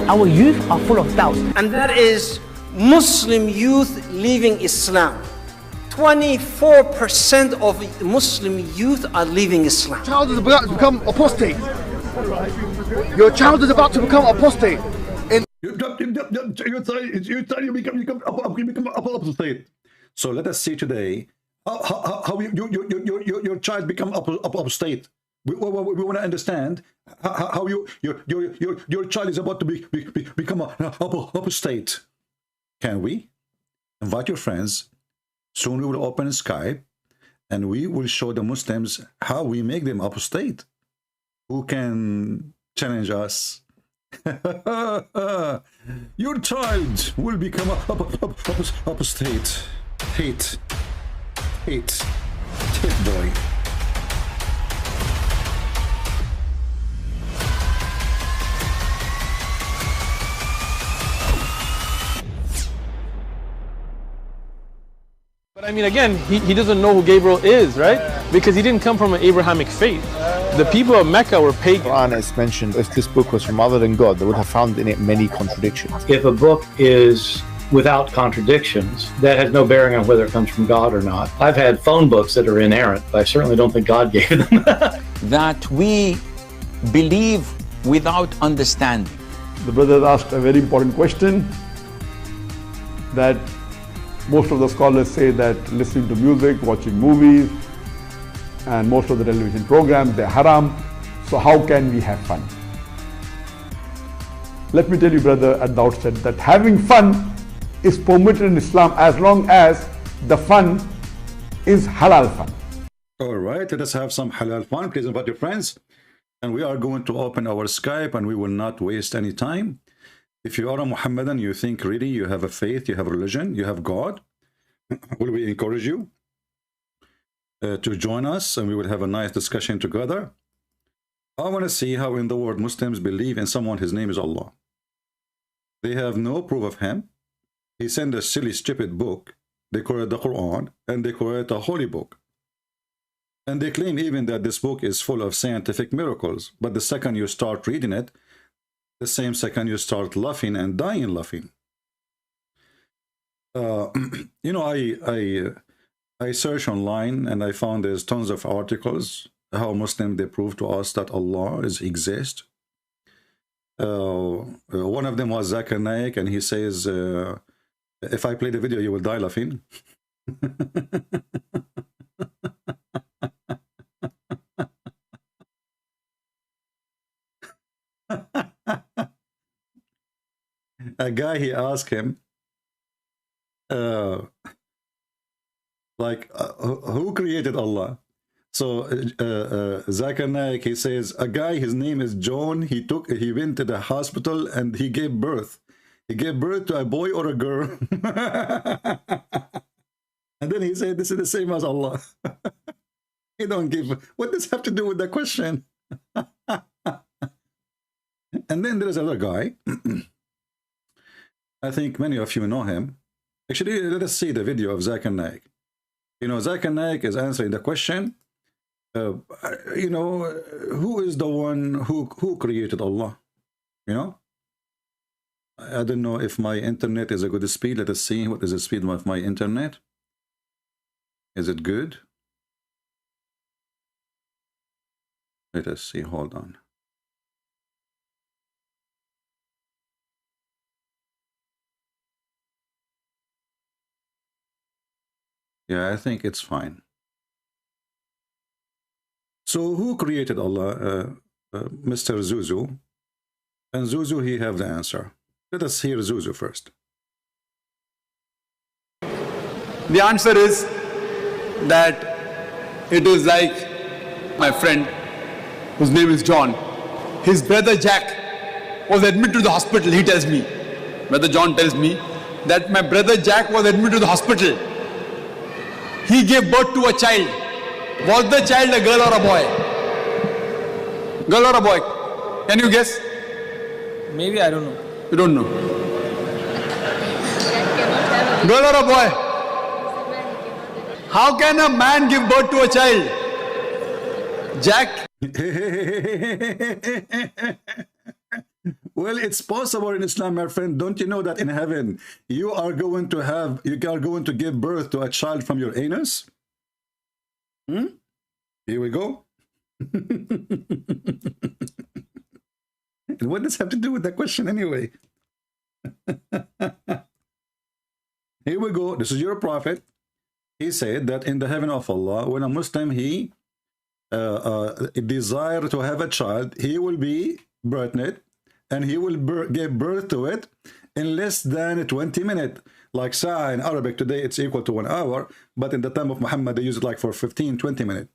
Our youth are full of doubts. And that is Muslim youth leaving Islam. 24% of Muslim youth are leaving Islam. Your child is about to become apostate. Your child is about to become apostate. You become apostate. So let us see today how your child become apostate. We want to understand how your child is about to become apostate. Can we invite your friends? Soon we will open Skype and we will show the Muslims how we make them apostate. Who can challenge us? Your child will become apostate. Hate boy. But I mean, again, he doesn't know who Gabriel is, right? Because he didn't come from an Abrahamic faith. The people of Mecca were pagan. The Quran is mentioned, if this book was from other than God, they would have found in it many contradictions. If a book is without contradictions, that has no bearing on whether it comes from God or not. I've had phone books that are inerrant, but I certainly don't think God gave them. That we believe without understanding. The brother asked a very important question, that most of the scholars say that listening to music, watching movies, and most of the television programs, they're haram. So how can we have fun? Let me tell you, brother, at the outset, that having fun is permitted in Islam as long as the fun is halal fun. All right, let us have some halal fun. Please invite your friends. And we are going to open our Skype and we will not waste any time. If you are a Muhammadan, you think really you have a faith, you have a religion, you have God, will we encourage you to join us and we will have a nice discussion together. I want to see how in the world Muslims believe in someone, his name is Allah. They have no proof of him. He sent a silly, stupid book. They call it the Quran and they call it a holy book. And they claim even that this book is full of scientific miracles. But the second you start reading it, the same second you start laughing and dying laughing. You know, I searched online and I found there's tons of articles how Muslims they prove to us that Allah exists. One of them was Zakir Naik, and he says, if I play the video, you will die laughing. A guy, he asked him, who created Allah? So Zakir Naik, he says, a guy, his name is John, he went to the hospital and he gave birth. He gave birth to a boy or a girl. And then he said, this is the same as Allah. He don't give, what does have to do with the question? And then there's another guy. I think many of you know him. Actually, let us see the video of Zakir Naik. You know, Zakir Naik is answering the question, you know, who is the one who created Allah? You know, I don't know if my internet is a good speed. Let us see what is the speed of my internet. Is it good? Let us see. Hold on. Yeah, I think it's fine. So who created Allah? Mr. Zuzu. And Zuzu, he have the answer. Let us hear Zuzu first. The answer is that it is like my friend, whose name is John. His brother Jack was admitted to the hospital, he tells me. Brother John tells me that my brother Jack was admitted to the hospital. He gave birth to a child. Was the child a girl or a boy? Girl or a boy? Can you guess? Maybe, I don't know. You don't know. Girl or a boy? How can a man give birth to a child? Jack? Well, it's possible in Islam, my friend. Don't you know that in heaven you are going to give birth to a child from your anus? Here we go. And what does have to do with that question anyway? Here we go. This is your prophet. He said that in the heaven of Allah, when a Muslim he desire to have a child, he will be pregnant and he will give birth to it in less than 20 minutes. Like sa'a in Arabic today, it's equal to 1 hour, but in the time of Muhammad, they use it like for 15-20 minutes.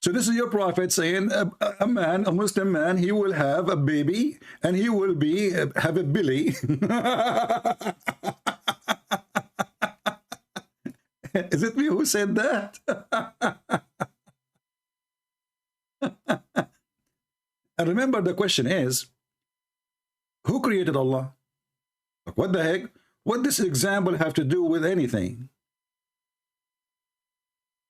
So this is your prophet saying a Muslim man, he will have a baby and he will have a belly. Is it me who said that? And remember, the question is, who created Allah? What the heck? What does this example have to do with anything?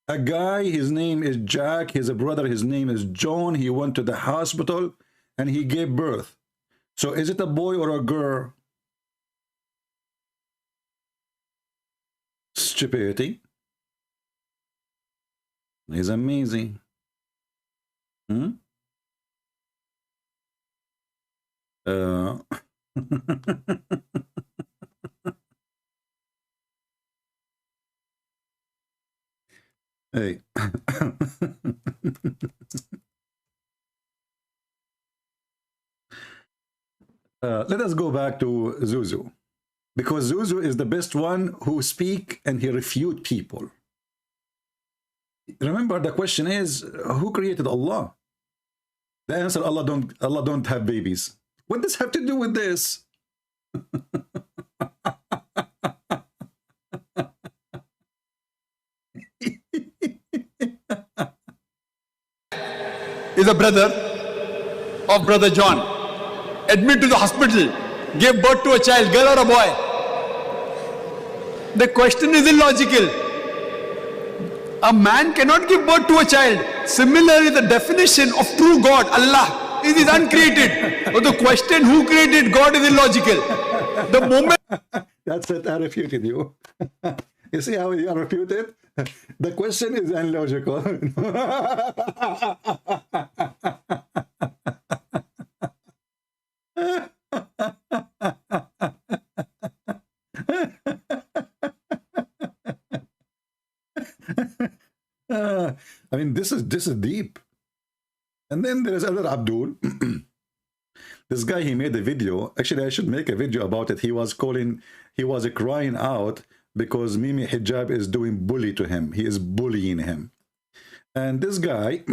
A guy, his name is Jack, his brother, his name is John. He went to the hospital and he gave birth. So is it a boy or a girl? Stupidity. It's amazing. Hey. Let us go back to Zuzu, because Zuzu is the best one who speak and he refute people. Remember, the question is, who created Allah? The answer, Allah don't have babies. What does have to do with this? Is a brother of brother John, admitted to the hospital, gave birth to a child, girl or a boy. The question is illogical. A man cannot give birth to a child. Similarly, the definition of true God, Allah, is uncreated. But the question who created God is illogical. The moment... That's it, I refuted you. You see how you are refuted? The question is illogical. I mean, this is deep. And then there is other Abdul. This guy, he made a video. Actually, I should make a video about it. He was crying out because Mimi Hijab is doing bully to him. He is bullying him. And this guy,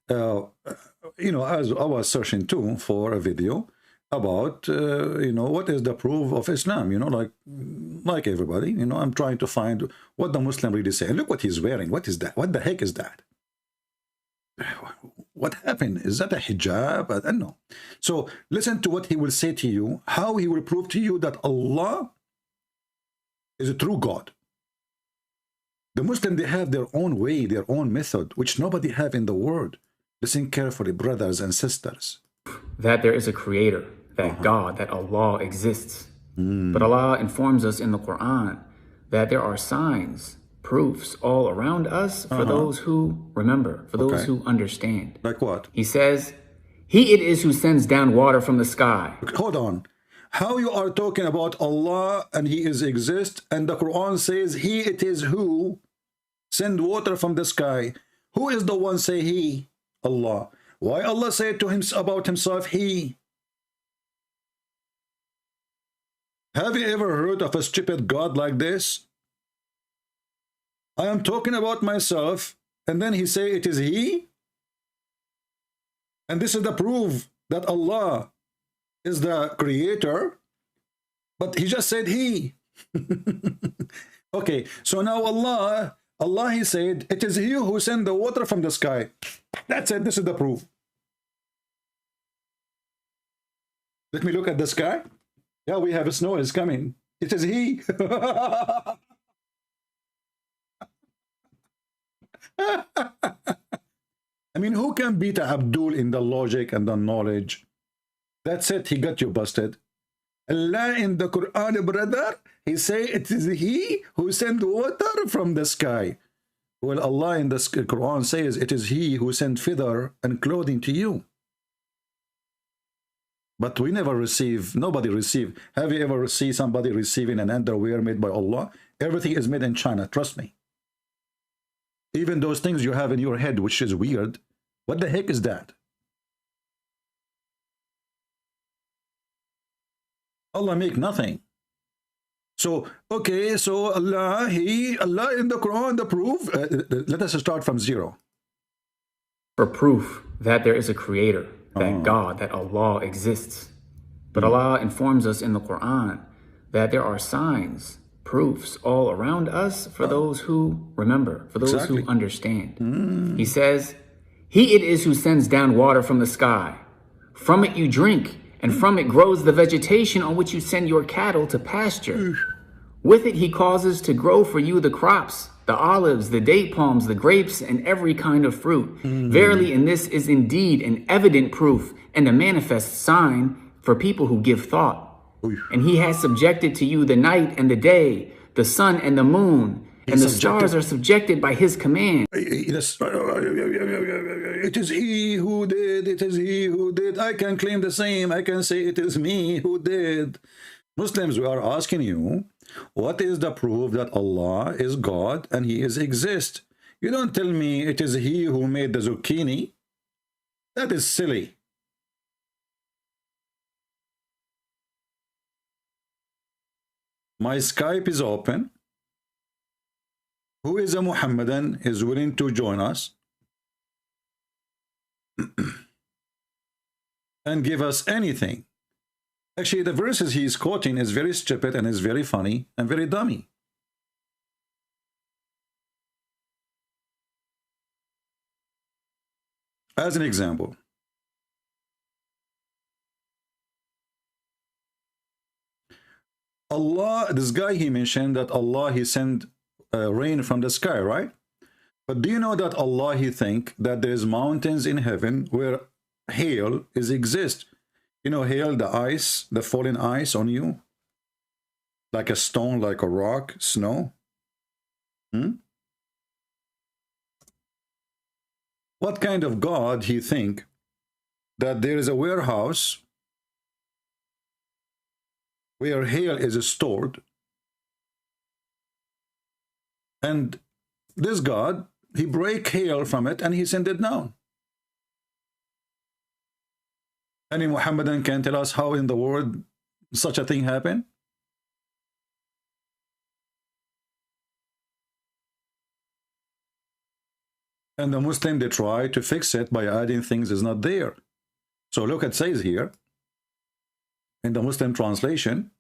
you know, as I was searching too for a video about, you know, what is the proof of Islam, you know, like everybody, you know, I'm trying to find what the Muslim really say. Look what he's wearing. What is that? What the heck is that? What happened? Is that a hijab? I don't know. So listen to what he will say to you, how he will prove to you that Allah is a true God. The Muslims, they have their own way, their own method, which nobody have in the world. Listen carefully, brothers and sisters. That there is a creator, that God, that Allah exists. But Allah informs us in the Quran that there are signs, proofs all around us for those who remember, for those who understand. Like what? He says, He it is who sends down water from the sky. Hold on. How you are talking about Allah and He is exist, and the Quran says He it is who send water from the sky. Who is the one say He? Allah. Why Allah said to him about himself He? Have you ever heard of a stupid God like this? I am talking about myself, and then He say it is He? And this is the proof that Allah is the creator, but He just said He. Okay, so now Allah He said, it is He who sent the water from the sky. That's it, this is the proof. Let me look at the sky. Yeah, we have snow is coming. It is He. I mean, who can beat Abdul in the logic and the knowledge? That's it. He got you busted. Allah in the Quran, brother, he say it is he who sent water from the sky. Well, Allah in the Quran says it is he who sent feather and clothing to you. But we never receive, nobody receive. Have you ever seen somebody receiving an underwear made by Allah? Everything is made in China, trust me. Even those things you have in your head, which is weird, what the heck is that? Allah make nothing. So, okay, so Allah in the Quran, the proof, let us start from zero. For proof that there is a creator, that God, that Allah exists. But Allah informs us in the Quran that there are signs, proofs all around us for those who remember, for those who understand. He says, He it is who sends down water from the sky. From it you drink, and from it grows the vegetation on which you send your cattle to pasture. With it he causes to grow for you the crops, the olives, the date palms, the grapes, and every kind of fruit. Verily, in this is indeed an evident proof and a manifest sign for people who give thought. And he has subjected to you the night and the day, the sun and the moon, and the stars are subjected by his command. It is he who did, it is he who did. I can claim the same. I can say it is me who did. Muslims, we are asking you, what is the proof that Allah is God and he is exist? You don't tell me it is he who made the zucchini. That is silly. My Skype is open. Who is a Muhammadan is willing to join us and give us anything. Actually, the verses he is quoting is very stupid and is very funny and very dummy. As an example, Allah, this guy, he mentioned that Allah, he sent rain from the sky, right? But do you know that Allah, he think that there's mountains in heaven where hail is exist? You know, hail, the ice, the falling ice on you, like a stone, like a rock, snow. What kind of God he think that there is a warehouse where hail is stored, and this God, he break hail from it and he sent it down? Any Muhammadan can tell us how in the world such a thing happened? And the Muslim, they try to fix it by adding things is not there. So look, it says here in the Muslim translation,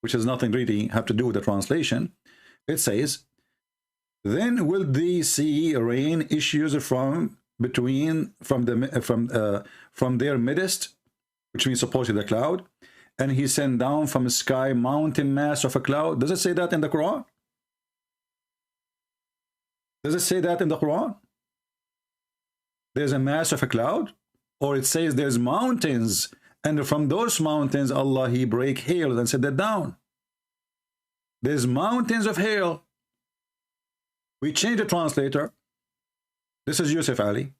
which has nothing really have to do with the translation, it says, then will they see rain issues from their midst, which means supposedly the cloud, and he sent down from the sky mountain mass of a cloud. Does it say that in the Quran? Does it say that in the Quran? There's a mass of a cloud? Or it says there's mountains, and from those mountains Allah, he break hail and set that down. There's mountains of hail. We change the translator. This is Yusuf Ali.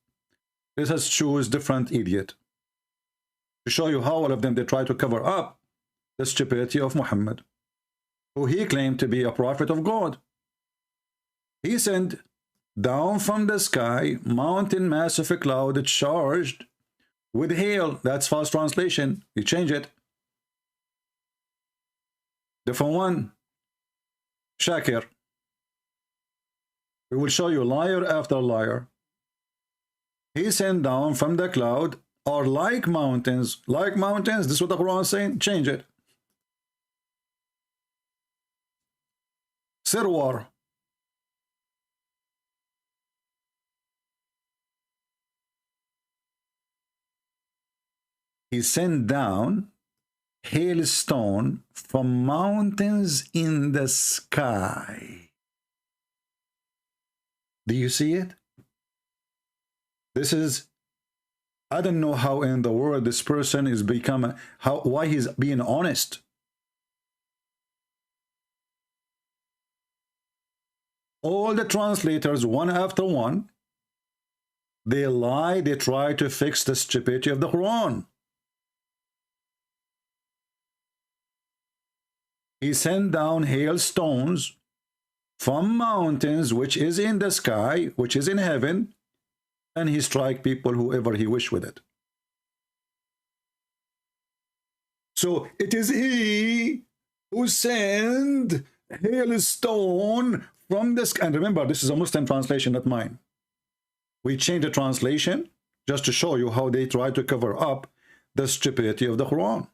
This has choose different idiot to show you how all of them, they try to cover up the stupidity of Muhammad, who he claimed to be a prophet of God. He sent down from the sky mountain mass of a cloud charged with hail. That's false translation. You change it. Different one. Shakir. We will show you liar after liar. He sent down from the cloud are like mountains. Like mountains. This is what the Quran is saying. Change it. Sirwar. He sent down hailstone from mountains in the sky. Do you see it? This is I don't know how in the world this person is why he's being honest. All the translators, one after one, they lie, they try to fix the stupidity of the Quran. He sent down hailstones from mountains, which is in the sky, which is in heaven, and he strike people whoever he wish with it. So it is he who sent hailstone from the sky. And remember, this is a Muslim translation, not mine. We changed the translation just to show you how they try to cover up the stupidity of the Quran.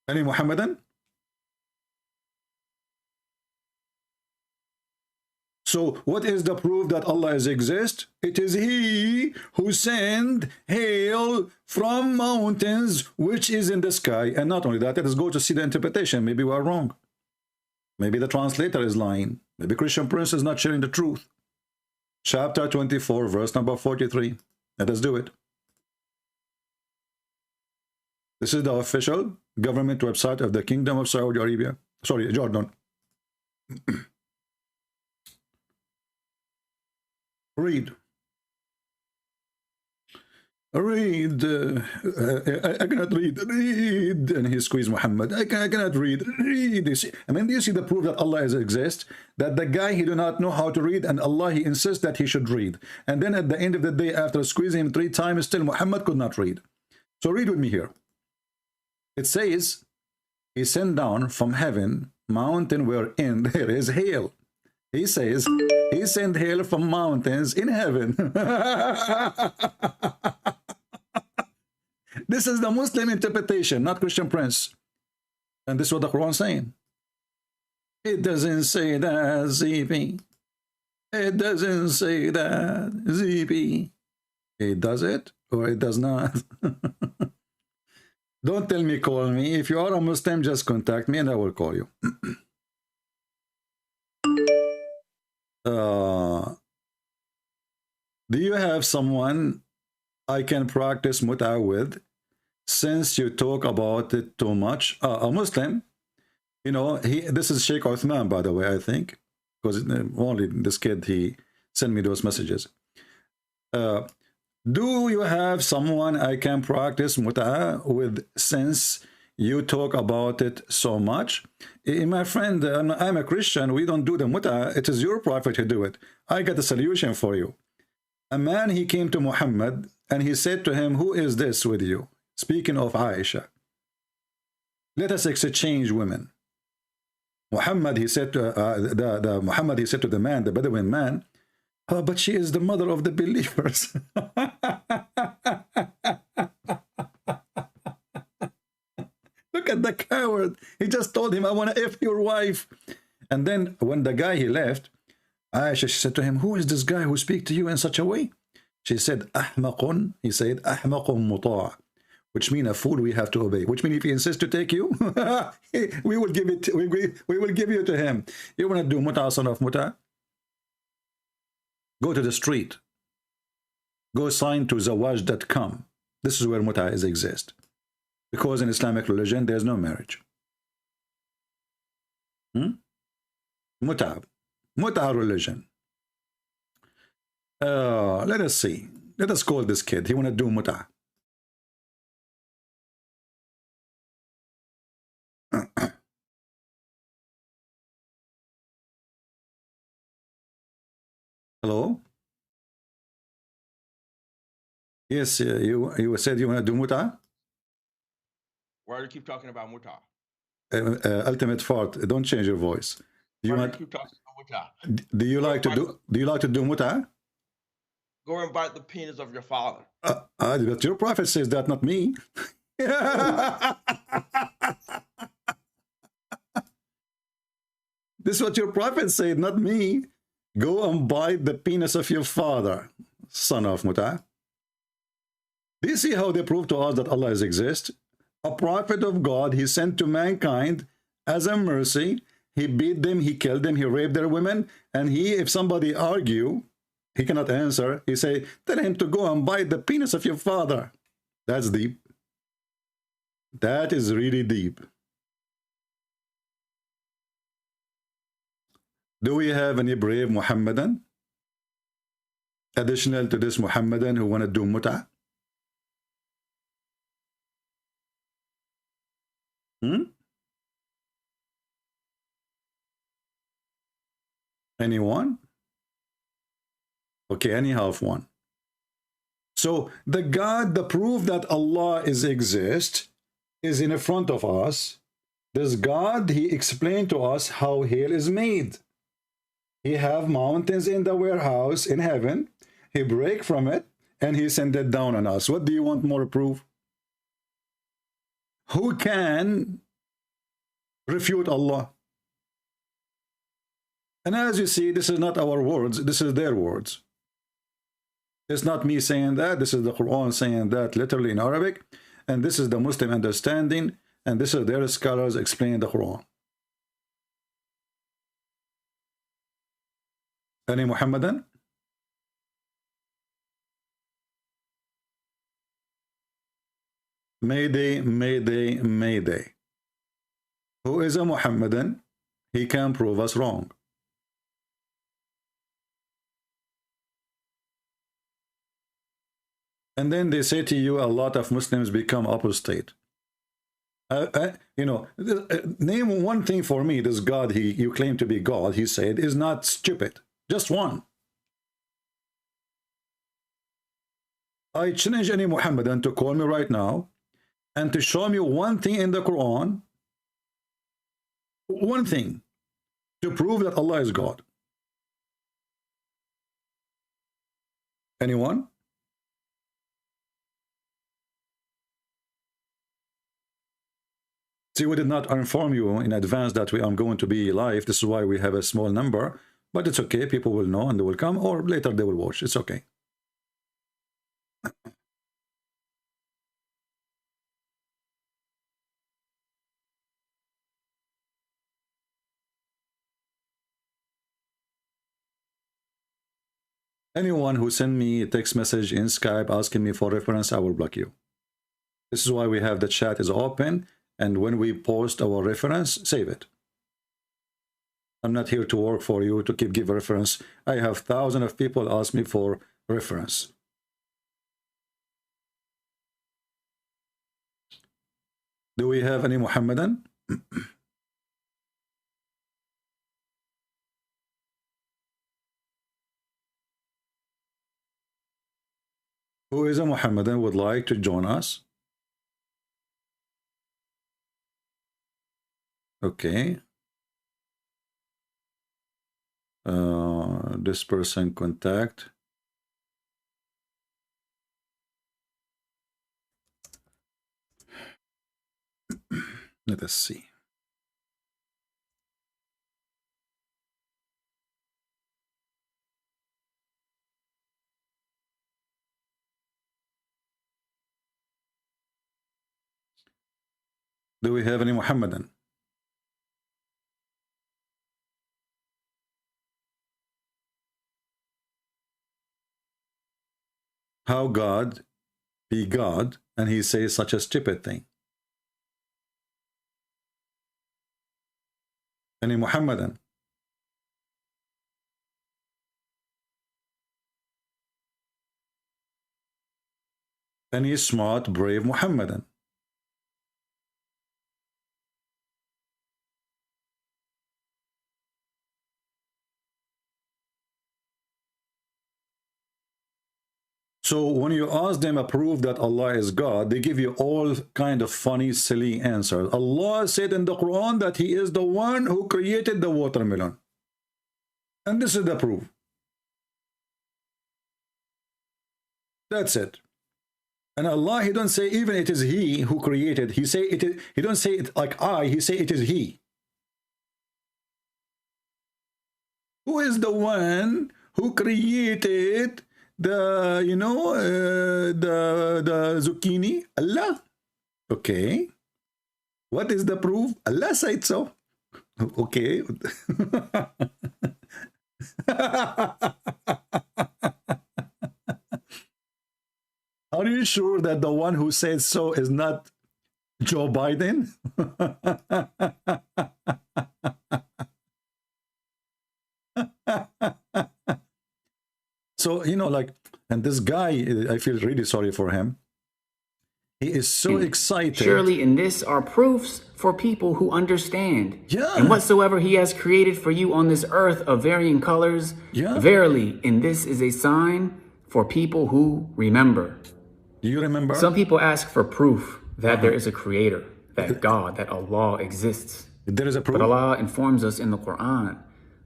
Any Muhammadan? So what is the proof that Allah exists? It is he who sent hail from mountains which is in the sky. And not only that, let us go to see the interpretation. Maybe we are wrong. Maybe the translator is lying. Maybe Christian Prince is not sharing the truth. Chapter 24, verse number 43. Let us do it. This is the official government website of the Kingdom of Saudi Arabia. Sorry, Jordan. Read. Read. I cannot read. Read. And he squeezed Muhammad. I cannot read. Read. You see? I mean, do you see the proof that Allah exists? That the guy, he do not know how to read, and Allah, he insists that he should read. And then at the end of the day, after squeezing him 3 times, still Muhammad could not read. So read with me here. It says, he sent down from heaven mountain wherein there is hail. He says, he sent hail from mountains in heaven. This is the Muslim interpretation, not Christian Prince. And this is what the Quran is saying. It doesn't say that, ZP. It doesn't say that, ZP. It does it or it does not. Don't tell me, call me. If you are a Muslim, just contact me and I will call you. Do you have someone I can practice muta with, since you talk about it too much? A Muslim, you know, this is Sheikh Uthman, by the way, I think, because only this kid, he sent me those messages. Do you have someone I can practice muta with, since you talk about it so much? My friend, I'm a Christian. We don't do the muta. It is your prophet who do it. I got a solution for you. A man, he came to Muhammad and he said to him, who is this with you? Speaking of Aisha. Let us exchange women. Muhammad, he said to Muhammad, he said to the man, the Bedouin man, oh, but she is the mother of the believers. Look at the coward. He just told him, I want to F your wife. And then when the guy, he left, Aisha, she said to him, who is this guy who speaks to you in such a way? She said, Ahmaqun. He said, Ahmaqun muta', which means a fool we have to obey. Which means if he insists to take you, we will give it. We will give you to him. You want to do muta, son of muta? Go to the street. Go sign to zawaj.com. This is where muta exists. Because in Islamic religion, there's no marriage. Muta religion. Let us see. Let us call this kid. He want to do muta. Hello? Yes, you said you want to do muta? Why do you keep talking about muta? Ultimate fart. Don't change your voice. Do you keep talking about muta? Do you like to do muta? Go and bite the penis of your father. But your prophet says that, not me. This is what your prophet said, not me. Go and bite the penis of your father, son of muta. Do you see how they prove to us that Allah exists? A prophet of God, he sent to mankind as a mercy. He beat them, he killed them, he raped their women, and if somebody argue, he cannot answer. He say, tell him to go and bite the penis of your father. That's deep. That is really deep. Do we have any brave Muhammadan? Additional to this Muhammadan who want to do mut'ah? Anyone? Okay, anyhow, of one. So the God, the proof that Allah exists is in front of us. This God, he explained to us how hell is made. He have mountains in the warehouse in heaven. He break from it and he send it down on us. What do you want more proof? Who can refute Allah? And as you see, this is not our words, this is their words. It's not me saying that, this is the Quran saying that literally in Arabic, and this is the Muslim understanding, and this is their scholars explaining the Quran. Any Muhammadan? Mayday, Mayday, Mayday. Who is a Muhammadan? He can prove us wrong. And then they say to you, a lot of Muslims become apostate. You know, name one thing for me, this God you claim to be God, he said, is not stupid. Just one. I challenge any Muhammadan to call me right now and to show me one thing in the Quran, one thing, to prove that Allah is God. Anyone? See, we did not inform you in advance that I'm going to be live. This is why we have a small number. But it's okay. People will know and they will come. Or later they will watch. It's okay. Anyone who send me a text message in Skype asking me for reference, I will block you. This is why we have the chat is open. And when we post our reference, save it. I'm not here to work for you to give reference. I have thousands of people ask me for reference. Do we have any Muhammadan? Who is a Muhammadan would like to join us? Okay. This person contact. Let us see. Do we have any Muhammadan? How God be God and he says such a stupid thing? Any Muhammadan? Any smart, brave Muhammadan? So when you ask them a proof that Allah is God, they give you all kind of funny, silly answers. Allah said in the Quran that he is the one who created the watermelon. And this is the proof. That's it. And Allah, he don't say even it is he who created. He say it is, he don't say it like I, he say it is he. Who is the one who created the, you know, the zucchini? Allah. Okay. What is the proof? Allah said so. Okay. Are you sure that the one who said so is not Joe Biden? So, you know, like, and this guy, I feel really sorry for him. He is so excited. Surely in this are proofs for people who understand. Yeah. And whatsoever he has created for you on this earth of varying colors, yeah. Verily, in this is a sign for people who remember. Do you remember? Some people ask for proof that there is a creator, that God, that Allah exists. There is a proof. But Allah informs us in the Quran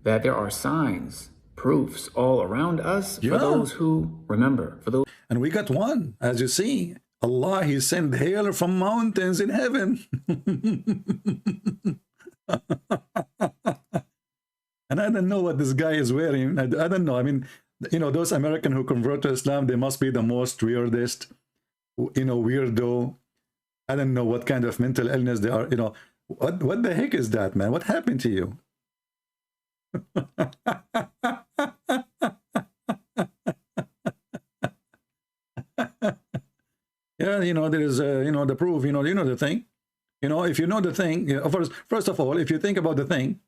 that there are signs, proofs all around us for those who remember. For those. And we got one, as you see. Allah, he sent hail from mountains in heaven. And I don't know what this guy is wearing. I don't know. I mean, you know, those Americans who convert to Islam, they must be the most weirdest, you know, weirdo. I don't know what kind of mental illness they are. You know, what the heck is that, man? What happened to you? Yeah, you know, there is, you know, the proof, you know the thing. You know, if you know the thing, you know, first of all, if you think about the thing,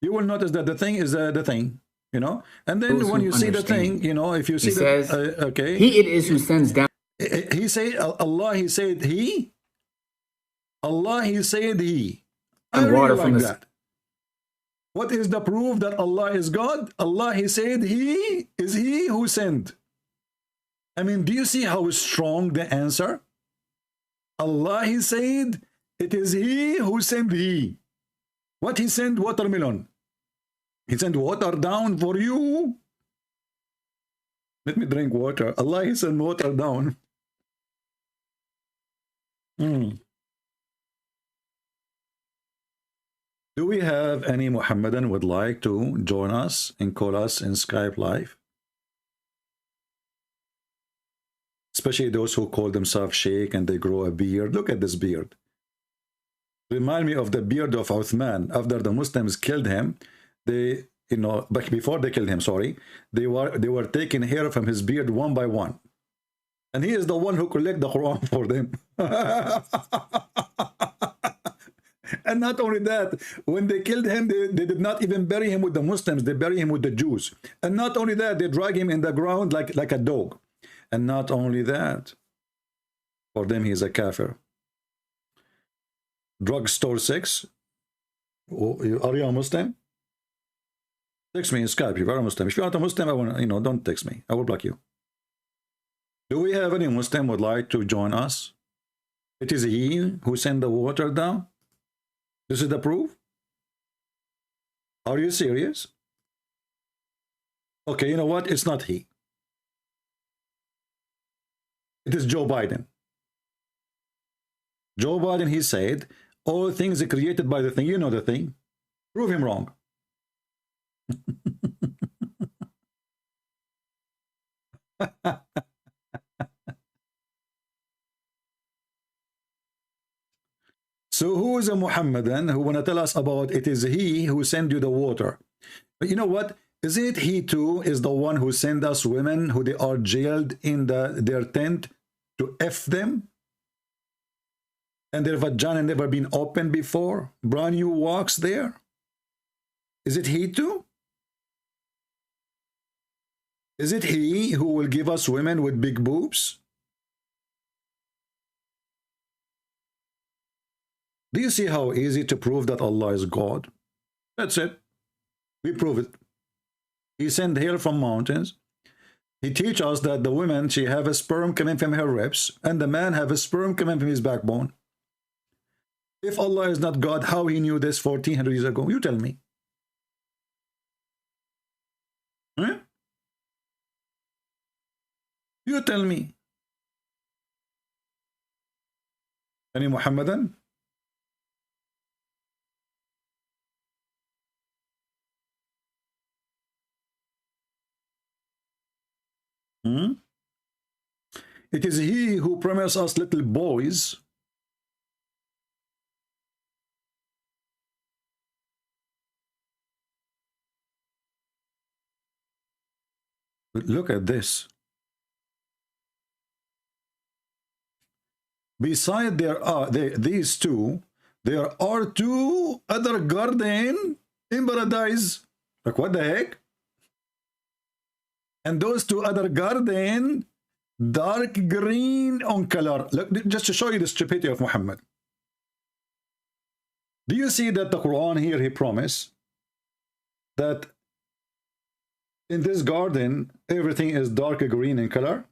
you will notice that the thing is the thing, you know. And then when you see the thing, you know, if you see says, okay. He it is who sends down. He said, Allah, he said he. Allah, he said he. I really water like from that. What is the proof that Allah is God? Allah, he said he is he who sent. I mean, do you see how strong the answer? Allah, he said, it is he who sent he. What he sent? Watermelon. He sent water down for you. Let me drink water. Allah, he sent water down. Do we have any Muhammadan would like to join us and call us in Skype Live? Especially those who call themselves Sheikh and they grow a beard. Look at this beard. Remind me of the beard of Uthman. After the Muslims killed him, they, you know, but before they killed him, sorry, they were taking hair from his beard one by one. And he is the one who collect the Quran for them. And not only that, when they killed him, they did not even bury him with the Muslims. They bury him with the Jews. And not only that, they drag him in the ground like a dog. And not only that, for them, he is a kafir. Drugstore 6. Oh, are you a Muslim? Text me in Skype if you're a Muslim. If you're not a Muslim, I want, you know, don't text me. I will block you. Do we have any Muslim would like to join us? It is he who sent the water down. This is the proof. Are you serious? Okay, you know what? It's not he. It is Joe Biden. Joe Biden, he said, all things are created by the thing. You know the thing. Prove him wrong. So who is a Muhammadan who want to tell us about it is he who sent you the water? But you know what? Is it he too is the one who sent us women who they are jailed in their tent to F them? And their vagina never been opened before? Brand new walks there? Is it he too? Is it he who will give us women with big boobs? Do you see how easy to prove that Allah is God? That's it. We prove it. He sent hail from mountains. He teach us that the woman, she have a sperm coming from her ribs, and the man have a sperm coming from his backbone. If Allah is not God, how he knew this 1400 years ago? You tell me. Huh? You tell me. Any Muhammadan? It is he who promised us little boys Look at this. Beside these two, there are two other gardens in paradise. Like, what the heck? And those two other gardens, dark green on color. Look, just to show you the stupidity of Muhammad. Do you see that the Quran here, he promised that in this garden, everything is dark green in color?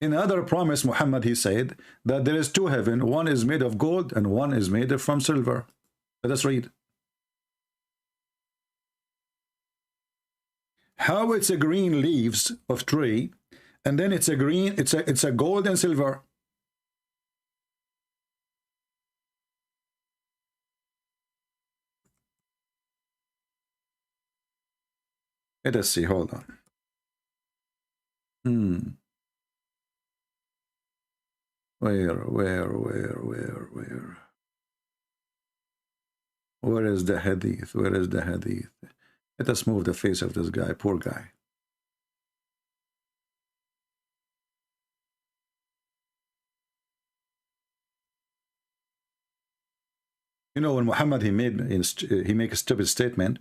In another promise, Muhammad, he said that there is two heaven. One is made of gold and one is made from silver. Let us read. How it's a green leaves of tree, and then it's a green, it's a gold and silver. Let us see, hold on. Where? Where is the hadith? Where is the hadith? Let us move the face of this guy, poor guy. You know, when Muhammad, he make a stupid statement,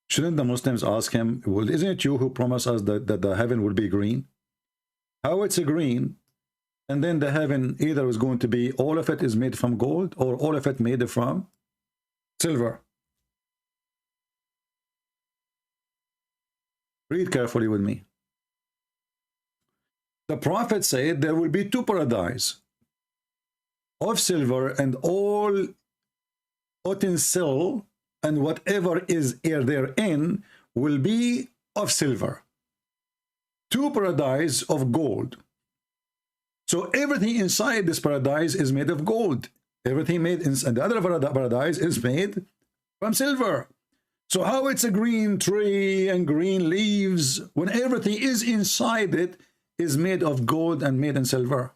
shouldn't the Muslims ask him, well, isn't it you who promised us that the heaven will be green? How it's a green, and then the heaven either is going to be, all of it is made from gold, or all of it made from silver? Read carefully with me. The Prophet said there will be two paradise of silver, and all utensil and whatever is therein will be of silver. Two paradise of gold. So everything inside this paradise is made of gold. Everything made inside the other paradise is made from silver. So how it's a green tree and green leaves when everything is inside it is made of gold and made in silver?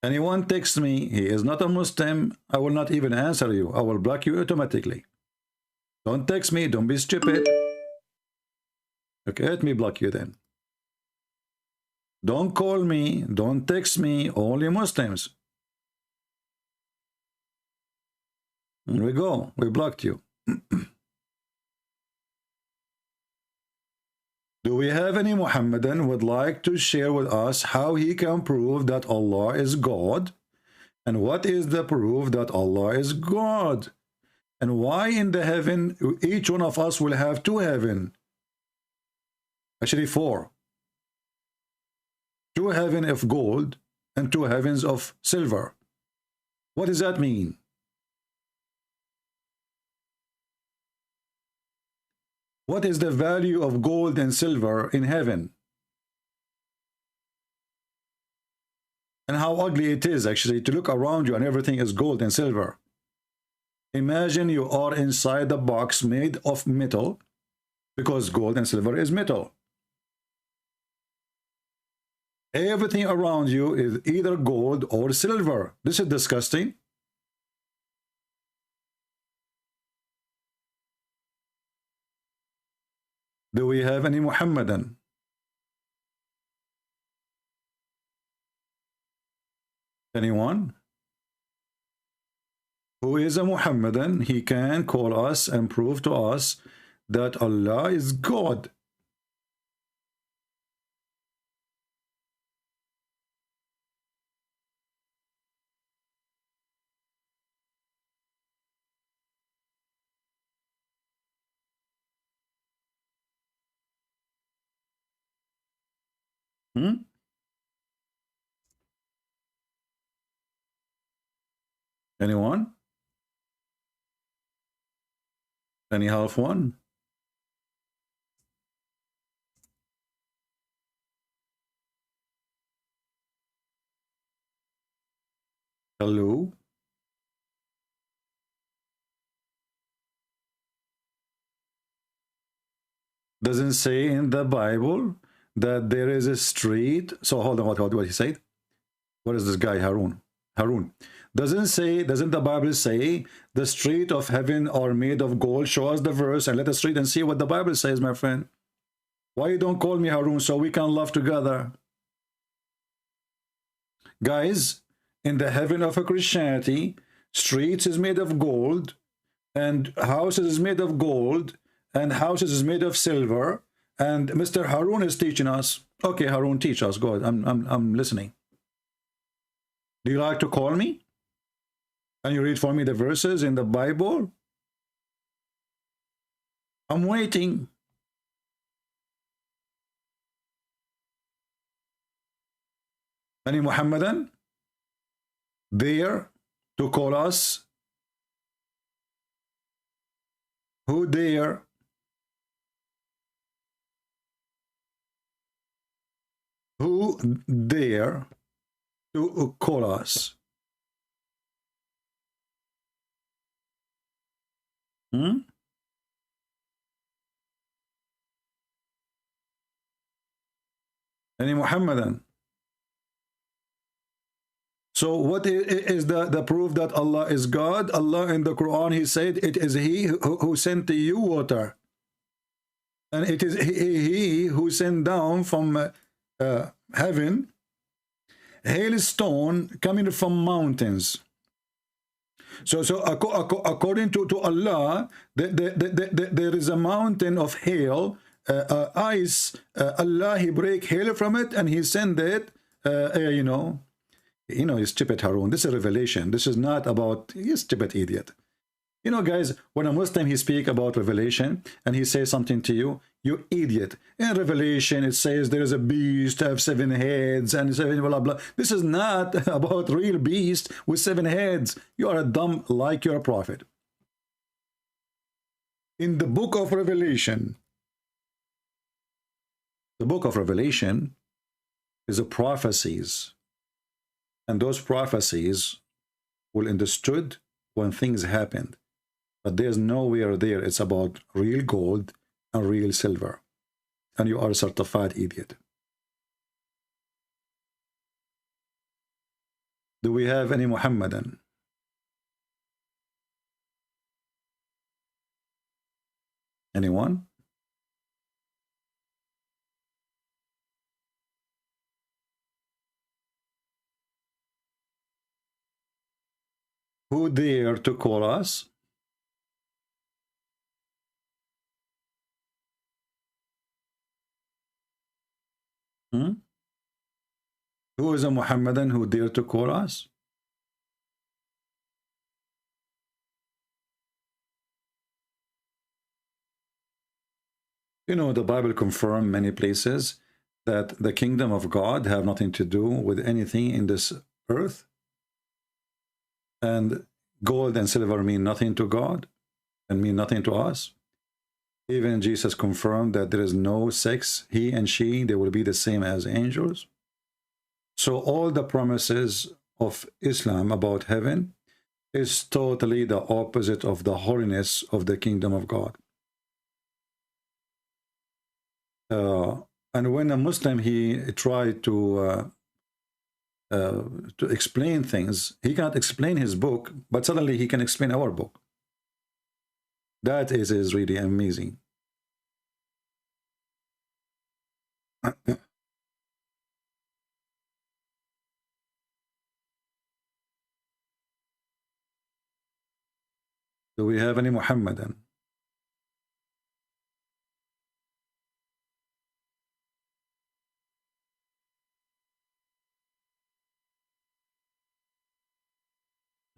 Anyone texts me, he is not a Muslim, I will not even answer you. I will block you automatically. Don't text me, don't be stupid. Okay, let me block you then. Don't call me, don't text me, only Muslims. There we go, we blocked you. Do we have any Muhammadan who would like to share with us how he can prove that Allah is God? And what is the proof that Allah is God? And why in the heaven, each one of us will have two heaven? Actually four. Two heaven of gold and two heavens of silver. What does that mean? What is the value of gold and silver in heaven? And how ugly it is actually to look around you and everything is gold and silver. Imagine you are inside a box made of metal, because gold and silver is metal. Everything around you is either gold or silver. This is disgusting. Do we have any Muhammadan? Anyone? Who is a Muhammadan? He can call us and prove to us that Allah is God. Anyone? Any half one? Hello? Doesn't say in the Bible that there is a street. So hold on, what he said? What is this guy, Harun? Harun, doesn't the Bible say the street of heaven are made of gold? Show us the verse and let us read and see what the Bible says, my friend. Why you don't call me Harun so we can love together? Guys, in the heaven of a Christianity, streets is made of gold, and houses is made of gold, and houses is made of silver, and Mr. Harun is teaching us. Okay, Harun, teach us. Go ahead. I'm listening. Do you like to call me? Can you read for me the verses in the Bible? I'm waiting. Any Muhammadan there to call us? Who dare? Who dare to call us? Any Muhammadan? So what is the proof that Allah is God? Allah in the Quran, he said, it is he who sent to you water. And it is he who sent down from heaven hailstone coming from mountains. So according to Allah, there is a mountain of hail, ice. Allah, he break hail from it and he send it, you know, you stupid Harun. This is a revelation. This is not about, you stupid idiot. You know, guys, when a Muslim, he speak about revelation and he says something to you, you idiot. In Revelation, it says there is a beast, have 7 heads and 7 blah, blah. This is not about real beast with 7 heads. You are a dumb like your prophet. In the book of Revelation, the book of Revelation is a prophecies. And those prophecies will understood when things happened. But there's nowhere there. It's about real gold and real silver. And you are a certified idiot. Do we have any Muhammadan? Anyone? Who dare to call us? Who is a Muhammadan who dare to call us? You know, the Bible confirms many places that the kingdom of God have nothing to do with anything in this earth. And gold and silver mean nothing to God and mean nothing to us. Even Jesus confirmed that there is no sex. He and she, they will be the same as angels. So all the promises of Islam about heaven is totally the opposite of the holiness of the kingdom of God. And when a Muslim, he tried to explain things, he cannot explain his book, but suddenly he can explain our book. That is really amazing. Do we have any Muhammadan?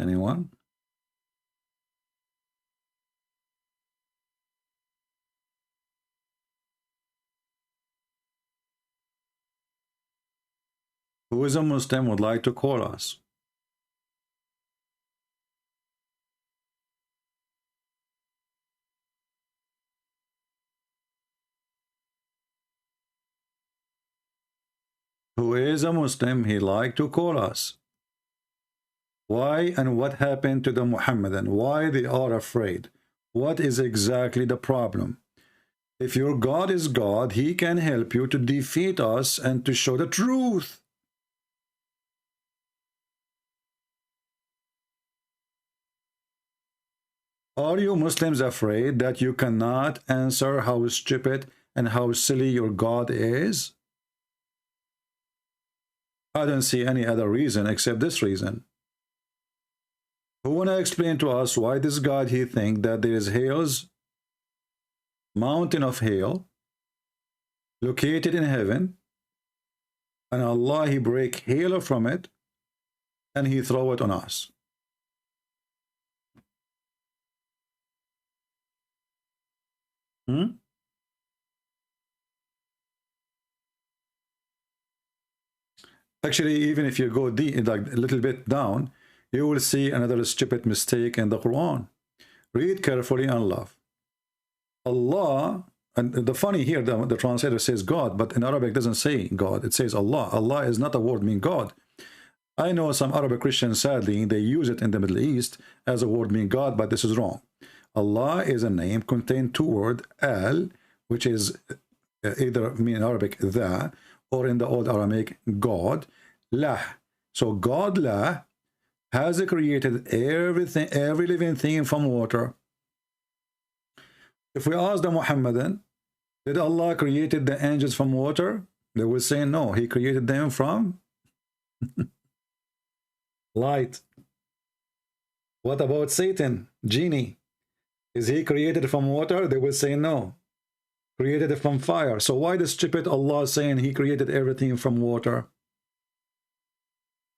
Anyone? Who is a Muslim would like to call us? Who is a Muslim, he like to call us. Why and what happened to the Muhammadan? Why they are afraid? What is exactly the problem? If your God is God, he can help you to defeat us and to show the truth. Are you Muslims afraid that you cannot answer how stupid and how silly your God is? I don't see any other reason except this reason. Who want to explain to us why this God, he think that there is hails, mountain of hail, located in heaven, and Allah, he break hail from it, and he throw it on us? Actually, even if you go deep, like a little bit down, you will see another stupid mistake in the Quran. Read carefully and love. Allah, and the funny here, the translator says God, but in Arabic doesn't say God, it says Allah. Allah is not a word mean God. I know some Arabic Christians, sadly, they use it in the Middle East as a word mean God, but this is wrong. Allah is a name contain two words, al, which is either mean in Arabic the, or in the old Aramaic God, lah. So God lah has created everything, every living thing from water. If we ask the Muhammadan, did Allah created the angels from water? They will say no, he created them from light. What about Satan, genie? Is he created from water? They will say no, created from fire. So why the stupid Allah saying he created everything from water?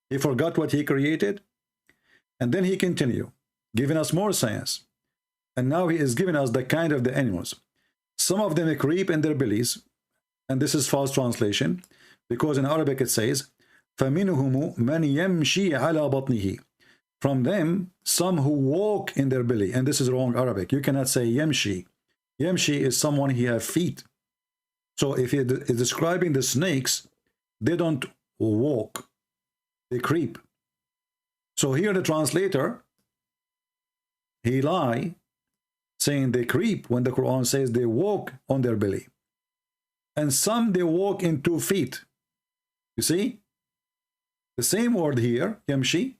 He forgot what he created? And then he continue, giving us more science. And now he is giving us the kind of the animals. Some of them creep in their bellies, and this is false translation, because in Arabic it says, فَمِنْهُمُ مَنْ يَمْشِي عَلَى بَطْنِهِ. From them, some who walk in their belly. And this is wrong Arabic. You cannot say yamshi. Yamshi is someone he have feet. So if it is describing the snakes, they don't walk, they creep. So here the translator, he lie, saying they creep when the Quran says they walk on their belly. And some they walk in 2 feet. You see? The same word here, yamshi,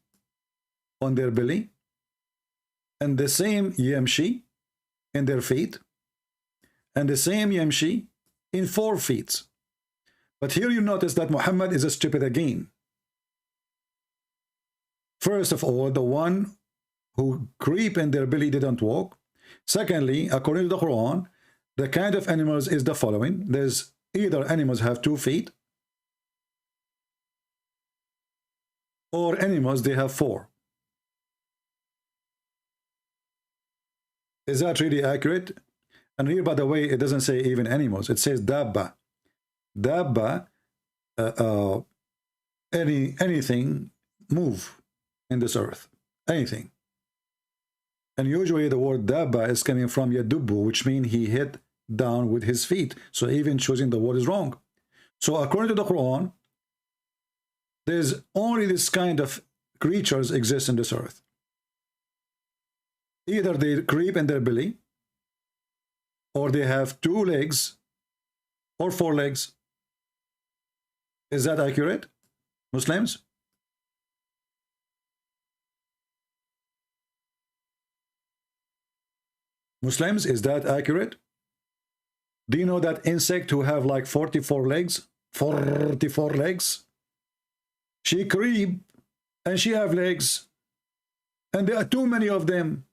on their belly, and the same yamshi in their feet, and the same yamshi in 4 feet. But here you notice that Muhammad is a stupid again. First of all, the one who creep in their belly didn't walk. Secondly, according to the Quran, the kind of animals is the following. There's either animals have 2 feet, or animals they have 4. Is that really accurate? And here, by the way, it doesn't say even animals. It says dabba. Dabba, anything move in this earth. Anything. And usually the word dabba is coming from yadubu, which means he hit down with his feet. So even choosing the word is wrong. So according to the Quran, there's only this kind of creatures exist in this earth. Either they creep in their belly, or they have 2 legs, or 4 legs. Is that accurate, Muslims? Muslims, is that accurate? Do you know that insect who have like 44 legs? 44 legs? She creep and she have legs. And there are too many of them.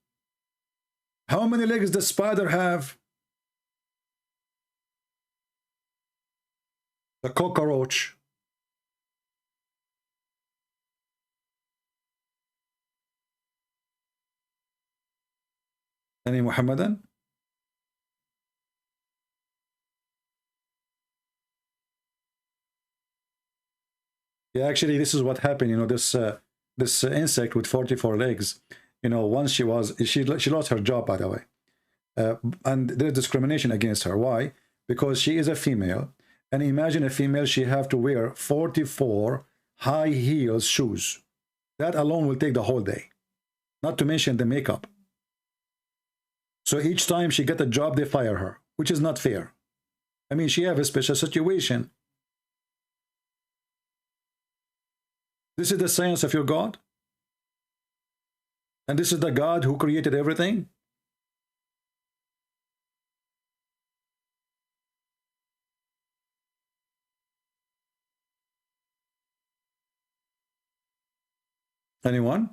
How many legs does spider have? The cockroach. Any Muhammadan? Yeah, actually, this is what happened. You know, this insect with 44 legs. You know, once she lost her job, by the way, and there's discrimination against her. Why? Because she is a female, and imagine a female, she have to wear 44 high heels shoes. That alone will take the whole day, not to mention the makeup. So each time she get a job, they fire her, which is not fair. I mean, she have a special situation. This is the science of your God? And this is the God who created everything? Anyone?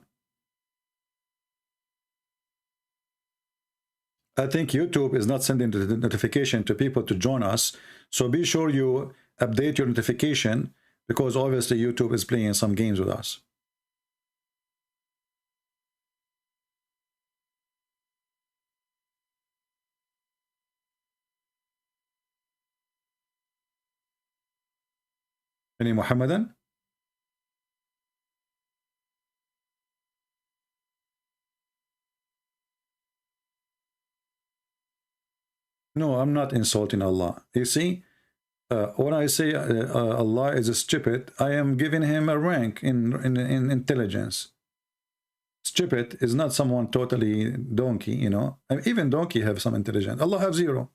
I think YouTube is not sending the notification to people to join us. So be sure you update your notification, because obviously YouTube is playing some games with us. Any Muhammadan? No, I'm not insulting Allah. You see, when I say Allah is stupid, I am giving him a rank in intelligence. Stupid is not someone totally donkey, you know. And even donkey have some intelligence. Allah have zero.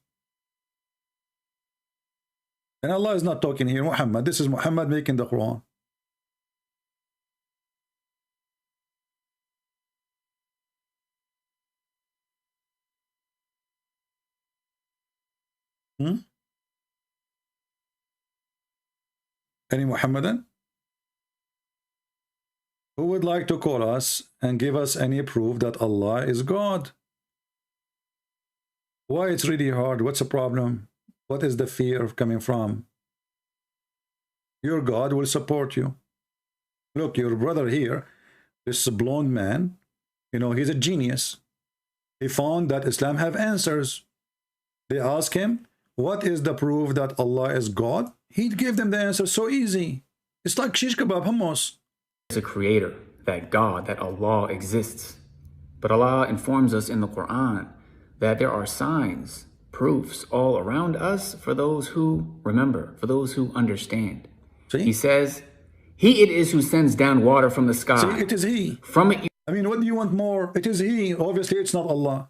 And Allah is not talking here, Muhammad. This is Muhammad making the Quran. Any Muhammadan? Who would like to call us and give us any proof that Allah is God? Why it's really hard? What's the problem? What is the fear of coming from? Your God will support you. Look, your brother here, this blonde man, you know, he's a genius. He found that Islam have answers. They ask him, what is the proof that Allah is God? He gave them the answer so easy. It's like shish kebab, hummus. There's a creator, that God, that Allah exists. But Allah informs us in the Quran that there are signs, proofs all around us for those who remember, for those who understand. See? He says, He it is who sends down water from the sky. See, it is He. From it, I mean, what do you want more? It is He. Obviously, it's not Allah.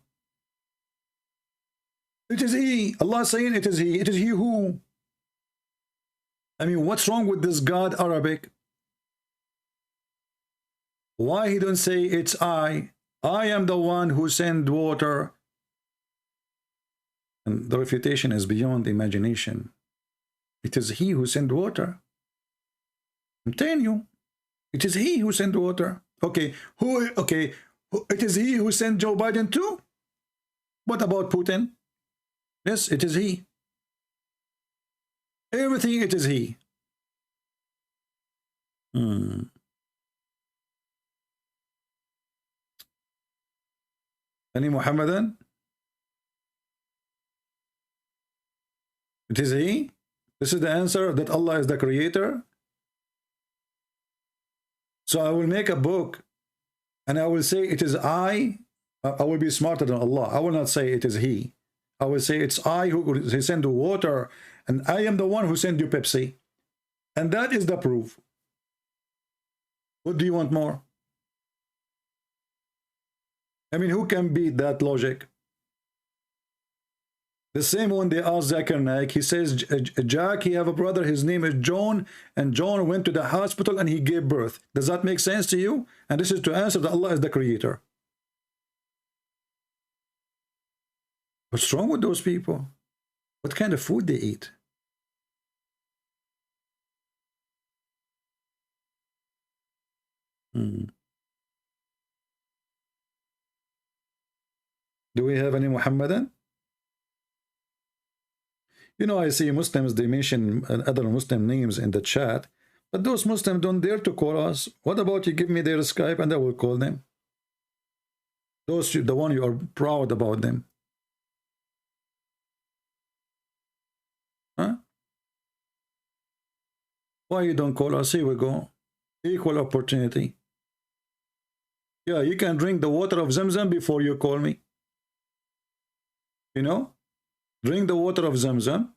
It is He. Allah saying it is He. It is He who. I mean, what's wrong with this God Arabic? Why he don't say it's I? I am the one who sent water. And the refutation is beyond imagination. It is He who sent water. I'm telling you, it is He who sent water. Okay, it is He who sent Joe Biden too. What about Putin? Yes, it is He. Everything, it is He. Any Muhammadan? It is He. This is the answer, that Allah is the creator. So I will make a book and I will say it is I will be smarter than Allah. I will not say it is He. I will say it's I who sent the water, and I am the one who sent you Pepsi. And that is the proof. What do you want more? I mean, who can beat that logic? The same when they asked Zakir Naik, he says, Jack, he have a brother, his name is John, and John went to the hospital and he gave birth. Does that make sense to you? And this is to answer that Allah is the creator. What's wrong with those people? What kind of food they eat? Do we have any Muhammadan? You know, I see Muslims, they mention other Muslim names in the chat, but those Muslims don't dare to call us. What about you give me their Skype and I will call them? Those, the one you are proud about them. Huh? Why you don't call us? Here we go. Equal opportunity. Yeah, you can drink the water of Zamzam before you call me. You know? Drink the water of Zamzam,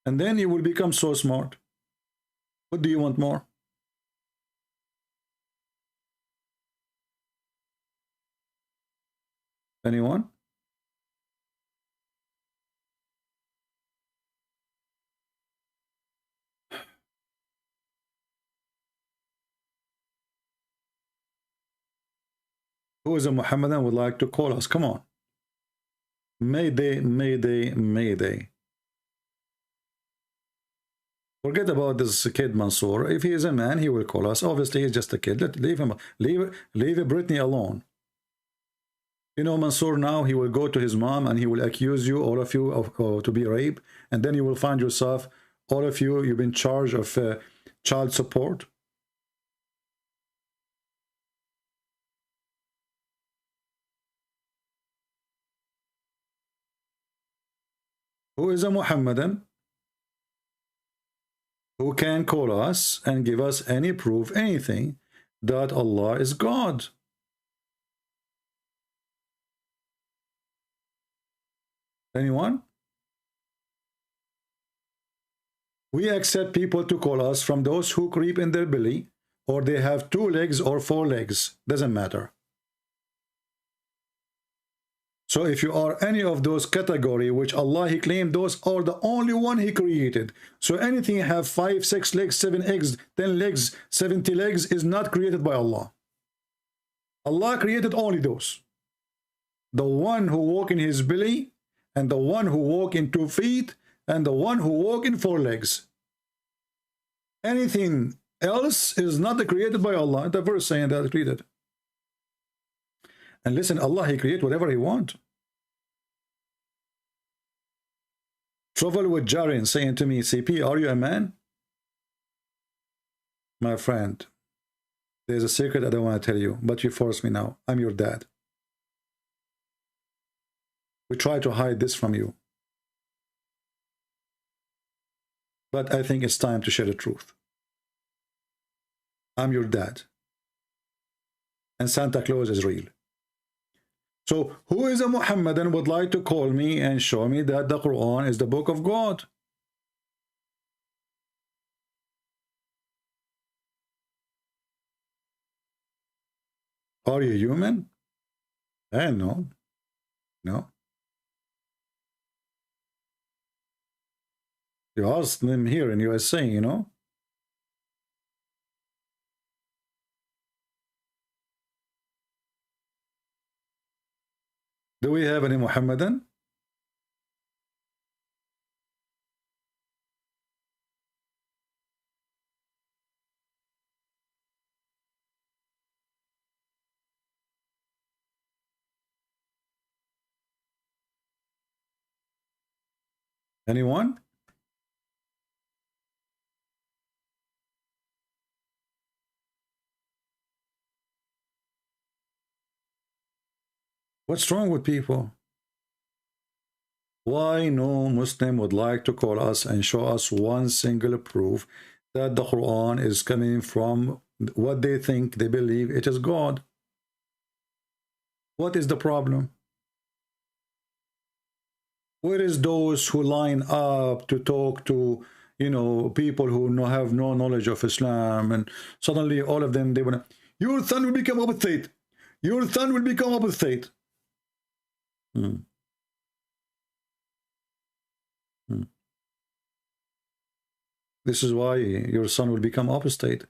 and then you will become so smart. What do you want more? Anyone? Who is a Muhammadan would like to call us? Come on. Mayday, Mayday, Mayday. Forget about this kid Mansour. If he is a man, he will call us. Obviously, he's just a kid. Leave him. Leave Britney alone. You know, Mansour now, he will go to his mom and he will accuse you, all of you, of to be raped. And then you will find yourself, all of you, you've been charged of child support. Who is a Muhammadan who can call us and give us any proof, anything, that Allah is God? Anyone? We accept people to call us from those who creep in their belly, or they have 2 legs or 4 legs. Doesn't matter. So if you are any of those category which Allah He claimed those are the only one He created. So anything have 5, 6 legs, 7 eggs, 10 legs, 70 legs is not created by Allah. Allah created only those. The one who walk in his belly, and the one who walk in 2 feet, and the one who walk in 4 legs. Anything else is not created by Allah. The verse saying that created. And listen, Allah, He create whatever He want. Travel with Jarin saying to me, CP, are you a man? My friend, there's a secret I don't want to tell you, but you force me now. I'm your dad. We try to hide this from you. But I think it's time to share the truth. I'm your dad. And Santa Claus is real. So who is a Muhammadan would like to call me and show me that the Quran is the book of God? Are you human? No. No. You asked them here in USA, you know. Do we have any Muhammadan? Anyone? What's wrong with people? Why no Muslim would like to call us and show us one single proof that the Quran is coming from what they think, they believe it is God? What is the problem? Where is those who line up to talk to, you know, people who have no knowledge of Islam, and suddenly all of them, they want to, your son will become apostate. Your son will become apostate. This is why your son will become apostate,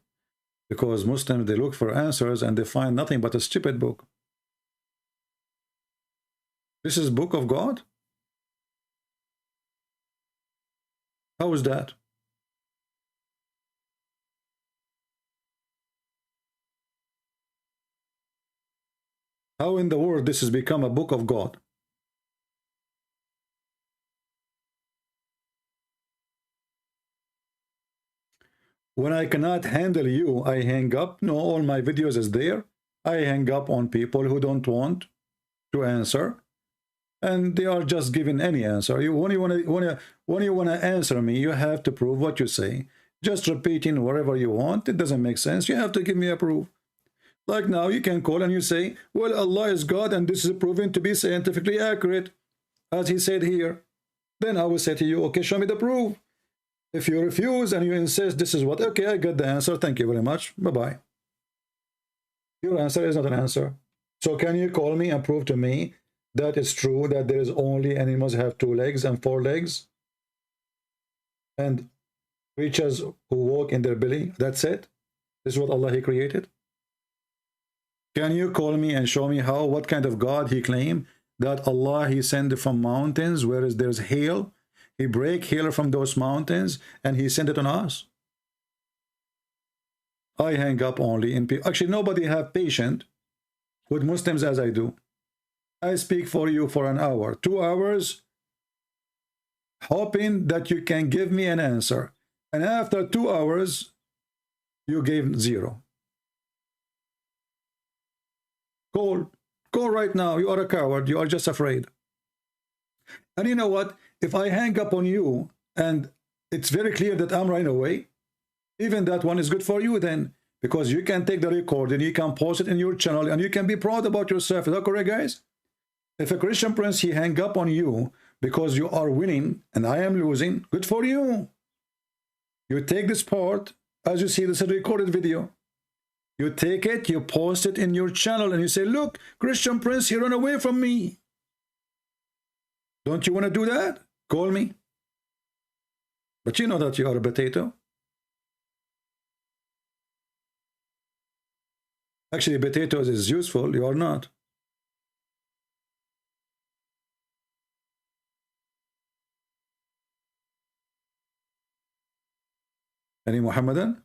because Muslims, they look for answers and they find nothing but a stupid book. This is book of God? How is that? How in the world this has become a book of God? When I cannot handle you, I hang up. No, all my videos is there. I hang up on people who don't want to answer, and they are just giving any answer. When you want to answer me, you have to prove what you say. Just repeating whatever you want, it doesn't make sense. You have to give me a proof. Like now, you can call and you say, well, Allah is God, and this is proven to be scientifically accurate, as He said here. Then I will say to you, okay, show me the proof. If you refuse and you insist this is what, okay, I got the answer. Thank you very much. Bye-bye. Your answer is not an answer. So can you call me and prove to me that it's true that there is only animals have 2 legs and 4 legs? And creatures who walk in their belly, that's it? This is what Allah He created? Can you call me and show me how, what kind of God He claimed? That Allah He sent from mountains, whereas there's hail. He break hail from those mountains and he sent it on us. I hang up only in people. Actually, nobody have patience with Muslims as I do. I speak for you for an hour, 2 hours, hoping that you can give me an answer. And after 2 hours, you gave 0. Call right now. You are a coward. You are just afraid. And you know what? If I hang up on you and it's very clear that I'm running away, even that one is good for you then, because you can take the record and you can post it in your channel and you can be proud about yourself. Is that correct, guys? If a Christian prince, he hang up on you because you are winning and I am losing, good for you. You take this part, as you see, this is a recorded video. You take it, you post it in your channel and you say, look, Christian prince, he ran away from me. Don't you want to do that? Call me. But you know that you are a potato. Actually, potatoes is useful. You are not. Any Muhammadan?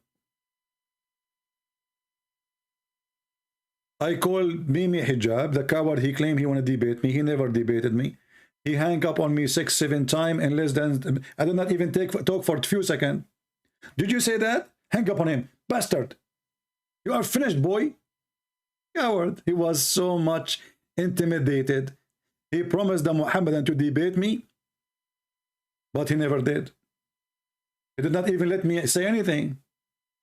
I called Mimi Hijab, the coward. He claimed he want to debate me. He never debated me. He hung up on me 6-7 times in less than, I did not even talk for a few seconds. Did you say that? Hang up on him. Bastard. You are finished, boy. Coward. He was so much intimidated. He promised the Muhammadan to debate me, but he never did. He did not even let me say anything.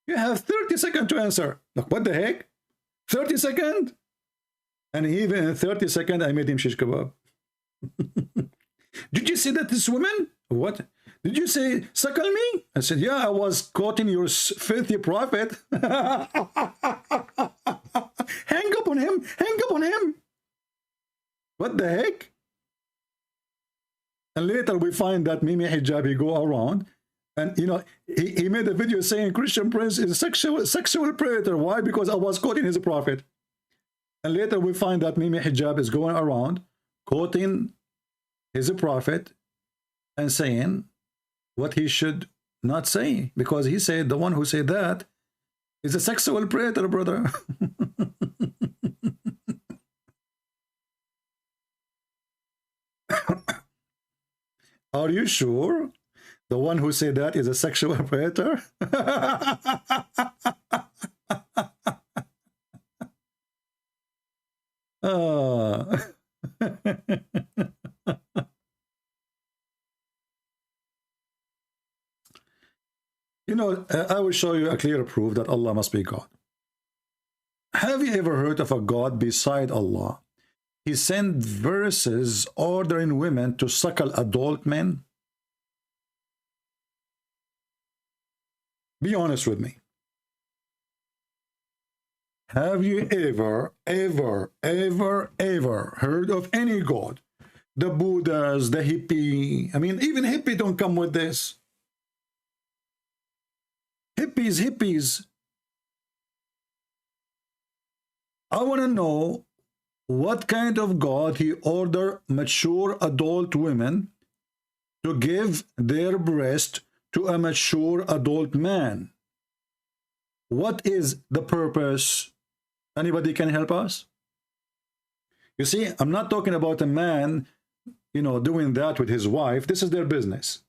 You have 30 seconds to answer. Look, what the heck? 30 seconds? And even in 30 seconds, I made him shish kebab. Did you say that this woman? What? Did you say, suckle me? I said, yeah, I was quoting your filthy prophet. Hang up on him. Hang up on him. What the heck? And later we find that Mimi Hijab, he go around and, you know, he made a video saying Christian prince is a sexual predator. Why? Because I was quoting his prophet. And later we find that Mimi Hijab is going around quoting his prophet and saying what he should not say, because he said the one who said that is a sexual predator, brother. Are you sure the one who said that is a sexual predator? You know, I will show you a clear proof that Allah must be God. Have you ever heard of a God beside Allah? He sent verses ordering women to suckle adult men. Be honest with me. Have you ever heard of any God? The Buddhas, the hippie. I mean, even hippie don't come with this. Hippies. I want to know what kind of God he ordered mature adult women to give their breast to a mature adult man. What is the purpose? Anybody can help us? You see, I'm not talking about a man, you know, doing that with his wife. This is their business.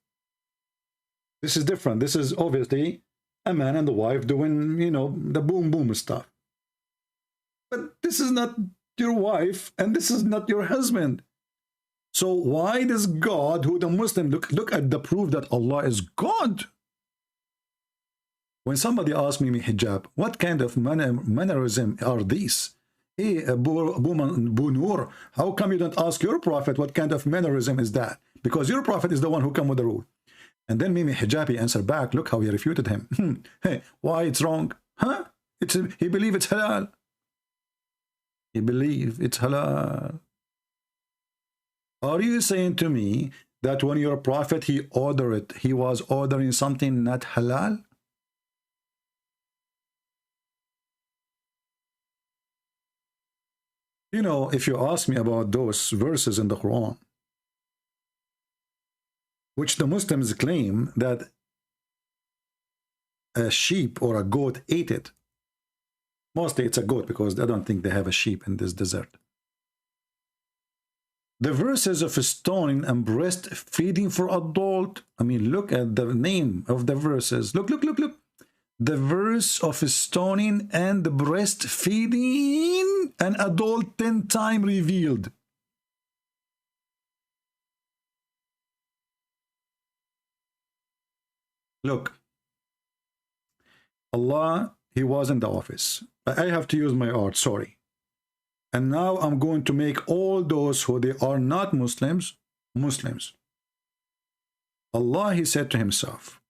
This is different. This is obviously a man and the wife doing, you know, the boom stuff. But this is not your wife and this is not your husband. So why does God, who the Muslim, look at the proof that Allah is God? When somebody asks me, Hijab, what kind of mannerism are these? Hey, Abu Nur, how come you don't ask your prophet what kind of mannerism is that? Because your prophet is the one who come with the rule. And then Mimi Hijabi answered back, look how he refuted him. Hey, why it's wrong? Huh? He believe it's halal. He believe it's halal. Are you saying to me that when your prophet, he ordered it, he was ordering something not halal? You know, if you ask me about those verses in the Quran, which the Muslims claim that a sheep or a goat ate it. Mostly it's a goat because I don't think they have a sheep in this desert. The verses of stoning and breastfeeding for adult. I mean, look at the name of the verses. Look. The verse of stoning and breastfeeding an adult 10 times revealed. Look, Allah, He was in the office. I have to use my art, sorry. And now I'm going to make all those who they are not Muslims, Muslims. Allah, He said to Himself,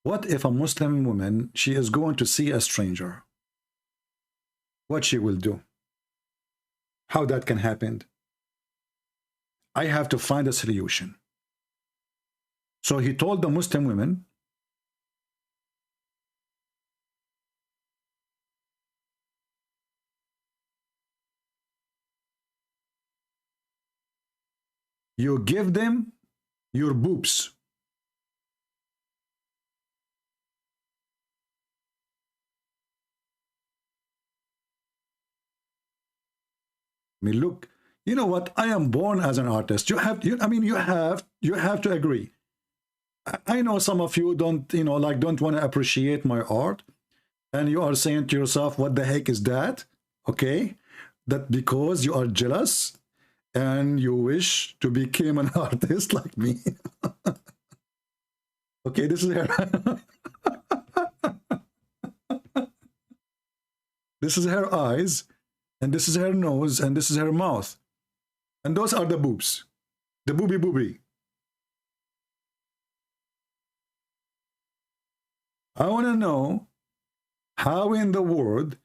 what if a Muslim woman, she is going to see a stranger? What she will do? How that can happen? I have to find a solution. So He told the Muslim women, you give them your boobs. I mean, look, you know what? I am born as an artist. You have to agree. I know some of you don't, don't want to appreciate my art, and you are saying to yourself, what the heck is that? Okay, that because you are jealous and you wish to become an artist like me. Okay, this is her. This is her eyes, and this is her nose, and this is her mouth. And those are the boobs. The booby. I want to know how in the world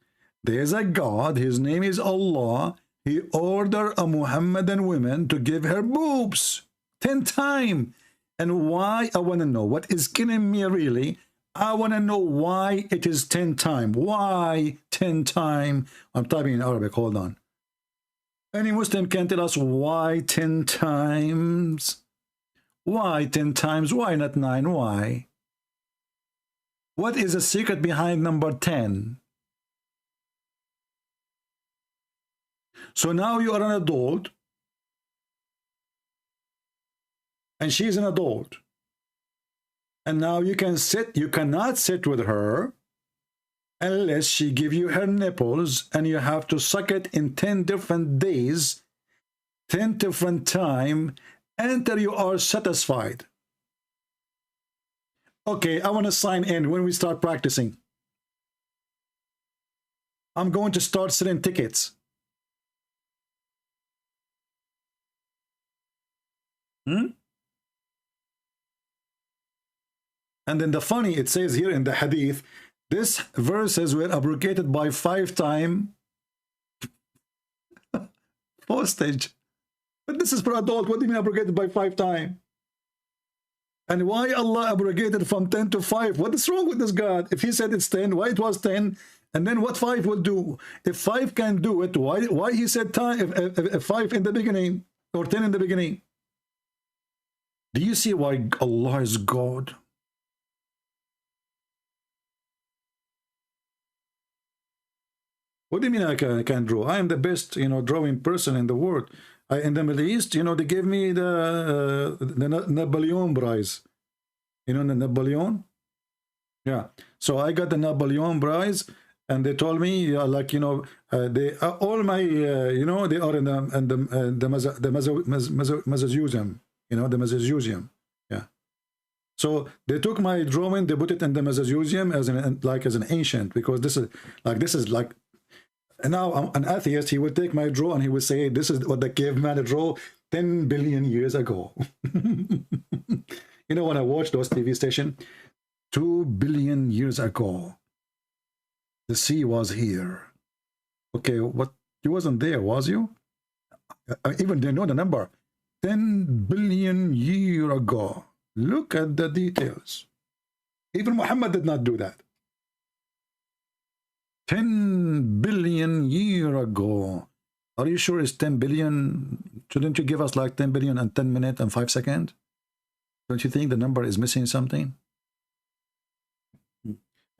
there's a God, His name is Allah, He ordered a Muhammadan woman to give her boobs 10 times. And why? I want to know. What is killing me really? I want to know why it is 10 times. Why 10 times? I'm typing in Arabic. Hold on. Any Muslim can tell us why 10 times? Why 10 times? Why not 9? Why? What is the secret behind number 10? So now you are an adult, and she's an adult, and now you cannot sit with her unless she give you her nipples, and you have to suck it in 10 different days, 10 different time, until you are satisfied. Okay, I want to sign in when we start practicing. I'm going to start selling tickets. And then the funny, it says here in the hadith, this verses were abrogated by 5 times postage. But this is for adult. What do you mean abrogated by 5 times? And why Allah abrogated from 10 to 5? What is wrong with this God? If He said it's 10, why it was 10? And then what 5 will do? If 5 can do it, why He said time, if 5 in the beginning or 10 in the beginning? Do you see why Allah is God? What do you mean I can draw? I am the best, drawing person in the world. In the Middle East, they gave me the Napoleon prize. You know the Napoleon? Yeah. So I got the Napoleon prize, and they told me, they all my, they are in the museum. The museum. Yeah. So they took my drawing, they put it in the museum as an ancient, because this is like. And now I'm an atheist. He would take my draw and he would say, this is what the caveman drew 10 billion years ago. When I watch those TV stations, 2 billion years ago, the sea was here. Okay, what? You wasn't there, was you? I even didn't know the number. 10 billion years ago. Look at the details. Even Muhammad did not do that. 10 billion years ago. Are you sure it's 10 billion? Shouldn't you give us like 10 billion and 10 minutes and 5 seconds? Don't you think the number is missing something?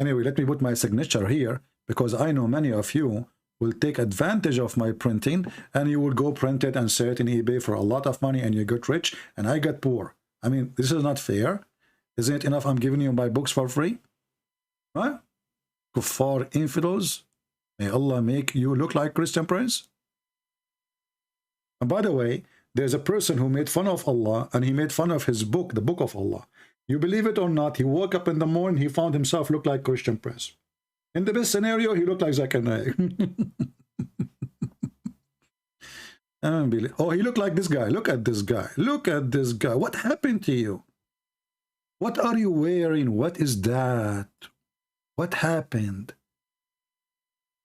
Anyway, let me put my signature here, because I know many of you will take advantage of my printing, and you will go print it and sell it in eBay for a lot of money, and you get rich and I get poor. I mean, this is not fair. Isn't it enough I'm giving you my books for free? Right? Kuffar infidels, may Allah make you look like Christian Prince. And by the way, there's a person who made fun of Allah, and he made fun of his book, the Book of Allah. You believe it or not, he woke up in the morning, he found himself look like Christian Prince. In the best scenario, he looked like Zakir Naik. Oh, he looked like this guy. Look at this guy. Look at this guy. What happened to you? What are you wearing? What is that? What happened?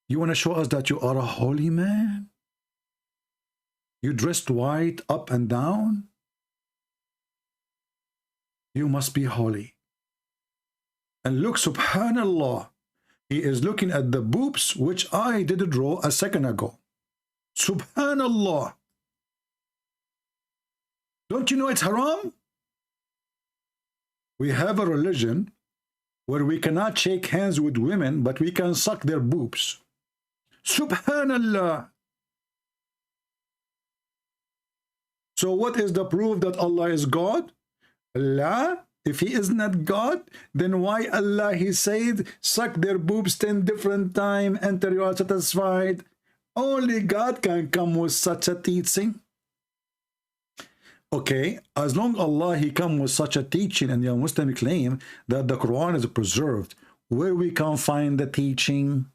You want to show us that you are a holy man? You dressed white up and down? You must be holy. And look, subhanallah, he is looking at the boobs which I did draw a second ago. Subhanallah. Don't you know it's haram? We have a religion where we cannot shake hands with women, but we can suck their boobs. Subhanallah. So what is the proof that Allah is God? Allah, if he is not God, then why Allah, he said, suck their boobs 10 different times until you are satisfied? Only God can come with such a teaching. Okay, as long Allah, he come with such a teaching, and your Muslim claim that the Quran is preserved, where we can find the teaching?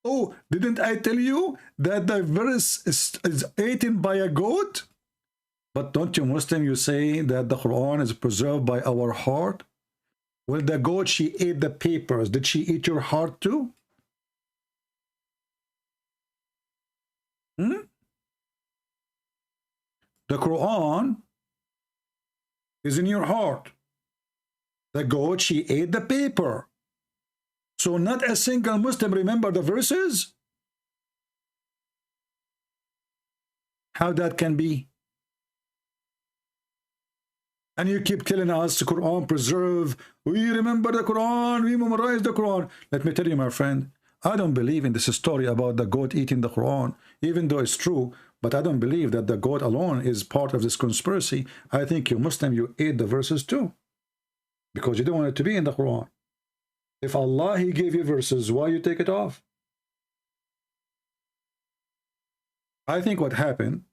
Oh, didn't I tell you that the verse is eaten by a goat? But don't you Muslim, you say that the Quran is preserved by our heart? Well, the goat, she ate the papers. Did she eat your heart too? The Quran is in your heart. The goat, she ate the paper. So not a single Muslim remember the verses? How that can be? And you keep telling us the Quran preserve. We remember the Quran. We memorize the Quran. Let me tell you, my friend, I don't believe in this story about the goat eating the Quran, even though it's true. But I don't believe that the goat alone is part of this conspiracy. I think you Muslim, you ate the verses too, because you don't want it to be in the Quran. If Allah, he gave you verses, why you take it off? I think what happened,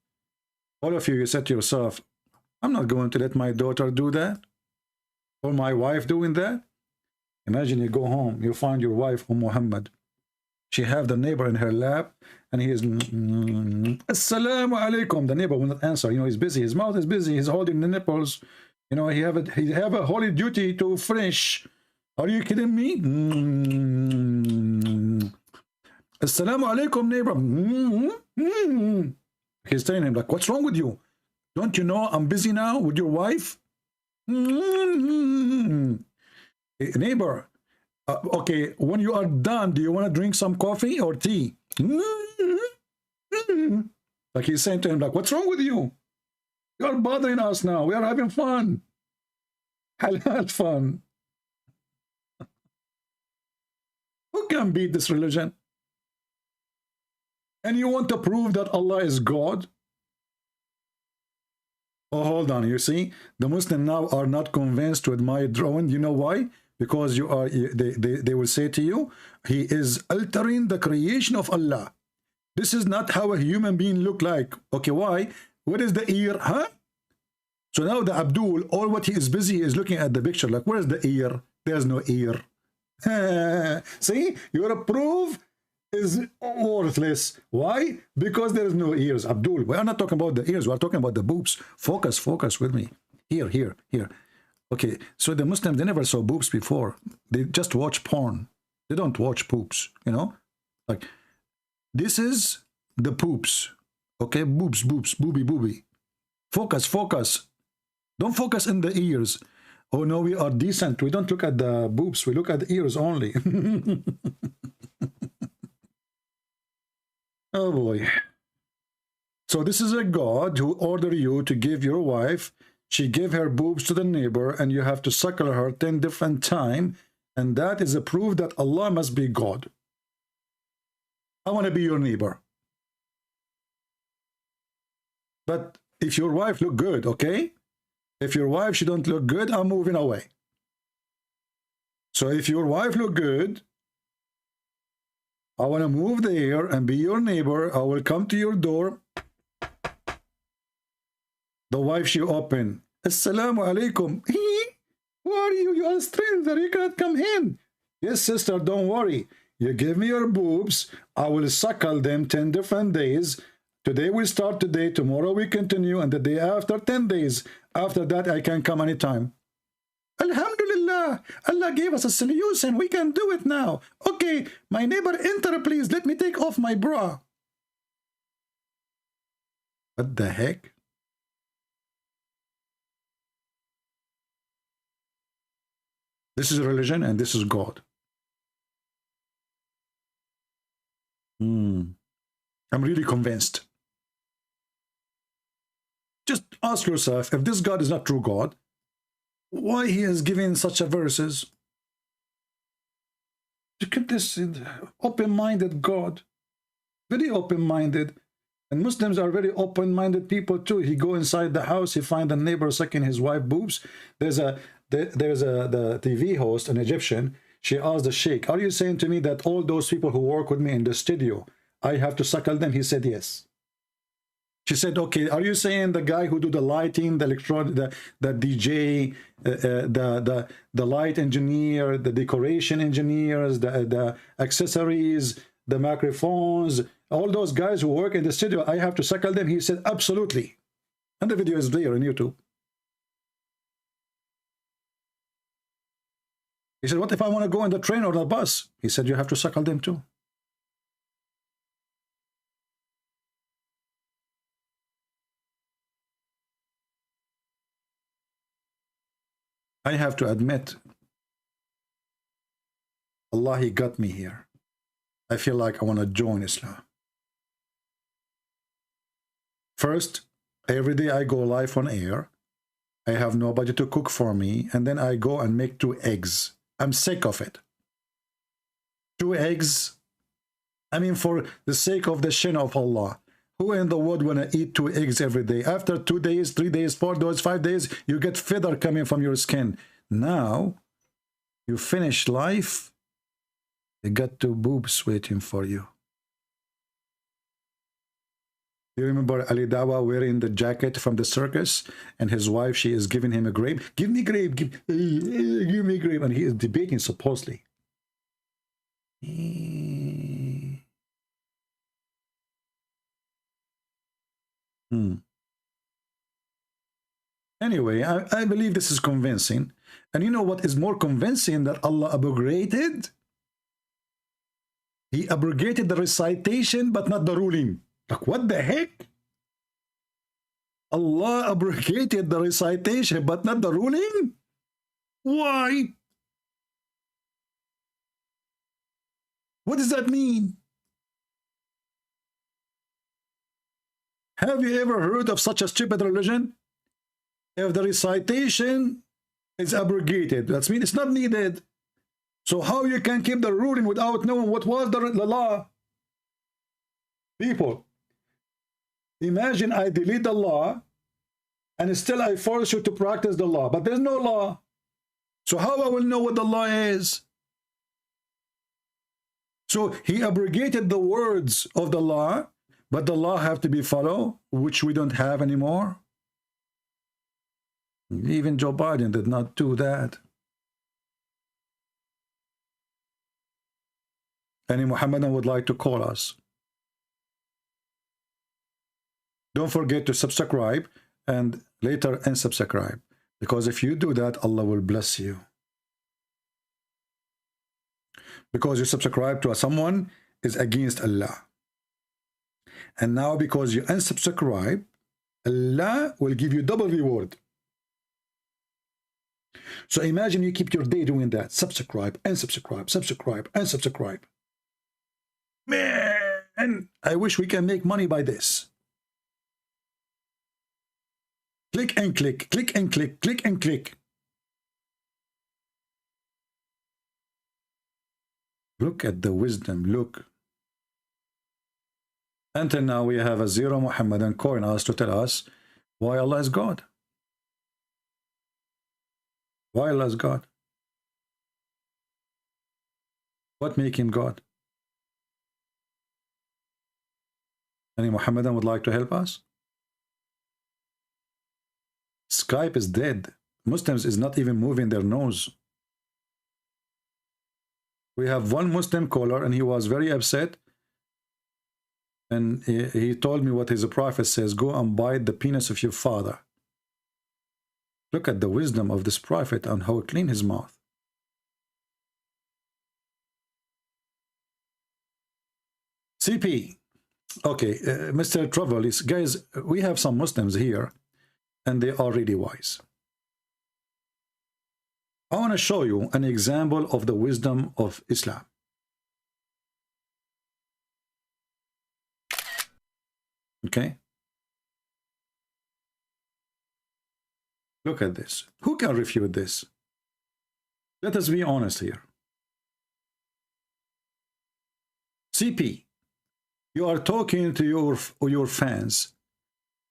all of you, you said to yourself, I'm not going to let my daughter do that, or my wife doing that. Imagine you go home, you find your wife, Muhammad. She have the neighbor in her lap, and he is, Assalamu alaikum. The neighbor will not answer. You know, he's busy. His mouth is busy. He's holding the nipples. You know, he have a holy duty to finish. Are you kidding me? Assalamu alaikum, neighbor. He's telling him, like, what's wrong with you? Don't you know I'm busy now with your wife? Neighbor, okay, when you are done, do you want to drink some coffee or tea? Like he's saying to him, like, what's wrong with you? You're bothering us now. We are having fun. Halal fun. Who can beat this religion? And you want to prove that Allah is God? Oh, hold on. You see, the Muslims now are not convinced with my drawing. You know why? Because you are. They will say to you, he is altering the creation of Allah. This is not how a human being look like. Okay, why? What is the ear? Huh? So now the Abdul, all what he is busy is looking at the picture. Like, where's the ear? There's no ear. See, your proof is worthless. Why? Because there is no ears. Abdul, we are not talking about the ears. We are talking about the boobs. Focus with me. Here. Okay, so the Muslims, they never saw boobs before. They just watch porn. They don't watch poops, you know? Like, this is the poops. Okay, boobs, booby. Focus. Don't focus in the ears. Oh no, we are decent. We don't look at the boobs. We look at the ears only. Oh boy. So this is a God who ordered you to give your wife, she gave her boobs to the neighbor, and you have to suckle her 10 different times, and that is a proof that Allah must be God. I want to be your neighbor. But if your wife look good, okay? If your wife, she don't look good, I'm moving away. So if your wife look good, I want to move there and be your neighbor. I will come to your door. The wife, she open. Assalamu alaikum. Who are you? You are a stranger. You cannot come in. Yes, sister, don't worry. You give me your boobs. I will suckle them 10 different days. Today we start today. Tomorrow we continue. And the day after, 10 days. After that, I can come anytime. Alhamdulillah. Allah gave us a solution. We can do it now. Okay, my neighbor, enter, please. Let me take off my bra. What the heck? This is religion and this is God. I'm really convinced. Just ask yourself, if this God is not true God, why he has given such a verses? Look at this open-minded God. Very open-minded. And Muslims are very open-minded people too. He go inside the house, he find a neighbor sucking his wife boobs. There's the TV host, an Egyptian. She asked the sheikh, are you saying to me that all those people who work with me in the studio, I have to suckle them? He said yes. She said, okay, are you saying the guy who do the lighting, the electronic, the DJ, the light engineer, the decoration engineers, the accessories, the microphones, all those guys who work in the studio, I have to suckle them? He said, absolutely. And the video is there on YouTube. He said, what if I want to go on the train or the bus? He said, you have to suckle them too. I have to admit, Allah, he got me here. I feel like I want to join Islam. First, every day I go live on air. I have nobody to cook for me. And then I go and make 2 eggs. I'm sick of it. 2 eggs. I mean, for the sake of the shin of Allah. Who in the world want to eat 2 eggs every day? After 2 days, 3 days, 4 days, 5 days, you get feather coming from your skin. Now, you finish life, you got 2 boobs waiting for you. You remember Ali Dawa wearing the jacket from the circus, and his wife, she is giving him a grape. Give me grape, give me grape. And he is debating supposedly. Anyway, I believe this is convincing. And you know what is more convincing that Allah abrogated? He abrogated the recitation, but not the ruling. Like, what the heck? Allah abrogated the recitation, but not the ruling? Why? What does that mean? Have you ever heard of such a stupid religion? If the recitation is abrogated, that means it's not needed. So how you can keep the ruling without knowing what was the law? People, imagine I delete the law and still I force you to practice the law, but there's no law. So how I will know what the law is? So he abrogated the words of the law, but the law have to be followed, which we don't have anymore. Even Joe Biden did not do that. Any Muhammadan would like to call us. Don't forget to subscribe and later unsubscribe, because if you do that, Allah will bless you. Because you subscribe to someone is against Allah. And now because you unsubscribe, Allah will give you double reward. So imagine you keep your day doing that. Subscribe, unsubscribe, subscribe, unsubscribe. Man, I wish we can make money by this. Click and click, click and click, click and click. Look at the wisdom, look. Until now we have a zero Muhammadan calling us to tell us why Allah is God. Why Allah is God? What make him God? Any Muhammadan would like to help us? Skype is dead. Muslims is not even moving their nose. We have one Muslim caller and he was very upset. And he told me what his prophet says, go and bite the penis of your father. Look at the wisdom of this prophet and how clean his mouth. CP. Okay, Mr. Travelis, guys, we have some Muslims here and they are really wise. I want to show you an example of the wisdom of Islam. Okay? Look at this. Who can refute this? Let us be honest here. CP, you are talking to your fans.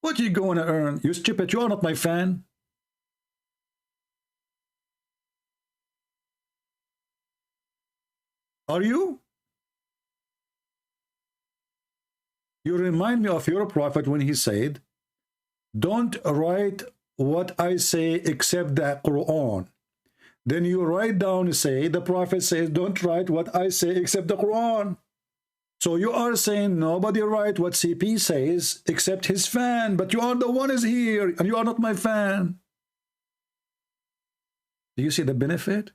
What are you going to earn? You stupid, you are not my fan. Are you? You remind me of your prophet when he said, don't write what I say except the Quran. Then you write down and say, the prophet says, don't write what I say except the Quran. So you are saying nobody write what CP says except his fan, but you are the one is here and you are not my fan. Do you see the benefit?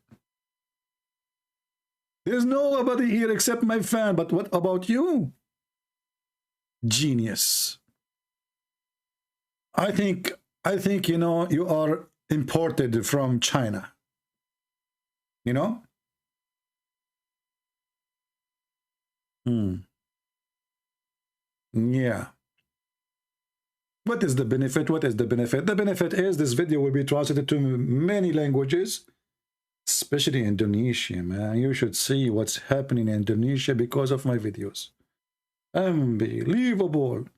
There's nobody here except my fan, but what about you? Genius. I think you know, you are imported from China. You know? Yeah. What is the benefit? What is the benefit? The benefit is this video will be translated to many languages, especially Indonesia, man. You should see what's happening in Indonesia because of my videos. Unbelievable.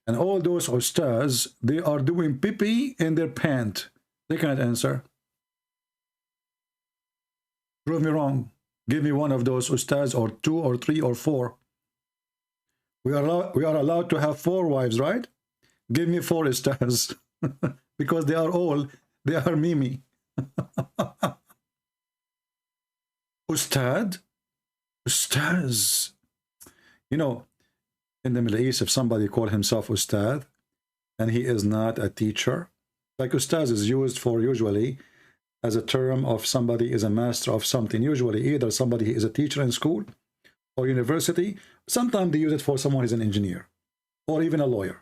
And all those ustaz, they are doing pee-pee in their pant. They cannot answer. Prove me wrong. Give me one of those ustaz, or 2 or 3 or 4. We are allowed to have 4 wives, right? Give me 4 ustaz. Because they are Mimi. Ustad? Ustaz. You know, in the Middle East, if somebody call himself Ustad and he is not a teacher, like Ustaz is used for usually as a term of somebody is a master of something. Usually either somebody is a teacher in school or university. Sometimes they use it for someone who is an engineer or even a lawyer.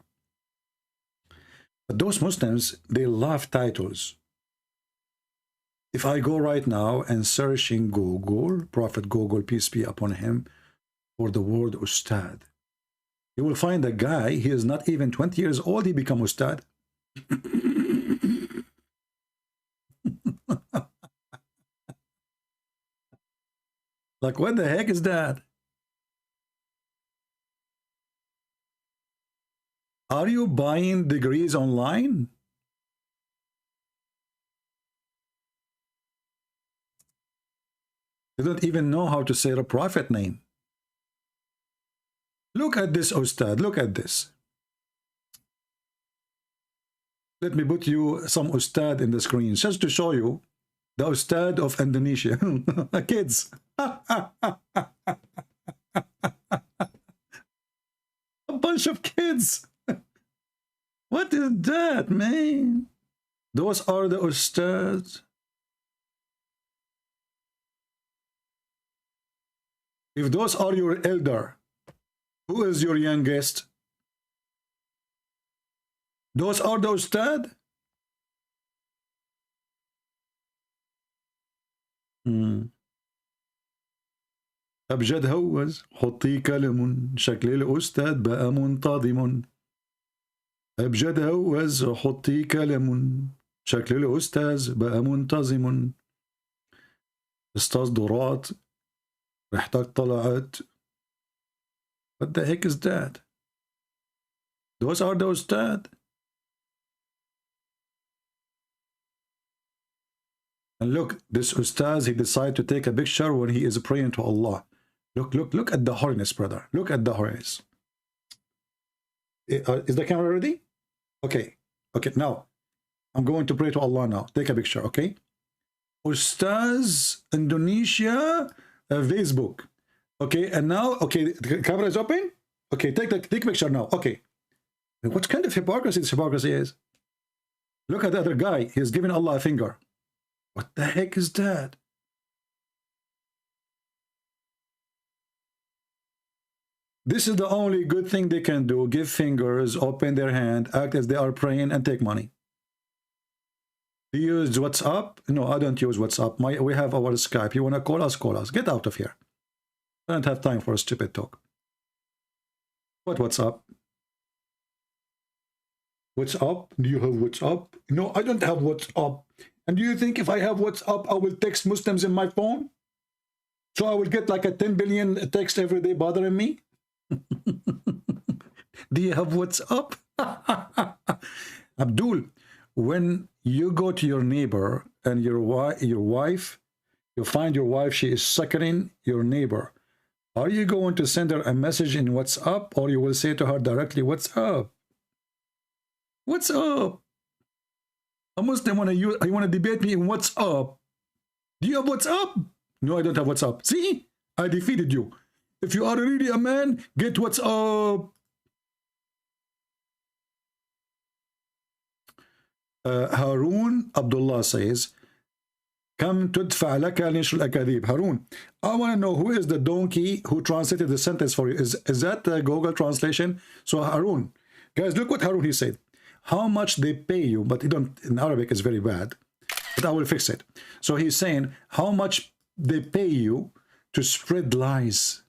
But those Muslims, they love titles. If I go right now and search in Google, Prophet Google, peace be upon him, for the word Ustad, you will find a guy, he is not even 20 years old, he become Ustad. Like, what the heck is that? Are you buying degrees online? You don't even know how to say the prophet name. Look at this, Ustad. Look at this. Let me put you some Ustad in the screen just to show you the Ustad of Indonesia. Kids. A bunch of kids. What is that, man? Those are the Ustads. If those are your elder, who is your youngest? Those are the Ustad? أبجد هوز حطي كلم شكل الأستاذ بقى منتظم. أبجد هوز حطي كلام شكل الأستاذ بقى منتظم أستاذ دورات ريحتك طلعت. What the heck is that? Those are the Ustad. And look, this Ustaz, he decided to take a picture when he is praying to Allah. Look at the holiness, brother. Look at the holiness. Is the camera ready? Okay. Okay, now, I'm going to pray to Allah now. Take a picture, okay? Ustaz, Indonesia, Facebook. Okay, and now, okay, the camera is open? Okay, take a picture now. Okay. What kind of hypocrisy this hypocrisy is? Look at the other guy. He's giving Allah a finger. What the heck is that? This is the only good thing they can do. Give fingers, open their hand, act as they are praying, and take money. Do you use WhatsApp? No, I don't use WhatsApp. We have our Skype. You want to call us, call us. Get out of here. I don't have time for a stupid talk. What WhatsApp? WhatsApp? Do you have WhatsApp? No, I don't have WhatsApp. And do you think if I have WhatsApp, I will text Muslims in my phone? So I will get like a 10 billion text every day bothering me? Do you have WhatsApp? Abdul, when you go to your neighbor and your wife, you find your wife, she is suckering your neighbor. Are you going to send her a message in WhatsApp, or you will say to her directly, what's up? What's up? A Muslim want to debate me in WhatsApp. Do you have WhatsApp? No, I don't have WhatsApp. See? I defeated you. If you are really a man, get WhatsApp. Harun Abdullah says, Come tudfa laka nishr al-akadib. Harun, I want to know who is the donkey who translated the sentence for you. Is that the Google translation? So Harun, guys, look what Harun he said. How much they pay you, but you don't, in Arabic it's very bad, but I will fix it. So he's saying how much they pay you to spread lies.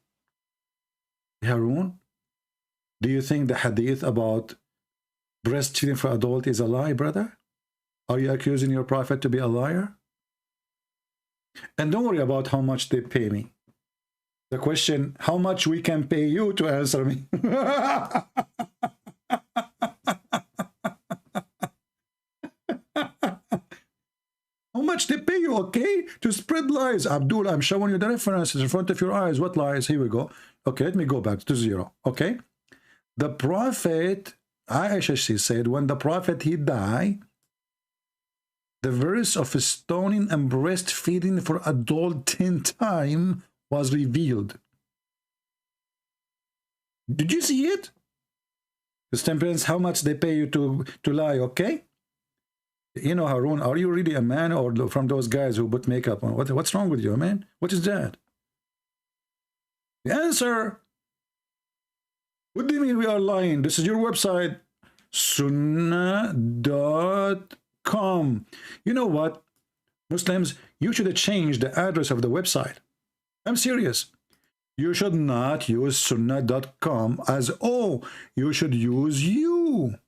Harun, do you think the hadith about breastfeeding for adult is a lie, brother? Are you accusing your prophet to be a liar? And don't worry about how much they pay me. The question, how much we can pay you to answer me? How much they pay you, okay? To spread lies. Abdul, I'm showing you the references in front of your eyes. What lies? Here we go. Okay, let me go back to 0. Okay? The prophet, Aisha, she said, when the prophet, he died, the verse of stoning and breastfeeding for adult 10 times was revealed. Did you see it? This depends how much they pay you to lie, okay? You know, Harun, are you really a man, or from those guys who put makeup on? What's wrong with you, man? What is that? The answer. What do you mean we are lying? This is your website, sunnah.com. You know what, Muslims, you should have changed the address of the website. I'm serious. You should not use sunnah.com as you should use you.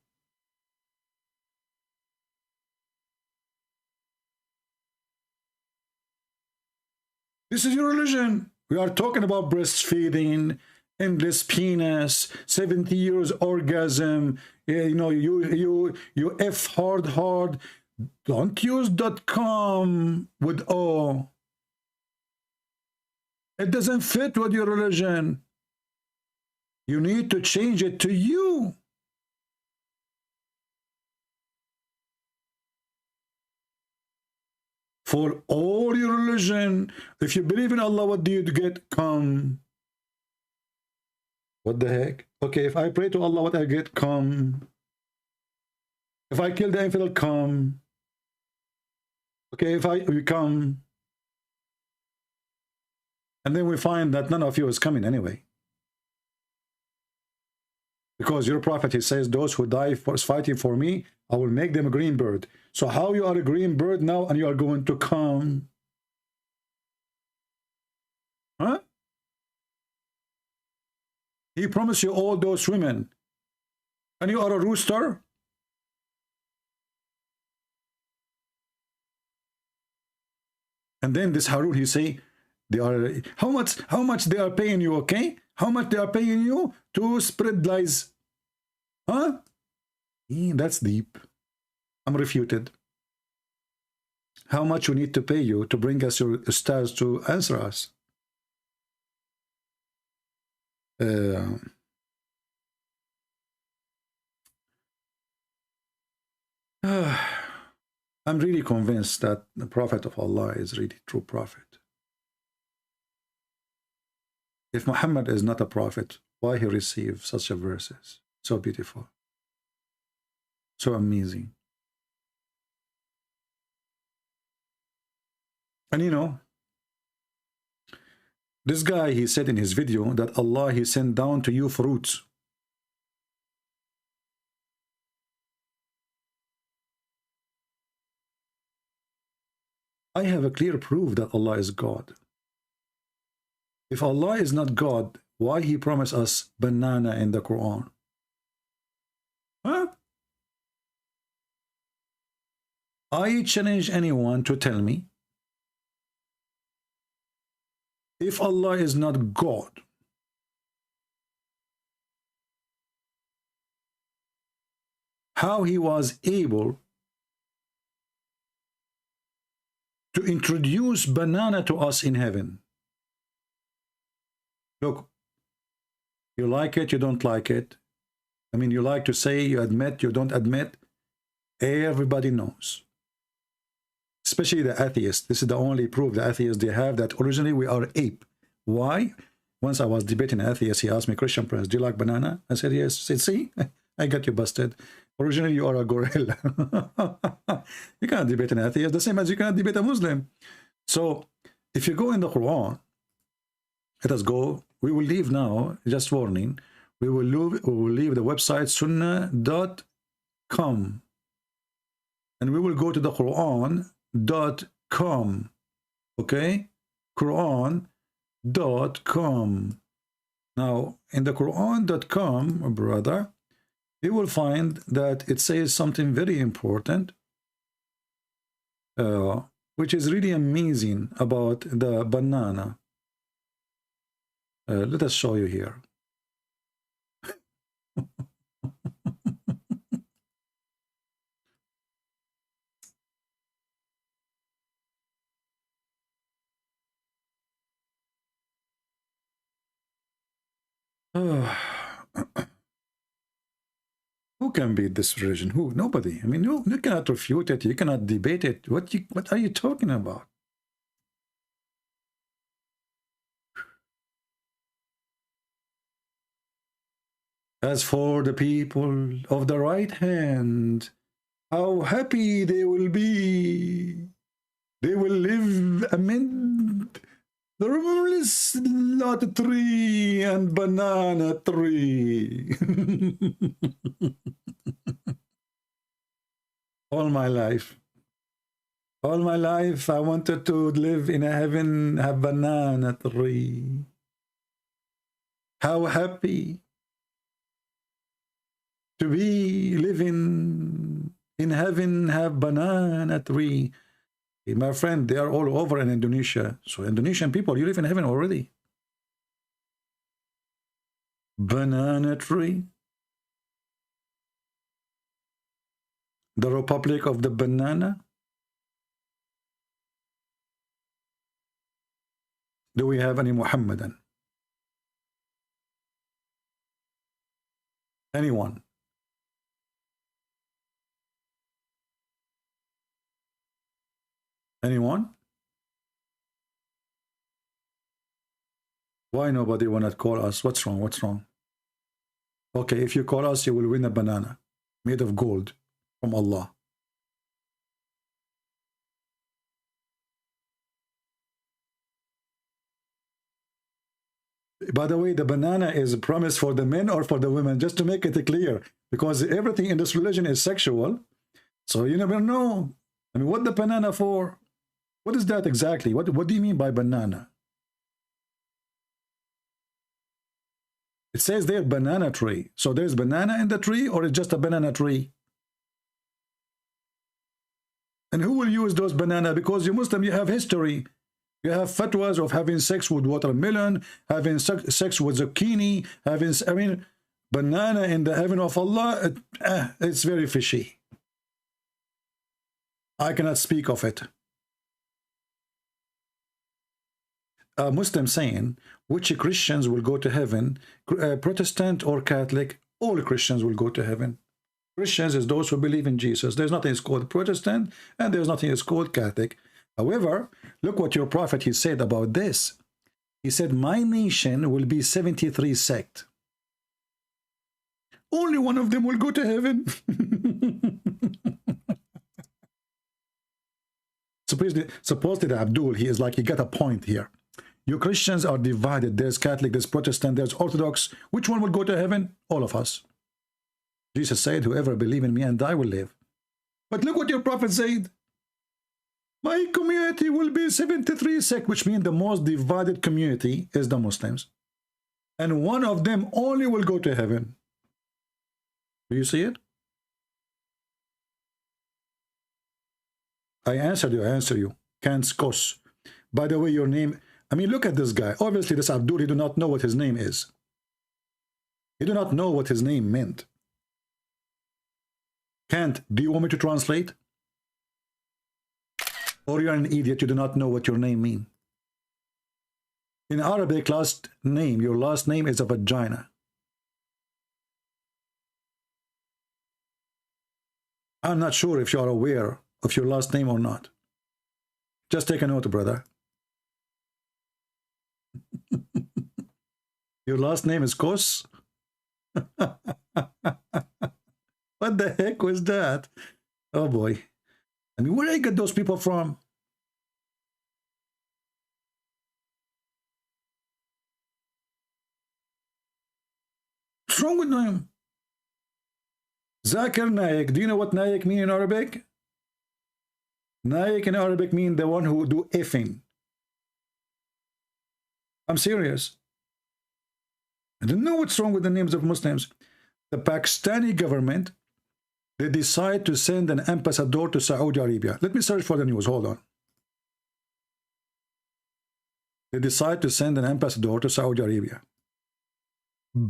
This is your religion. We are talking about breastfeeding, endless penis, 70 years orgasm. You know, you F hard. Don't use .com with O. It doesn't fit with your religion. You need to change it to you. For all your religion, if you believe in Allah, what do you get? Come. What the heck? Okay, if I pray to Allah, what I get? Come. If I kill the infidel, come. Okay, if we come. And then we find that none of you is coming anyway. Because your prophet, he says, those who die for fighting for me, I will make them a green bird. So how you are a green bird now and you are going to come? Huh? He promised you all those women. And you are a rooster? And then this Harun, he say, they are how much they are paying you, okay? How much they are paying you to spread lies? Huh? That's deep. I'm refuted. How much we need to pay you to bring us your stars to answer us? I'm really convinced that the Prophet of Allah is really true prophet. If Muhammad is not a prophet, why he received such a verses? So beautiful. So amazing. And you know, this guy, he said in his video that Allah, he sent down to you fruits. I have a clear proof that Allah is God. If Allah is not God, why he promised us banana in the Quran? Huh? I challenge anyone to tell me, if Allah is not God, how he was able to introduce banana to us in heaven? Look, you like it, you don't like it. I mean, you like to say, you admit, you don't admit. Everybody knows. Especially the atheists. This is the only proof the atheists they have that originally we are ape. Why? Once I was debating an atheist, he asked me, Christian Prince, do you like banana? I said, yes. He said, see, I got you busted. Originally, you are a gorilla. You cannot debate an atheist, the same as you cannot debate a Muslim. So, if you go in the Quran, let us go. We will leave now, just warning. We will leave the website sunnah.com. And we will go to the Quran.com. Okay? Quran.com. Now, in the Quran.com, brother, you will find that it says something very important, which is really amazing about the banana. Let us show you here. Who can beat this religion? Who? Nobody. I mean, you cannot refute it. You cannot debate it. What are you talking about? As for the people of the right hand, how happy they will be. They will live amid the rumorless lot tree and banana tree. All my life, I wanted to live in a heaven, a banana tree. How happy to be living in heaven, have banana tree. My friend, they are all over in Indonesia. So Indonesian people, you live in heaven already. Banana tree. The Republic of the Banana. Do we have any Muhammadan? Anyone? Anyone? Why nobody wanna call us? What's wrong? What's wrong? Okay, if you call us, you will win a banana made of gold from Allah. By the way, the banana is a promise for the men or for the women, just to make it clear, because everything in this religion is sexual. So you never know. I mean, what the banana for? What is that exactly? What do you mean by banana? It says there banana tree. So there's banana in the tree, or it's just a banana tree? And who will use those banana? Because you Muslim, you have history. You have fatwas of having sex with watermelon, having sex with zucchini, having, I mean, banana in the heaven of Allah. It's very fishy. I cannot speak of it. A Muslim saying, which Christians will go to heaven, Protestant or Catholic, all Christians will go to heaven. Christians is those who believe in Jesus. There's nothing is called Protestant, and there's nothing is called Catholic. However, look what your prophet, he said about this. He said, my nation will be 73 sects. Only one of them will go to heaven. Supposedly Abdul, he is like, he got a point here. You Christians are divided. There's Catholic, there's Protestant, there's Orthodox. Which one will go to heaven? All of us. Jesus said, whoever believe in me and I will live. But look what your prophet said. My community will be 73 sects, which means the most divided community is the Muslims. And one of them only will go to heaven. Do you see it? I answered you, I answer you. Kanskos. By the way, your name, I mean, look at this guy. Obviously, this Abdul, he do not know what his name is. He do not know what his name meant. Can't, do you want me to translate? Or you're an idiot, you do not know what your name means. In Arabic, last name, your last name is a vagina. I'm not sure if you're aware of your last name or not. Just take a note, brother. Your last name is Kos? What the heck was that? Oh boy. I mean, where did I get those people from? What's wrong with them? Zakir Naik. Do you know what Naik mean in Arabic? Naik in Arabic mean the one who do effing. I'm serious. I don't know what's wrong with the names of Muslims. The Pakistani government, they decide to send an ambassador to Saudi Arabia. Let me search for the news. Hold on. They decide to send an ambassador to Saudi Arabia.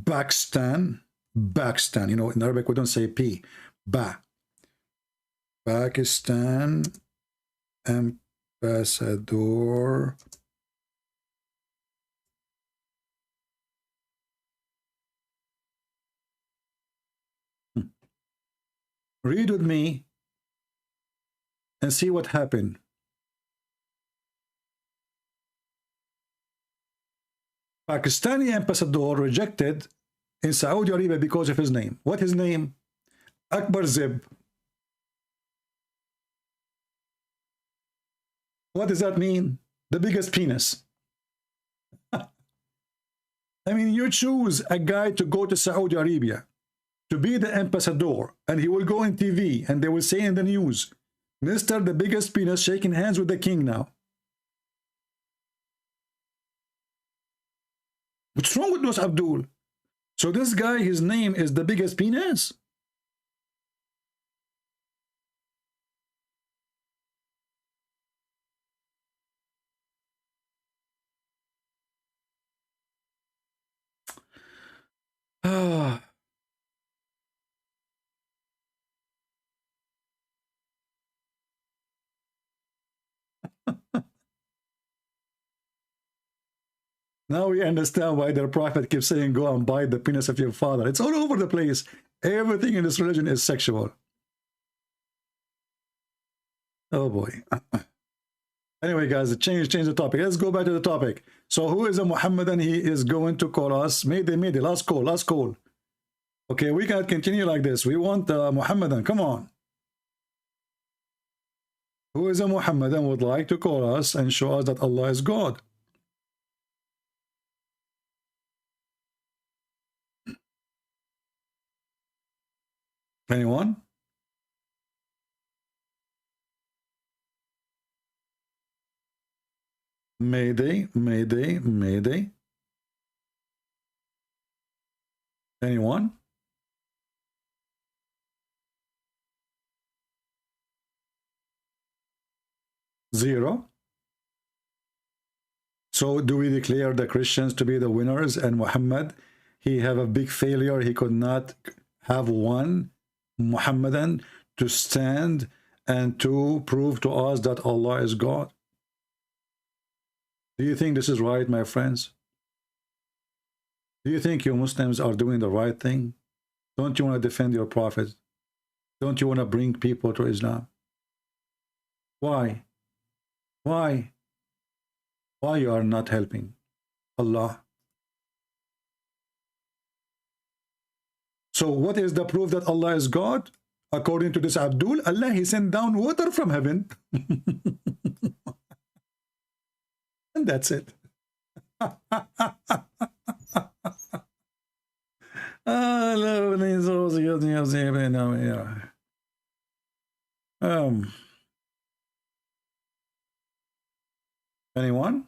Pakistan. You know, in Arabic we don't say P. Ba. Pakistan ambassador. Read with me and see what happened. Pakistani ambassador rejected in Saudi Arabia because of his name. What his name? Akbar Zib. What does that mean? The biggest penis. I mean, you choose a guy to go to Saudi Arabia to be the ambassador, and he will go on TV, and they will say in the news, Mr. the biggest penis shaking hands with the king now. What's wrong with those Abdul? So this guy, his name is the biggest penis? Ah. Now we understand why their prophet keeps saying, go and bite the penis of your father. It's all over the place. Everything in this religion is sexual. Oh boy. Anyway, guys, change the topic. Let's go back to the topic. So who is a Muhammadan? He is going to call us. Mayday, last call. Okay, we can't continue like this. We want Muhammadan. Come on. Who is a Muhammadan would like to call us and show us that Allah is God? Anyone? Mayday. Anyone? Zero. So do we declare the Christians to be the winners and Muhammad, he have a big failure? He could not have one Muhammadan to stand and to prove to us that Allah is God. Do you think this is right, my friends? Do you think you Muslims are doing the right thing? Don't you want to defend your Prophet? Don't you want to bring people to Islam? Why? Why? Why you are not helping Allah? So what is the proof that Allah is God? According to this Abdul, Allah, he sent down water from heaven. And that's it. Anyone?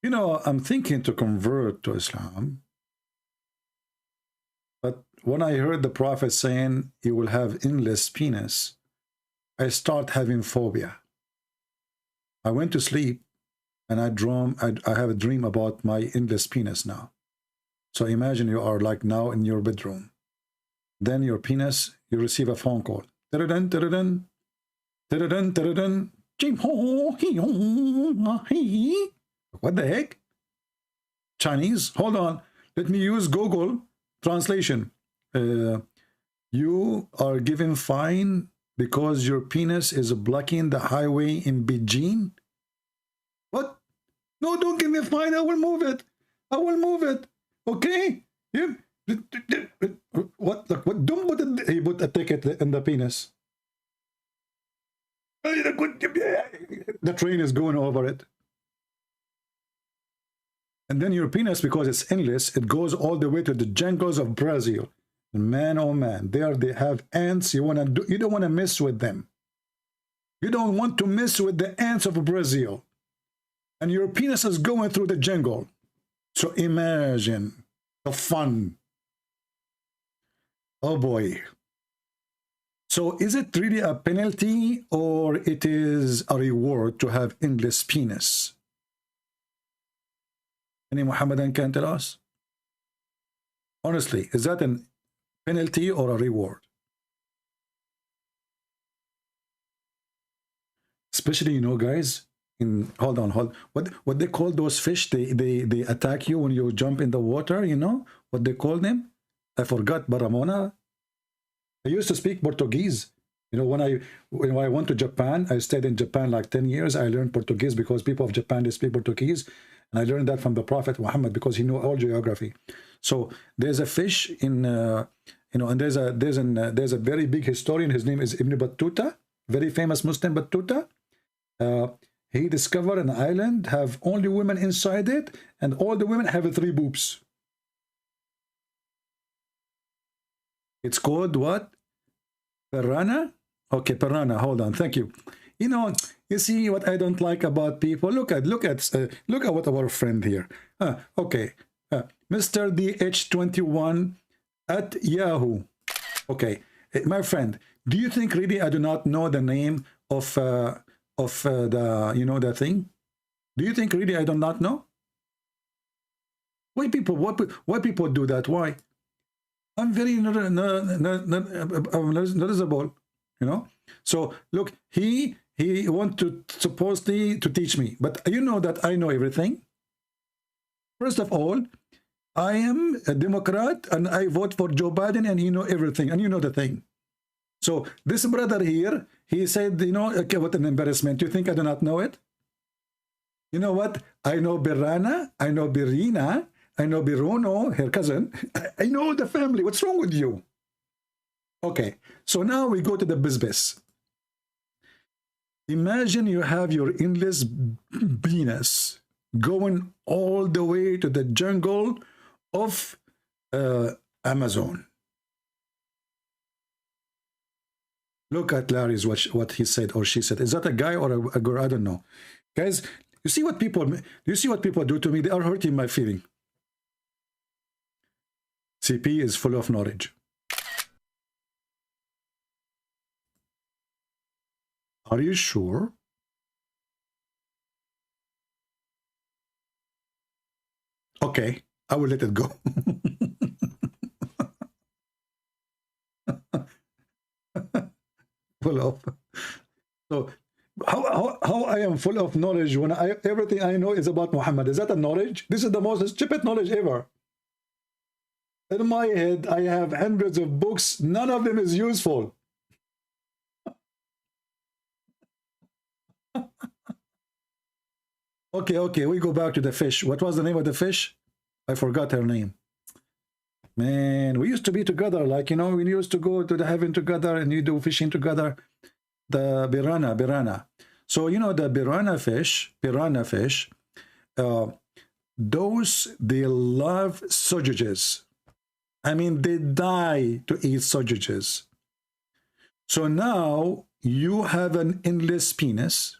You know, I'm thinking to convert to Islam. But when I heard the Prophet saying he will have endless penis, I start having phobia. I went to sleep and I have a dream about my endless penis now. So imagine you are like now in your bedroom. Then your penis, you receive a phone call. What the heck? Chinese? Hold on. Let me use Google translation. You are given fine because your penis is blocking the highway in Beijing. What? No, don't give me a fine. I will move it. I will move it. Okay? What? Don't put it. He put a ticket in the penis. The train is going over it. And then your penis, because it's endless, it goes all the way to the jungles of Brazil. And man, oh man, there they have ants. You don't want to mess with them. You don't want to mess with the ants of Brazil. And your penis is going through the jungle. So imagine the fun. Oh boy. So is it really a penalty or it is a reward to have endless penis? Any Muhammadan can tell us? Honestly, is that a penalty or a reward? Especially, you know, guys, hold on. What they call those fish, they attack you when you jump in the water, you know? What they call them? I forgot, Baramona. I used to speak Portuguese. You know, when I went to Japan, I stayed in Japan like 10 years. I learned Portuguese because people of Japan, they speak Portuguese. And I learned that from the Prophet Muhammad because he knew all geography. So there's a fish in, you know, and there's a very big historian. His name is Ibn Battuta, very famous Muslim Battuta. He discovered an island, have only women inside it, and all the women have 3 boobs. It's called what? Piranha? Okay, piranha. Hold on. Thank you. You know, you see what I don't like about people. Look at what our friend here. Okay, Mr. DH21 at Yahoo. Okay, my friend, do you think really I do not know the name of the the thing? Do you think really I do not know? Why people do that? Why? I'm very noticeable, you know. So look, he want to supposedly to teach me, but you know that I know everything. First of all, I am a Democrat and I vote for Joe Biden, and he know everything, and you know the thing. So this brother here, he said, you know, okay, what an embarrassment. You think I do not know it? You know what? I know Birana, I know Birina, I know Birono, her cousin. I know the family. What's wrong with you? Okay, so now we go to the business. Imagine you have your endless penis going all the way to the jungle of Amazon. Look at Larry's what he said or she said. Is that a guy or a girl? I don't know. Guys, you see what people do to me? They are hurting my feeling. CP is full of knowledge. Are you sure? Okay, I will let it go. Full of. So how I am full of knowledge when everything I know is about Muhammad? Is that a knowledge? This is the most stupid knowledge ever. In my head, I have hundreds of books. None of them is useful. Okay, we go back to the fish. What was the name of the fish? I forgot her name. Man, we used to be together, like, you know, we used to go to the heaven together and you do fishing together. The piranha. So, you know, the piranha fish, those, they love sausages. I mean, they die to eat sausages. So now you have an endless penis,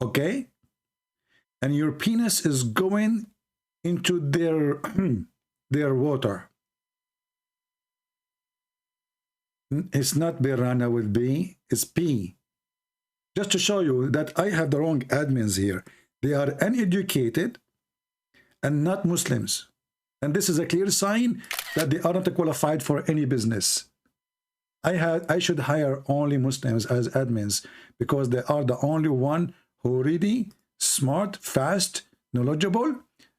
okay? And your penis is going into their water. It's not piranha with B, it's P. Just to show you that I have the wrong admins here. They are uneducated and not Muslims. And this is a clear sign that they are not qualified for any business. I should hire only Muslims as admins because they are the only one who really smart, fast, knowledgeable,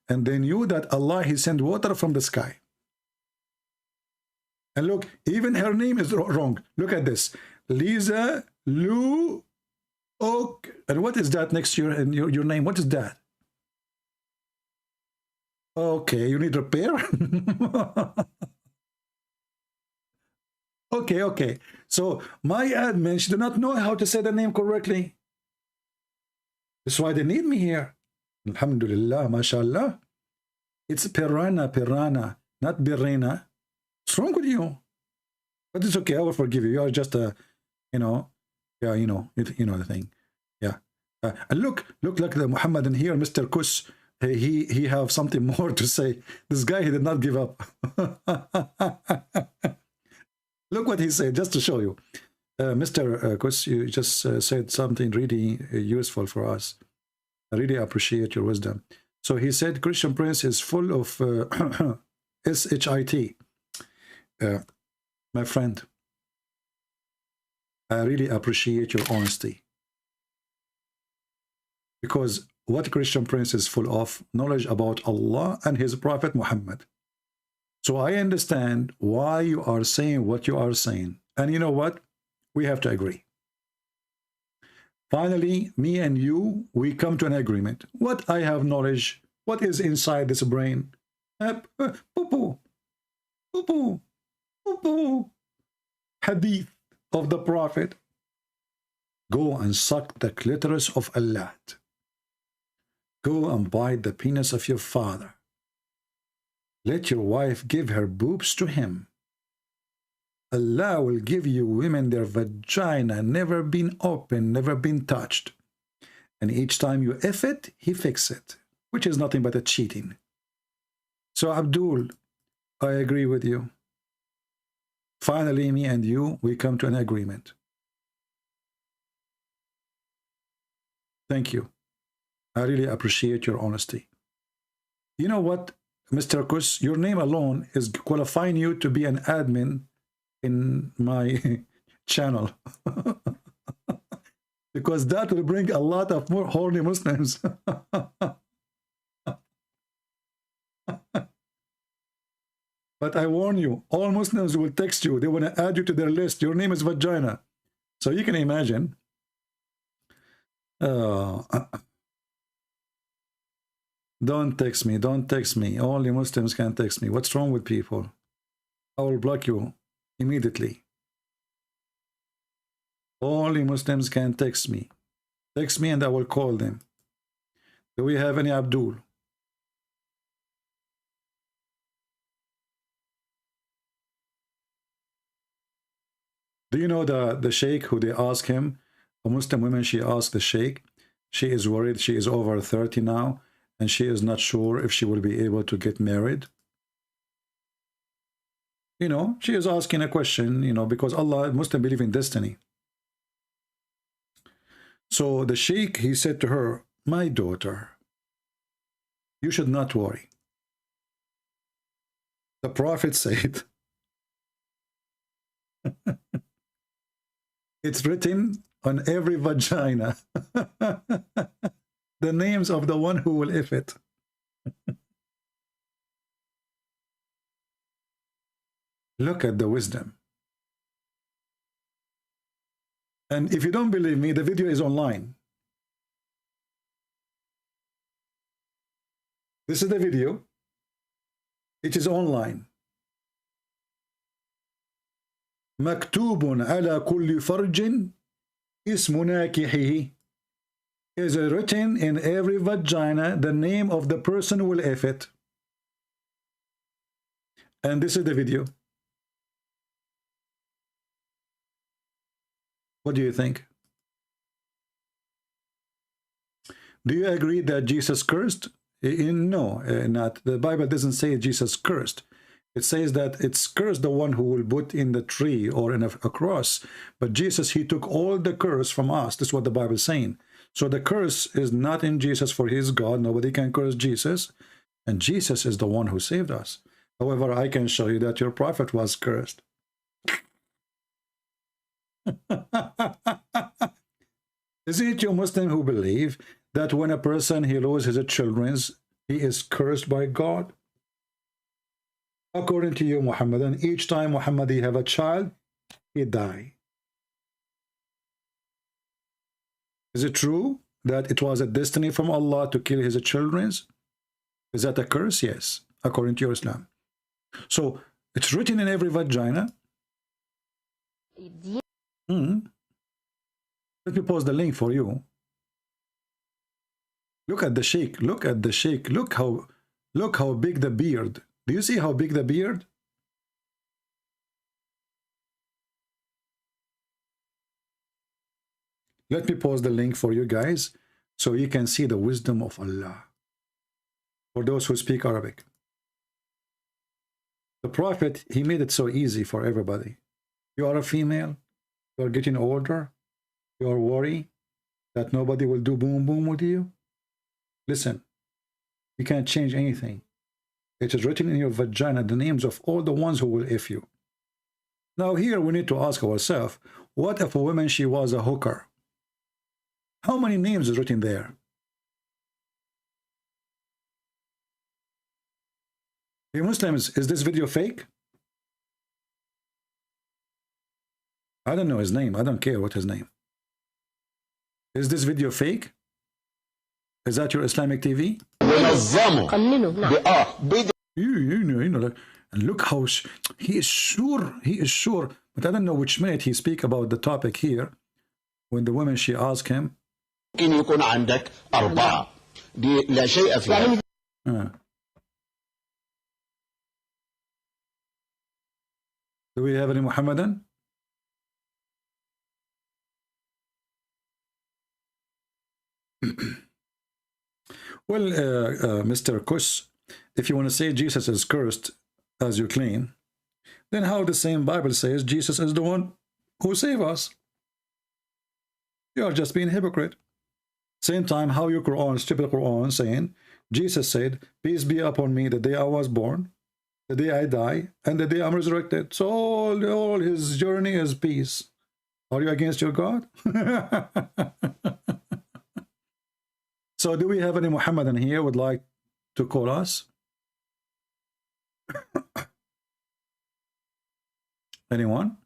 and they knew that Allah, He sent water from the sky. And look, even her name is wrong. Look at this. Lisa Lu Ok. And what is that next to your name? What is that? Okay, you need repair? Okay. So my admin, she do not know how to say the name correctly. That's why they need me here. Alhamdulillah, mashallah. It's piranha, not birena. What's wrong with you? But it's okay, I will forgive you. You are just a, you know the thing. Yeah. And look like the Muhammadan here, Mr. Kus. He have something more to say. This guy, he did not give up. Look what he said, just to show you. Mr. Kus, you just said something really useful for us. I really appreciate your wisdom. So he said, Christian Prince is full of SHIT. My friend, I really appreciate your honesty. Because what Christian Prince is full of, knowledge about Allah and His Prophet Muhammad. So I understand why you are saying what you are saying. And you know what? We have to agree. Finally, me and you, we come to an agreement. What I have knowledge, what is inside this brain? Poo-poo. Hadith of the Prophet. Go and suck the clitoris of Allah. Go and bite the penis of your father. Let your wife give her boobs to him. Allah will give you women their vagina never been opened, never been touched. And each time you F it, he fix it, which is nothing but a cheating. So Abdul, I agree with you. Finally, me and you, we come to an agreement. Thank you. I really appreciate your honesty. You know what, Mr. Kus, your name alone is qualifying you to be an admin in my channel. Because that will bring a lot of more horny Muslims. But I warn you, all Muslims will text you. They want to add you to their list. Your name is Vagina. So you can imagine. Don't text me. Don't text me. Only Muslims can text me. What's wrong with people? I will block you immediately. Only Muslims can text me. Text me and I will call them. Do we have any Abdul? Do you know the sheikh who they ask him? A Muslim woman, she asked the sheikh. She is worried. She is over 30 now. And she is not sure if she will be able to get married. You know, she is asking a question, you know, because Allah, Muslim believe in destiny. So the sheikh, he said to her, my daughter, you should not worry. The Prophet said, it's written on every vagina, the names of the one who will if it. Look at the wisdom. And if you don't believe me, the video is online. This is the video. It is online. مكتوب على كل فرج اسم ناكحه. Is written in every vagina the name of the person who will if it. And this is the video. What do you think? Do you agree that Jesus cursed? No, not. The Bible doesn't say Jesus cursed. It says that it's cursed the one who will put in the tree or in a cross. But Jesus, he took all the curse from us. That's what the Bible is saying. So the curse is not in Jesus, for he is God. Nobody can curse Jesus. And Jesus is the one who saved us. However, I can show you that your prophet was cursed. Isn't it you Muslim who believe that when a person he loses his children, he is cursed by God? According to you, Muhammadan, each time Muhammad he have a child, he die. Is it true that it was a destiny from Allah to kill his children? Is that a curse? Yes, according to your Islam. So it's written in every vagina. Let me post the link for you. Look at the sheikh. Look at the sheikh. Look how big the beard. Do you see how big the beard? Let me post the link for you guys so you can see the wisdom of Allah. For those who speak Arabic. The Prophet, he made it so easy for everybody. You are a female. You are getting older. You are worried that nobody will do boom boom with you. Listen, you can't change anything. It is written in your vagina the names of all the ones who will if you. Now here we need to ask ourselves, what if a woman, she was a hooker? How many names is written there? Hey Muslims, is this video fake? I don't know his name. I don't care what his name. Is this video fake? Is that your Islamic TV? You know, and look how he is sure. But I don't know which minute he speak about the topic here. When the woman, she asked him. Do we have any Muhammadan? Well, Mr. Kush, if you want to say Jesus is cursed, as you claim, then how the same Bible says Jesus is the one who saved us? You are just being a hypocrite. Same time, how your Quran, stupid Quran, saying, Jesus said, peace be upon me the day I was born, the day I die, and the day I'm resurrected. So all his journey is peace. Are you against your God? So do we have any Muhammadan here would like to call us? Anyone?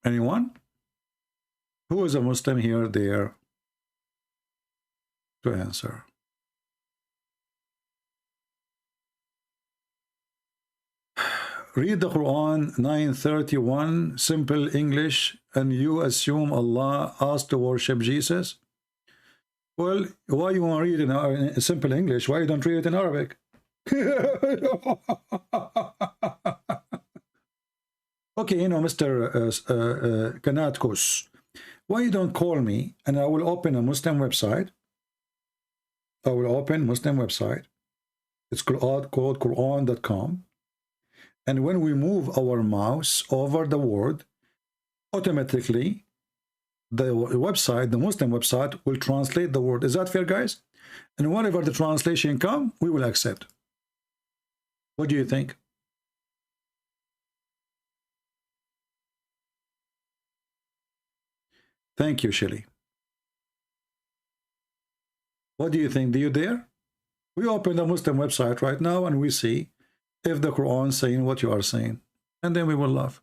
Anyone? Who is a Muslim here there to answer? Read the Quran 931, simple English, and you assume Allah asked to worship Jesus? Well, why you want to read it in simple English? Why you don't read it in Arabic? Okay, you know, Mr. Kanatkos, Why you don't call me and I will open a Muslim website? I will open Muslim website. It's called Quran.com. And when we move our mouse over the word, automatically the website, the Muslim website, will translate the word. Is that fair, guys? And whatever the translation come, we will accept. What do you think? Thank you, Shelly. What do you think? Do you dare? We open the Muslim website right now and we see if the Quran is saying what you are saying. And then we will laugh.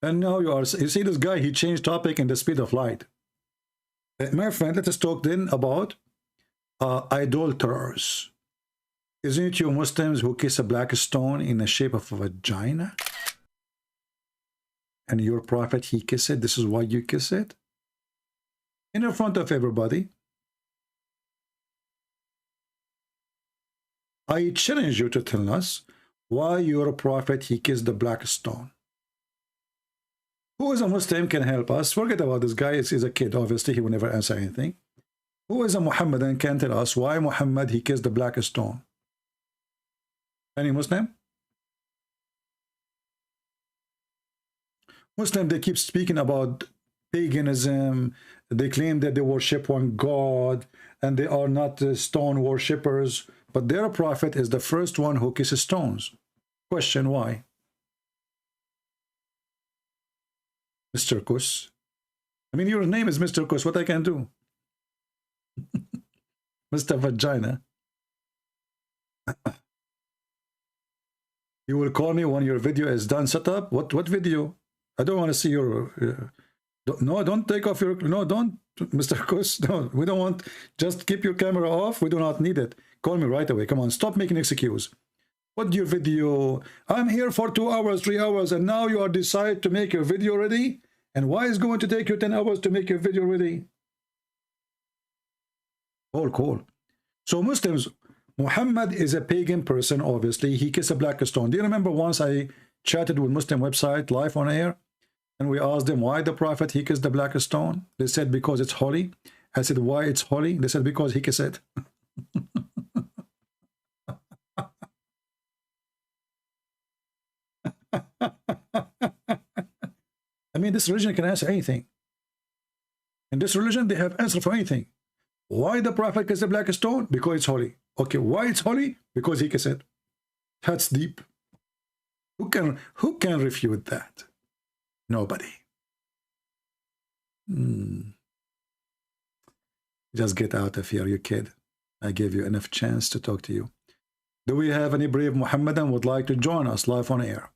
And now you see this guy, he changed topic in the speed of light. My friend, let us talk then about idolaters. Isn't it you Muslims who kiss a black stone in the shape of a vagina? And your prophet, he kissed it. This is why you kiss it? In front of everybody. I challenge you to tell us why your prophet, he kissed the black stone. Who is a Muslim can help us? Forget about this guy. He's a kid. Obviously, he will never answer anything. Who is a Muhammadan can tell us why Muhammad, he kissed the black stone? Any Muslim? Muslim, they keep speaking about paganism. They claim that they worship one God and they are not stone worshippers. But their prophet is the first one who kisses stones. Question, why? Mr. Kus. I mean, your name is Mr. Kus. What I can do? Mr. Vagina. You will call me when your video is done set up? What video? I don't want to see your... no, don't take off your... No, don't, Mr. Kus. No, we don't want... Just keep your camera off. We do not need it. Call me right away. Come on, stop making excuse. What your video? I'm here for 2 hours, 3 hours, and now you are decide to make your video ready? And why is it going to take you 10 hours to make your video ready? Cool. So Muslims, Muhammad is a pagan person, obviously. He kissed a black stone. Do you remember once I chatted with Muslim website live on air? And we asked them why the prophet, he kissed the black stone. They said because it's holy. I said, why it's holy? They said because he kissed it. I mean, this religion can answer anything. In this religion, they have answer for anything. Why the prophet kissed the black stone? Because it's holy. Okay, why it's holy? Because he kissed it. That's deep. Who can refute that? Nobody. Just get out of here, you kid. I gave you enough chance to talk to you. Do we have any brave Muhammadan would like to join us live on air?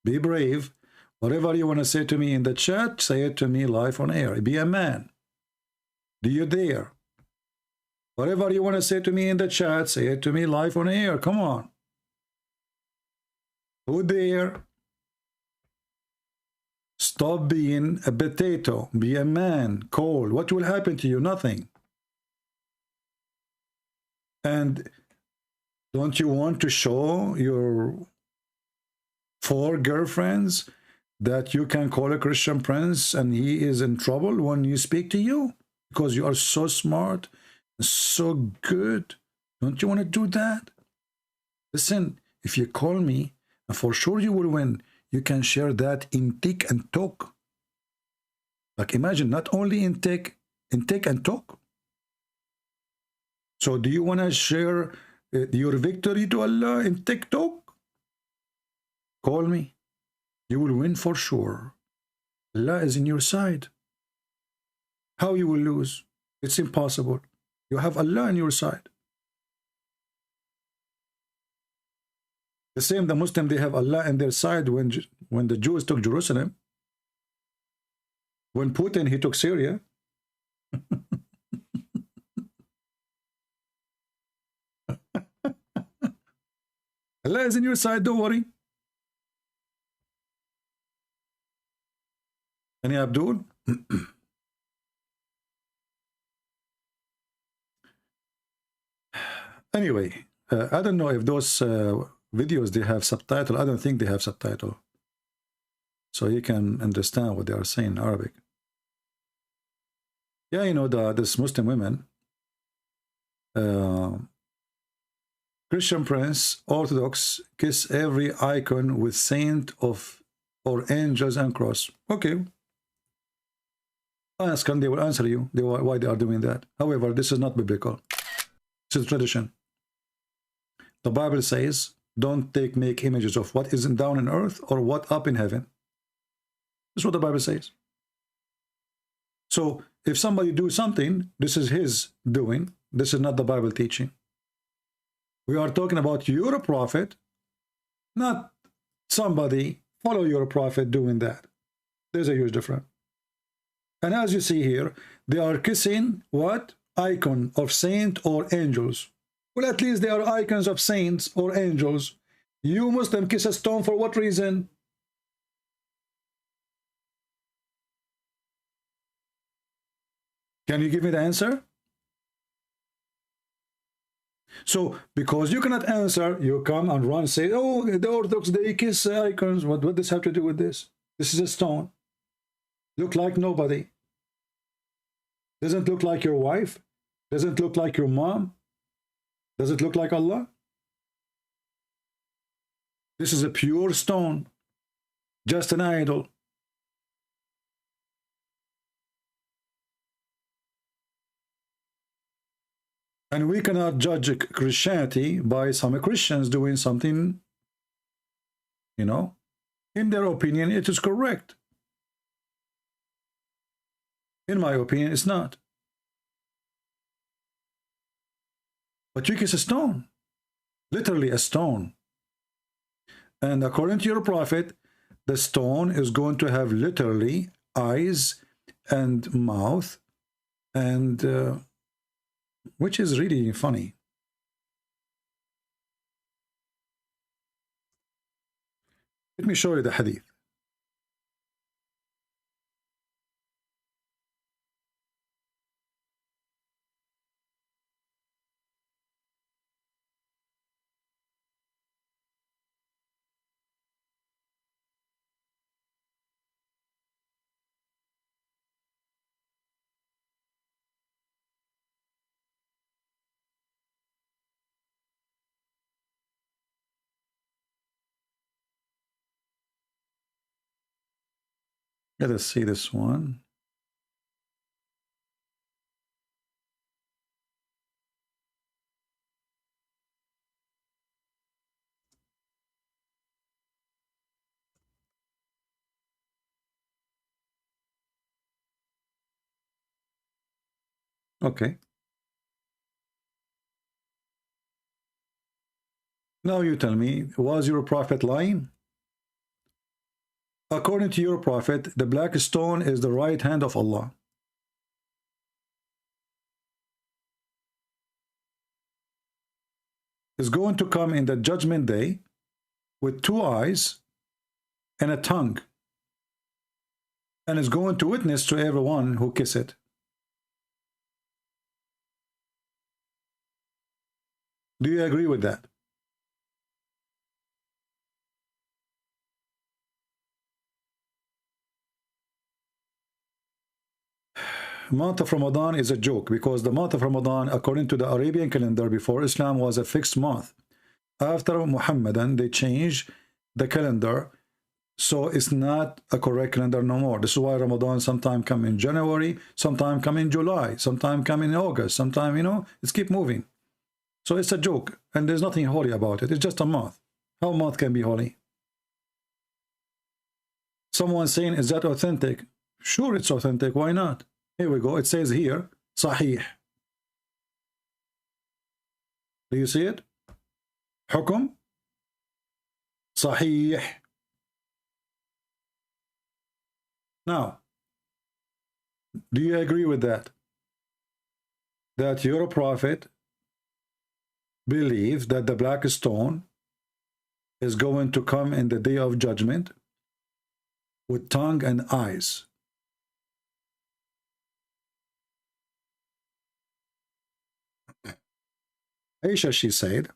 Be brave. Whatever you want to say to me in the chat, say it to me live on air. Be a man. Do you dare? Whatever you want to say to me in the chat, say it to me live on air. Come on. Who dare? Stop being a potato. Be a man. Cold. What will happen to you? Nothing. And don't you want to show your 4 girlfriends that you can call a Christian prince and he is in trouble when you speak to you? Because you are so smart, so good. Don't you want to do that? Listen, if you call me, for sure you will win. You can share that in tick and talk. Like imagine, not only in tick and talk. So do you want to share your victory to Allah in TikTok? Call me. You will win for sure. Allah is in your side. How you will lose? It's impossible. You have Allah on your side. The same, the Muslim, they have Allah on their side when the Jews took Jerusalem. When Putin, he took Syria. Allah is in your side, don't worry. Any Abdul? Anyway, I don't know if those videos, they have subtitle. I don't think they have subtitle. So you can understand what they are saying in Arabic. Yeah, you know, this Muslim women, Christian Prince, Orthodox, kiss every icon with saint of or angels and cross. Okay. Ask them, they will answer you why they are doing that. However, this is not biblical. This is tradition. The Bible says, don't make images of what is down on earth or what up in heaven. That's what the Bible says. So if somebody do something, this is his doing. This is not the Bible teaching. We are talking about your prophet, not somebody follow your prophet doing that. There's a huge difference. And as you see here, they are kissing what? Icon of saint or angels. Well, at least they are icons of saints or angels. You Muslim kiss a stone for what reason? Can you give me the answer? So, because you cannot answer, you come and run, say, oh, the Orthodox, they kiss icons. What does this have to do with this? This is a stone. Look like nobody. Doesn't look like your wife. Doesn't look like your mom. Does it look like Allah? This is a pure stone. Just an idol. And we cannot judge Christianity by some Christians doing something, you know, in their opinion, it is correct. In my opinion, it's not. But you kiss a stone, literally a stone. And according to your prophet, the stone is going to have literally eyes and mouth, and which is really funny. Let me show you the hadith. Let us see this one. Okay. Now you tell me, was your prophet lying? According to your prophet, the black stone is the right hand of Allah. Is going to come in the judgment day with 2 eyes and a tongue, and is going to witness to everyone who kiss it. Do you agree with that? Month of Ramadan is a joke, because the month of Ramadan, according to the Arabian calendar before Islam, was a fixed month. After Muhammadan, they changed the calendar, so it's not a correct calendar no more. This is why Ramadan sometime come in January, sometime come in July, sometime come in August, sometime, you know, it's keep moving. So it's a joke, and there's nothing holy about it. It's just a month. How a month can be holy? Someone saying, is that authentic? Sure, it's authentic. Why not? Here we go. It says here, Sahih. Do you see it? Hukum. Sahih. Now, do you agree with that? That your prophet believes that the black stone is going to come in the day of judgment with tongue and eyes. Aisha, she said,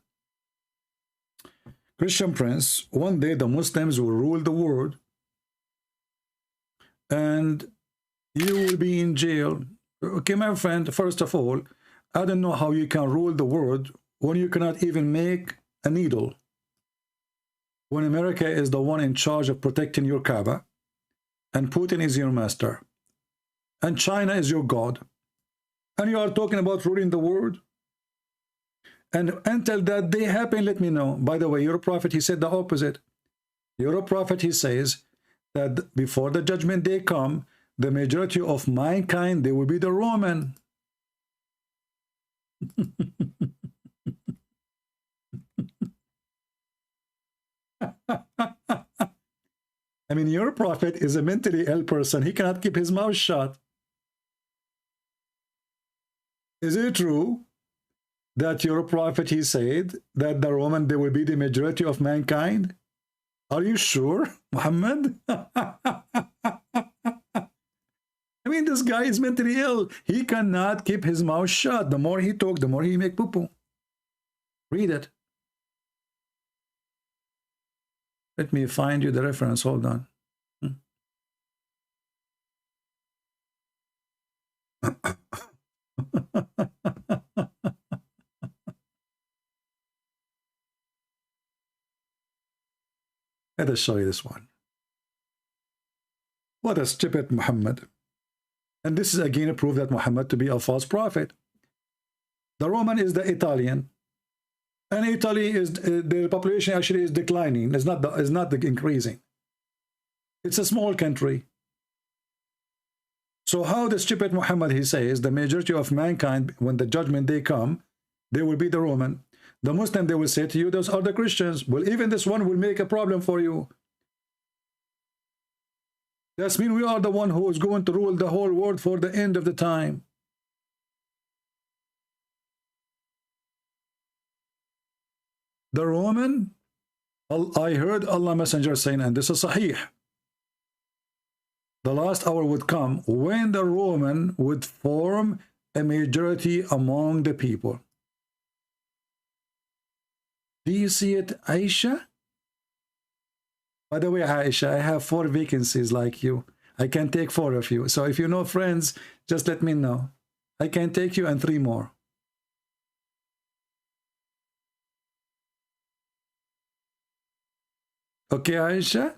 Christian Prince, one day the Muslims will rule the world and you will be in jail. Okay, my friend, first of all, I don't know how you can rule the world when you cannot even make a needle. When America is the one in charge of protecting your Kaaba, and Putin is your master, and China is your God, and you are talking about ruling the world? And until that day happen, let me know. By the way, your prophet, he said the opposite. Your prophet, he says that before the judgment day come, the majority of mankind, they will be the Roman. I mean, your prophet is a mentally ill person. He cannot keep his mouth shut. Is it true that your prophet, he said that the Roman, they will be the majority of mankind? Are you sure, Muhammad? I mean, this guy is mentally ill. He cannot keep his mouth shut. The more he talk, the more he make poo-poo. Read it. Let me find you the reference. Hold on. Let us show you this one. What a stupid Muhammad. And this is again a proof that Muhammad to be a false prophet. The Roman is the Italian. And Italy is, the population actually is declining. It's not increasing. It's a small country. So how the stupid Muhammad, he says, the majority of mankind, when the judgment day come, they will be the Roman. The Muslim, they will say to you, those are the Christians. Well, even this one will make a problem for you. That means we are the one who is going to rule the whole world for the end of the time. The Roman, I heard Allah Messenger saying, and this is Sahih, the last hour would come when the Roman would form a majority among the people. Do you see it, Aisha? By the way, Aisha, I have 4 vacancies like you. I can take 4 of you. So if you know friends, just let me know. I can take you and 3 more. Okay, Aisha?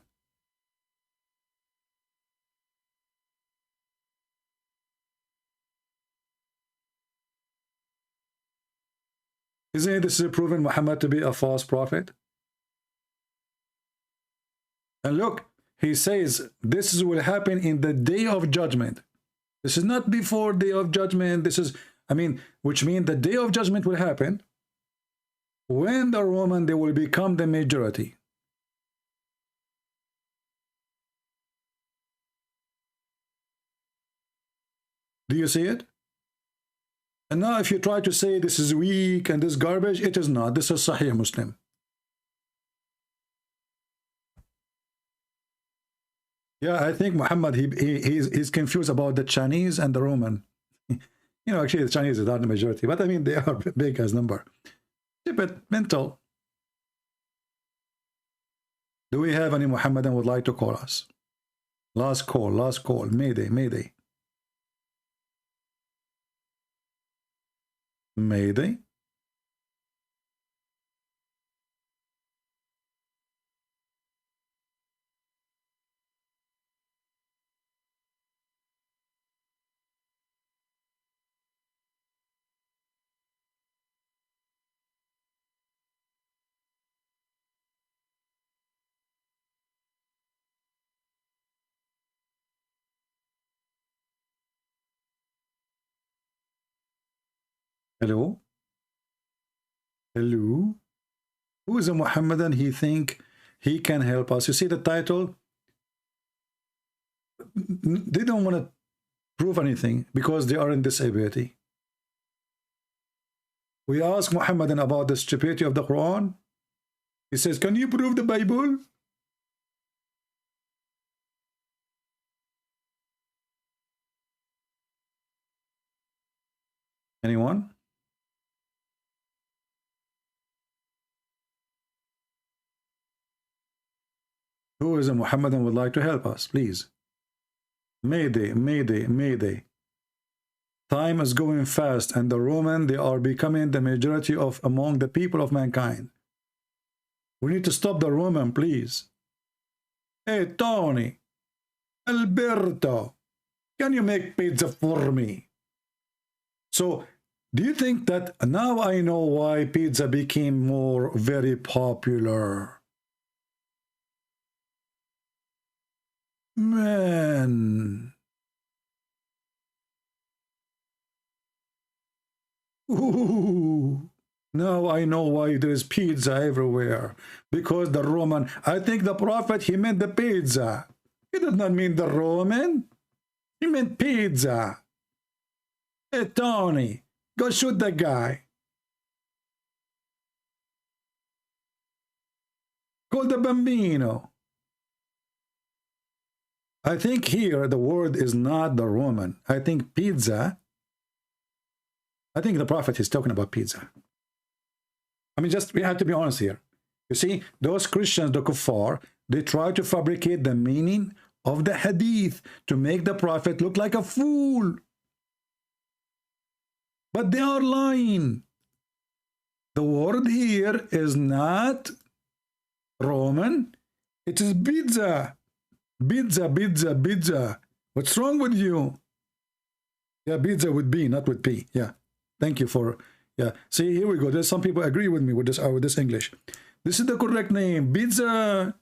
Isn't this proven Muhammad to be a false prophet? And look, he says this will happen in the day of judgment. This is not before day of judgment. This is, I mean, which means the day of judgment will happen when the Roman, they will become the majority. Do you see it? And now if you try to say this is weak and this garbage, it is not. This is Sahih Muslim. Yeah, I think Muhammad, he's confused about the Chinese and the Roman. You know, actually the Chinese are not the majority, but I mean they are big as number. Stupid, mental. Do we have any Muhammadan would like to call us? Last call, Mayday, Mayday. Mayday. Hello? Hello? Who is a Muhammadan? He think he can help us. You see the title? They don't want to prove anything because they are in disability. We ask Muhammadan about the stupidity of the Quran. He says, can you prove the Bible? Anyone? Who is a Muhammadan would like to help us, please? Mayday, mayday, mayday. Time is going fast, and the Roman, they are becoming the majority of among the people of mankind. We need to stop the Roman, please. Hey, Tony, Alberto, can you make pizza for me? So, do you think that now I know why pizza became very popular? Man. Ooh. Now I know why there is pizza everywhere. Because the Roman, I think the Prophet, he meant the pizza. He did not mean the Roman. He meant pizza. Hey, Tony, go shoot the guy. Call the Bambino. I think here the word is not the Roman. I think pizza. I think the Prophet is talking about pizza. I mean, we have to be honest here. You see, those Christians, the kuffar, they try to fabricate the meaning of the hadith to make the Prophet look like a fool. But they are lying. The word here is not Roman. It is pizza. Pizza, pizza, pizza. What's wrong with you? Yeah, pizza with B, not with P. Yeah. Thank you for... Yeah. See, here we go. There's some people agree with me with this English. This is the correct name. Pizza.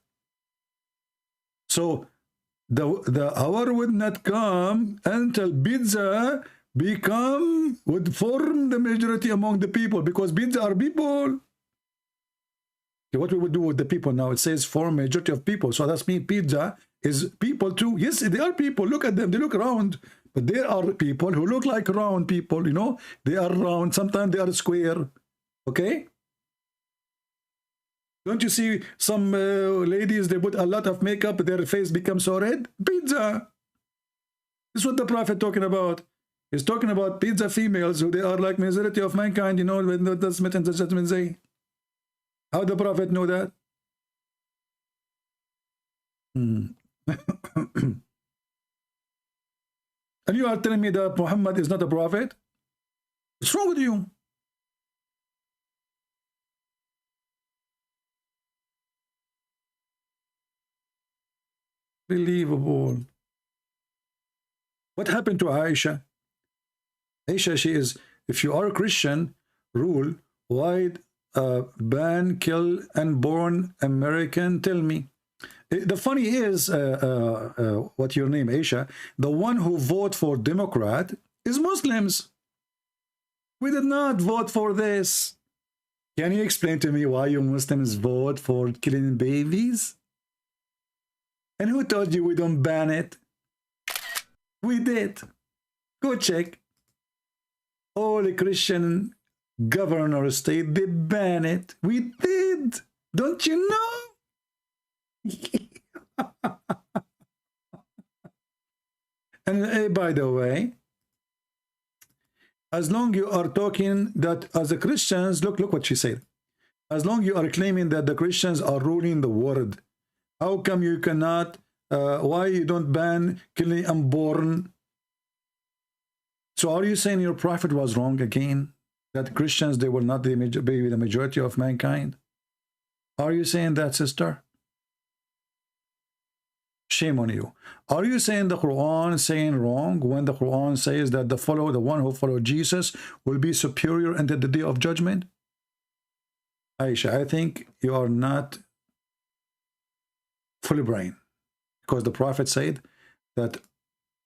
So, the hour would not come until pizza would form the majority among the people, because pizza are people. Okay, what we would do with the people now, it says form majority of people. So that's mean pizza is people too. Yes, they are people. Look at them. They look round. But there are people who look like round people, you know. They are round. Sometimes they are square. Okay? Don't you see some ladies, they put a lot of makeup, their face becomes so red? Pizza. This is what the Prophet talking about. He's talking about pizza females who they are like majority of mankind, you know, when the Smith and the gentleman say. How the Prophet know that? And you are telling me that Muhammad is not a prophet? What's wrong with you? Unbelievable. What happened to Aisha? Aisha, she is, if you are a Christian, rule, why ban, kill, unborn American? Tell me. The funny is, what's your name, Aisha? The one who vote for Democrat is Muslims. We did not vote for this. Can you explain to me why you Muslims vote for killing babies? And who told you we don't ban it? We did. Go check. All the Christian governor state, they ban it. We did. Don't you know? And by the way, as long you are talking that as the Christians, look what she said. As long you are claiming that the Christians are ruling the world, how come you cannot, why you don't ban killing unborn? So are you saying your prophet was wrong again? That Christians, they will not be the majority of mankind? Are you saying that, sister? Shame on you. Are you saying the Quran saying wrong when the Quran says that the one who followed Jesus will be superior until the day of judgment? Aisha, I think you are not fully brain, because the Prophet said that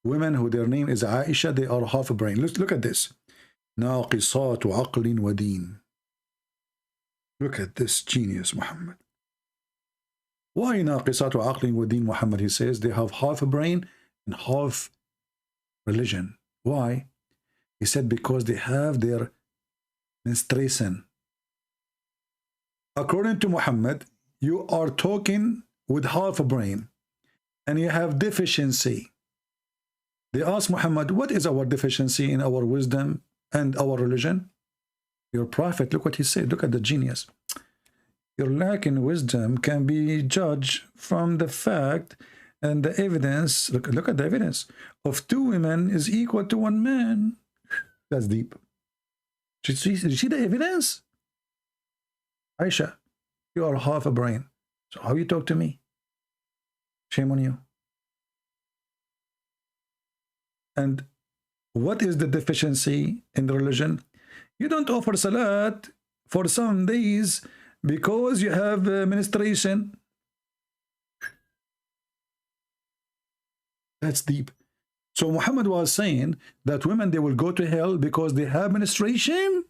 women who their name is Aisha, they are half a brain. Look at this. ناقصات عقل ودين. Look at this genius, Muhammad. Why ناقصات عقل ودين, Muhammad? He says they have half a brain and half religion. Why? He said because they have their menstruation. According to Muhammad, you are talking with half a brain and you have deficiency. They asked Muhammad, what is our deficiency in our wisdom and our religion? Your prophet, look what he said. Look at the genius. Your lack in wisdom can be judged from the fact and the evidence. Look at the evidence of 2 women is equal to 1 man. That's deep. Did you see the evidence? Aisha, you are half a brain. So how you talk to me? Shame on you. And what is the deficiency in the religion? You don't offer salat for some days because you have menstruation. That's deep. So Muhammad was saying that women, they will go to hell because they have menstruation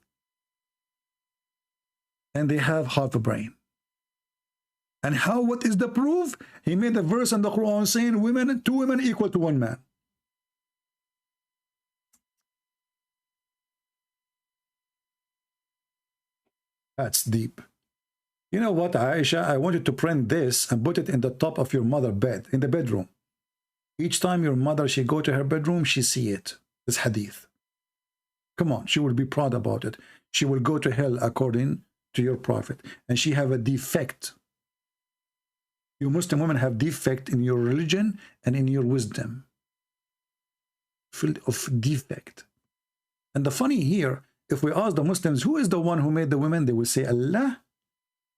and they have half a brain. And how? What is the proof? He made a verse in the Quran saying women, 2 women equal to 1 man. That's deep. You know what, Aisha? I want you to print this and put it in the top of your mother bed, in the bedroom. Each time your mother, she go to her bedroom, she see it. This hadith. Come on, she will be proud about it. She will go to hell according to your prophet. And she have a defect. You Muslim women have defect in your religion and in your wisdom. Filled of defect. And the funny here, if we ask the Muslims, who is the one who made the women? They will say Allah.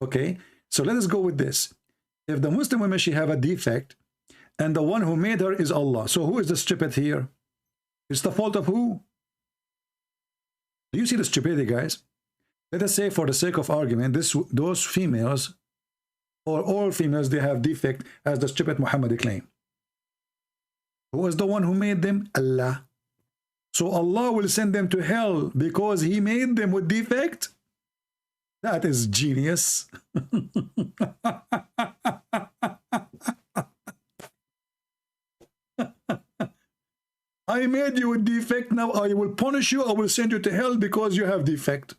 Okay, so let us go with this. If the Muslim women, she have a defect, and the one who made her is Allah. So who is the stupid here? It's the fault of who? Do you see the stupidity, guys? Let us say, for the sake of argument, those females, or all females, they have defect, as the stupid Muhammad claim. Who is the one who made them? Allah. So Allah will send them to hell because He made them with defect? That is genius. I made you with defect, now I will punish you, I will send you to hell because you have defect.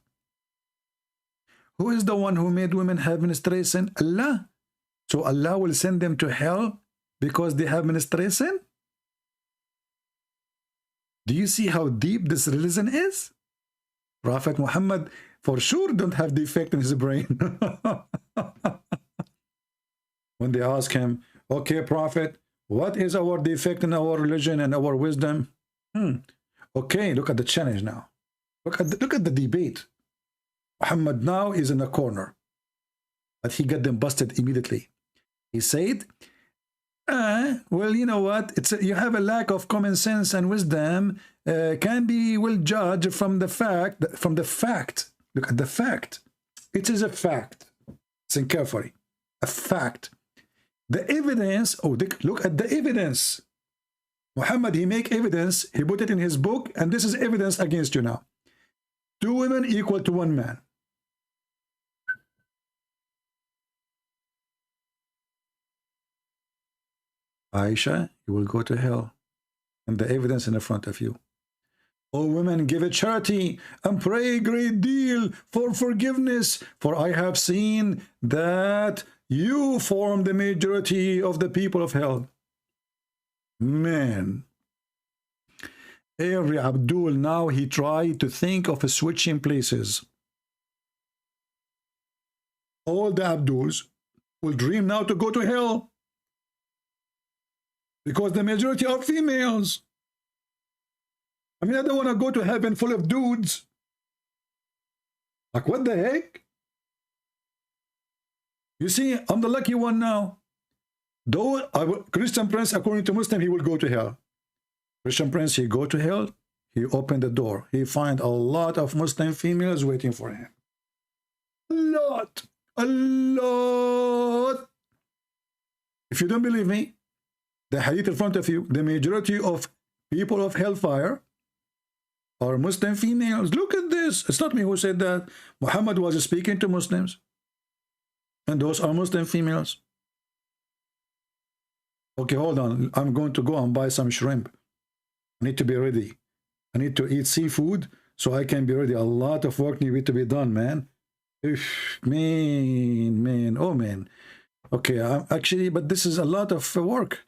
Who is the one who made women have menstruation? Allah. So Allah will send them to hell because they have menstruation? Do you see how deep this religion is? Prophet Muhammad for sure don't have defect in his brain. When they ask him, okay, Prophet, what is our defect in our religion and our wisdom? Okay, look at the challenge now. Look at the debate. Muhammad now is in a corner, but he got them busted immediately. He said, well, you know what? You have a lack of common sense and wisdom. Can be well judged from the fact. Look at the fact. It is a fact. Listen carefully. A fact. The evidence. Oh, look at the evidence. Muhammad, he make evidence. He put it in his book, and this is evidence against you now. 2 women equal to 1 man. Aisha, you will go to hell. And the evidence in the front of you. O women, give a charity and pray a great deal for forgiveness, for I have seen that you form the majority of the people of hell. Man. Every Abdul now, he tried to think of switching places. All the Abduls will dream now to go to hell. Because the majority are females. I mean, I don't want to go to heaven full of dudes. Like, what the heck? You see, I'm the lucky one now. Though Christian Prince, according to Muslim, he will go to hell. Christian Prince, he go to hell. He opened the door. He find a lot of Muslim females waiting for him. A lot. A lot. If you don't believe me, the hadith in front of you, the majority of people of hellfire are Muslim females. Look at this. It's not me who said that. Muhammad was speaking to Muslims. And those are Muslim females. Okay, hold on. I'm going to go and buy some shrimp. I need to be ready. I need to eat seafood so I can be ready. A lot of work needs to be done, man. Man. Oh, man. Okay, actually, but this is a lot of work.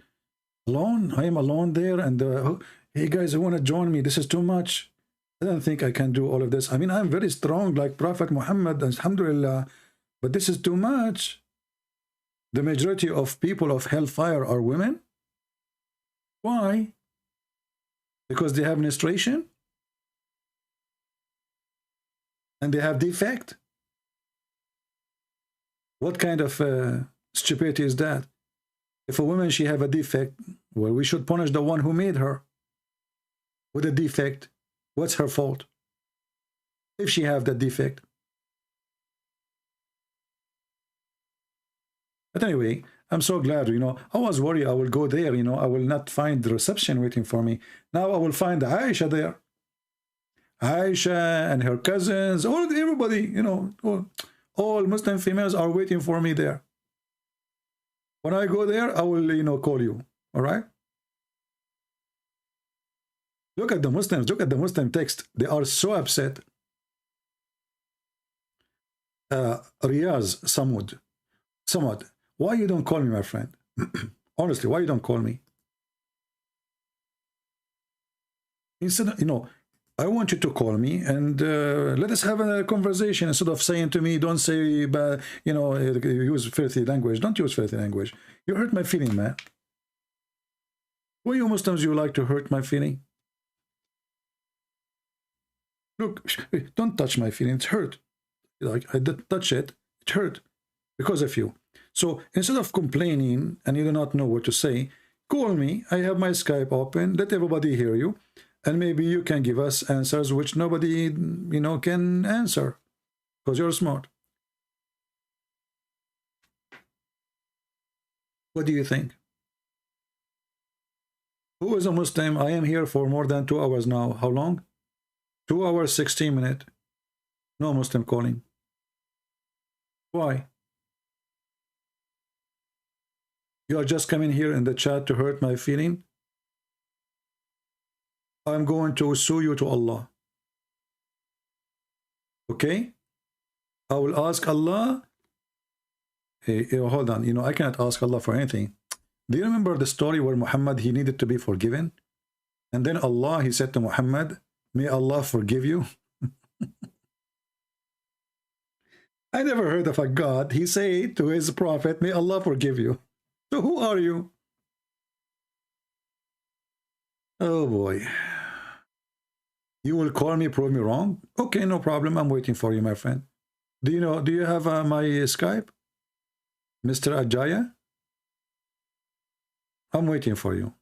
Alone? I am alone there. And hey, guys, who want to join me? This is too much. I don't think I can do all of this. I mean, I'm very strong like Prophet Muhammad. Alhamdulillah. But this is too much. The majority of people of hellfire are women. Why? Because they have menstruation and they have defect. What kind of stupidity is that? If a woman, she have a defect, well, we should punish the one who made her with a defect. What's her fault if she have that defect? But anyway, I'm so glad, you know, I was worried I will go there, you know, I will not find the reception waiting for me. Now I will find Aisha there. Aisha and her cousins, everybody, you know, all Muslim females are waiting for me there. When I go there, I will, you know, call you. All right? Look at the Muslims. Look at the Muslim text. They are so upset. Riyaz Samud, why you don't call me, my friend? Honestly, why you don't call me? Instead, you know, I want you to call me and let us have a conversation instead of saying to me, don't say, you know, use filthy language. Don't use filthy language. You hurt my feeling, man. Why you Muslims, you like to hurt my feeling? Look, don't touch my feeling. It's hurt. Like I did touch it. It hurt because of you. So instead of complaining and you do not know what to say, call me. I have my Skype open. Let everybody hear you. And maybe you can give us answers which nobody, you know, can answer because you're smart. What do you think? Who is a Muslim? I am here for more than 2 hours now. How long? 2 hours, 16 minutes. No Muslim calling. Why? You are just coming here in the chat to hurt my feeling? I'm going to sue you to Allah. Okay? I will ask Allah. Hey, hold on. You know, I cannot ask Allah for anything. Do you remember the story where Muhammad, he needed to be forgiven? And then Allah, he said to Muhammad, may Allah forgive you. I never heard of a God. He said to his prophet, may Allah forgive you. So who are you? Oh boy. You will call me, prove me wrong? Okay, no problem. I'm waiting for you, my friend. Do you have my Skype? Mr. Ajaya? I'm waiting for you.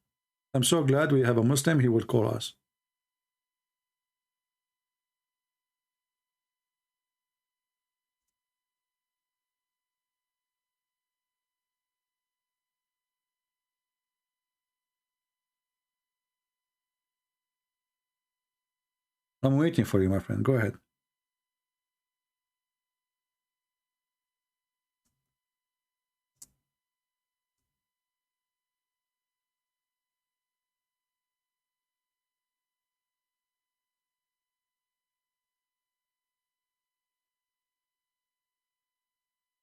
I'm so glad we have a Muslim. He will call us. I'm waiting for you, my friend. Go ahead.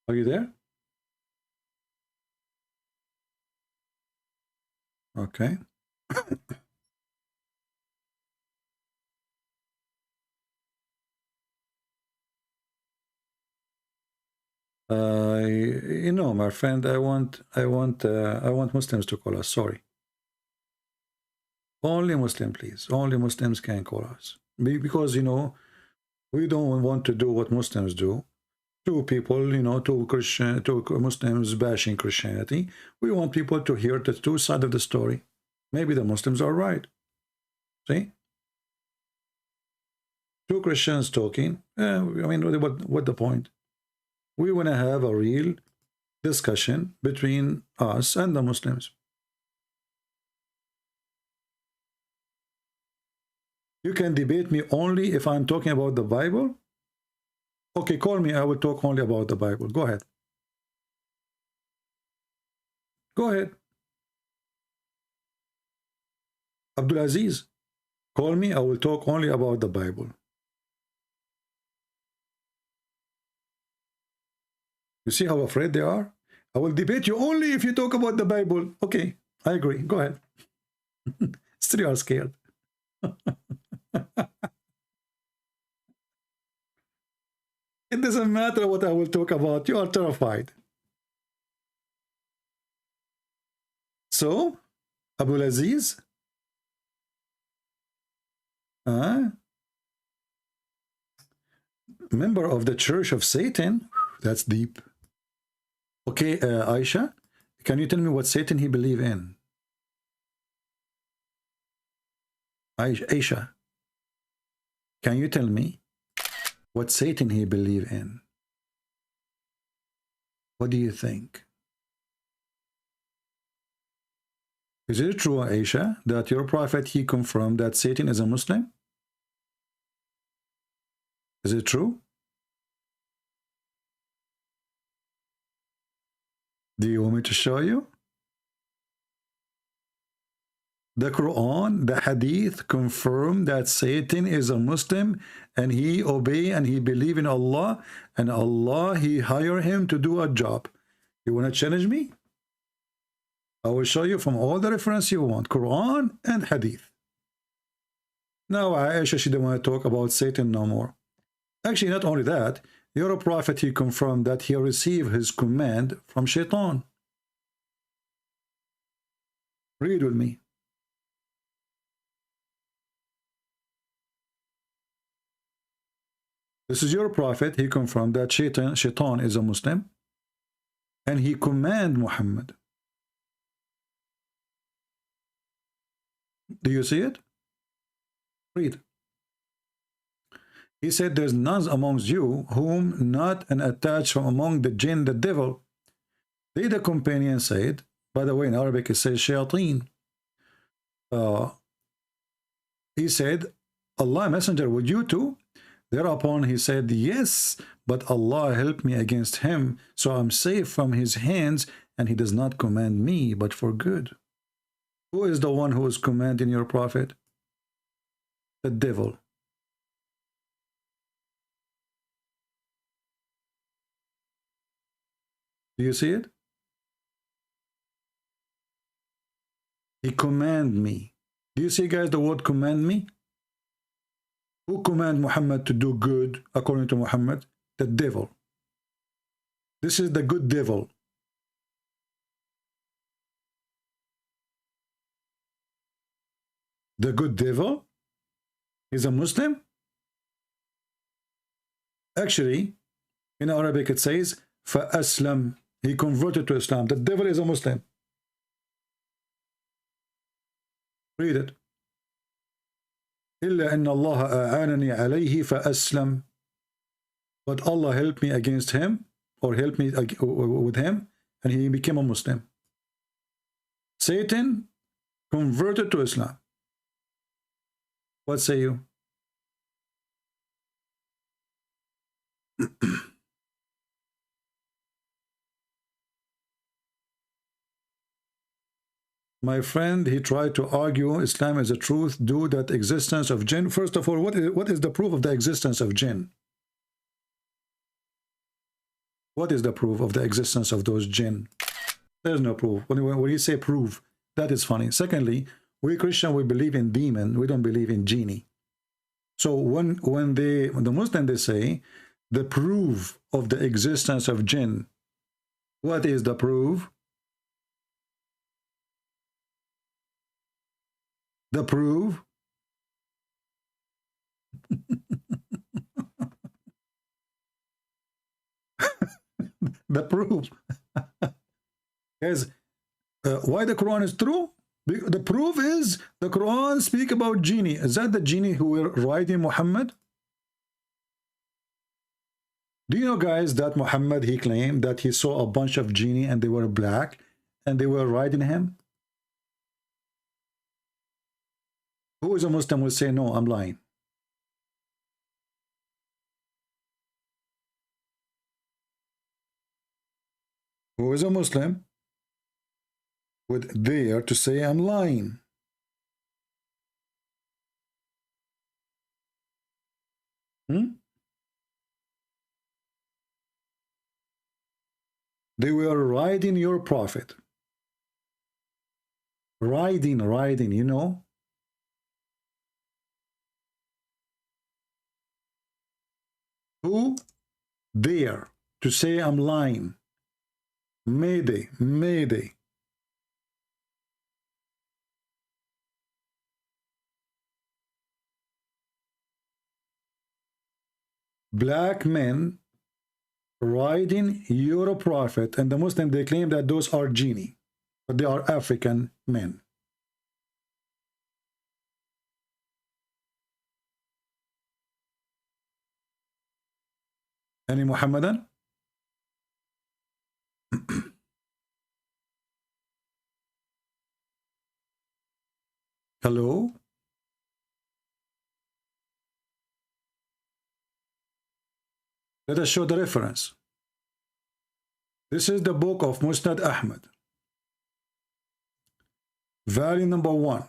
Are you there? Okay. You know, my friend, I want Muslims to call us. Sorry. Only Muslim, please. Only Muslims can call us. Because, you know, we don't want to do what Muslims do. Two people, you know, two Muslims bashing Christianity. We want people to hear the two sides of the story. Maybe the Muslims are right. See? Two Christians talking. I mean, what the point? We want to have a real discussion between us and the Muslims. You can debate me only if I'm talking about the Bible. Okay, call me. I will talk only about the Bible. Go ahead. Go ahead. Abdulaziz, call me. I will talk only about the Bible. You see how afraid they are? I will debate you only if you talk about the Bible. Okay, I agree. Go ahead. Still you are scared. It doesn't matter what I will talk about. You are terrified. So, Abu Aziz, member of the Church of Satan. That's deep. Okay, Aisha, can you tell me what Satan he believe in? Aisha, can you tell me what Satan he believe in? What do you think? Is it true, Aisha, that your prophet he confirmed that Satan is a Muslim? Is it true? Do you want me to show you? The Quran, the Hadith confirm that Satan is a Muslim and he obey and he believe in Allah and Allah he hire him to do a job. You want to challenge me? I will show you from all the reference you want, Quran and Hadith. Now Aisha, she don't want to talk about Satan no more. Actually, not only that, your prophet he confirmed that he received his command from Shaitan. Read with me. This is your prophet. He confirmed that Shaitan is a Muslim and he command Muhammad. Do you see it? Read. He said, there's none amongst you whom not an attached from among the jinn, the devil. They, the companion, said, by the way, in Arabic it says shayateen. He said, Allah messenger, would you too? Thereupon he said, yes, but Allah helped me against him, so I'm safe from his hands, and he does not command me, but for good. Who is the one who is commanding your prophet? The devil. Do you see it? He command me. Do you see, guys, the word command me? Who command Muhammad to do good according to Muhammad? The devil. This is the good devil. The good devil is a Muslim? Actually, in Arabic it says, فَأَسْلَمْ. He converted to Islam. The devil is a Muslim. Read it. إِلَّا إِنَّ اللَّهَ أَعَانَنِي عَلَيْهِ فَأَسْلَمْ. But Allah helped me against him, or helped me with him, and he became a Muslim. Satan converted to Islam. What say you? My friend, he tried to argue Islam is a truth due that existence of jinn. First of all, what is the proof of the existence of jinn? What is the proof of the existence of those jinn? There's no proof. When you say proof, that is funny. Secondly, we Christian, we believe in demon. We don't believe in genie. So when the Muslim, they say the proof of the existence of jinn, what is the proof? The proof? The proof. Guys, why the Quran is true? The proof is the Quran speak about genie. Is that the genie who were riding Muhammad? Do you know, guys, that Muhammad, he claimed that he saw a bunch of genie and they were black and they were riding him? Who is a Muslim will say, no, I'm lying. Who is a Muslim would dare to say I'm lying? They were riding your prophet. Riding, you know? Who dare to say I'm lying, mayday, mayday. Black men riding your prophet, and the Muslim, they claim that those are genie, but they are African men. Any Muhammadan? Hello? Let us show the reference. This is the book of Musnad Ahmad. Volume number 1.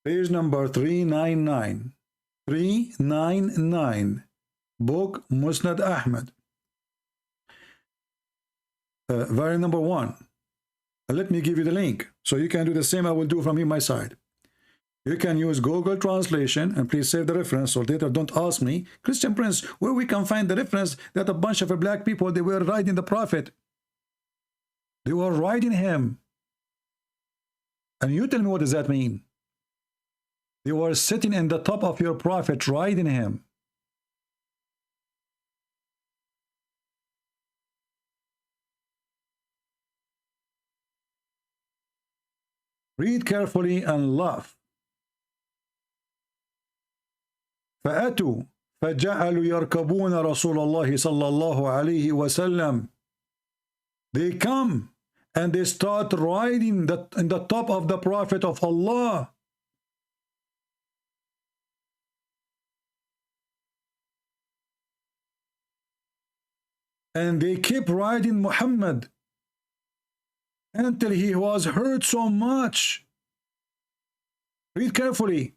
Page number 399. 399. Book Musnad Ahmad. Volume number 1. Let me give you the link. So you can do the same I will do from here my side. You can use Google Translation, and please save the reference, so later don't ask me, Christian Prince, where we can find the reference that a bunch of black people, they were riding the prophet. They were riding him. And you tell me, what does that mean? They were sitting in the top of your prophet, riding him. Read carefully and laugh. فأتوا فجعلوا يركبون رسول الله صلى الله عليه وسلم. They come and they start riding in the top of the Prophet of Allah. And they keep riding Muhammad until he was hurt so much. Read carefully.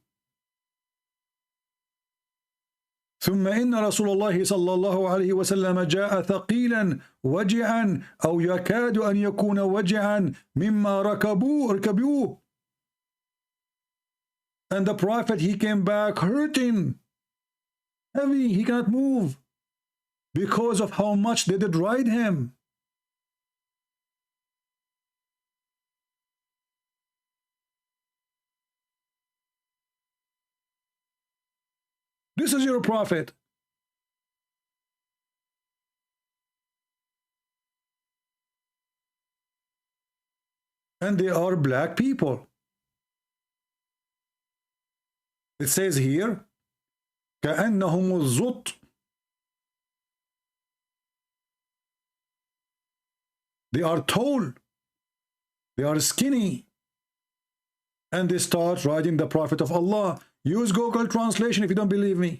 ثم إن رسول الله صلى الله عليه وسلم جاء ثقيلا وجعا أو يكاد أن يكون وجعا مما ركبوه. And the Prophet, he came back hurting, heavy, he cannot move because of how much they did ride him. This is your prophet. And they are black people. It says here, كأنهم الزط. They are tall. They are skinny. And they start riding the Prophet of Allah. Use Google Translation if you don't believe me.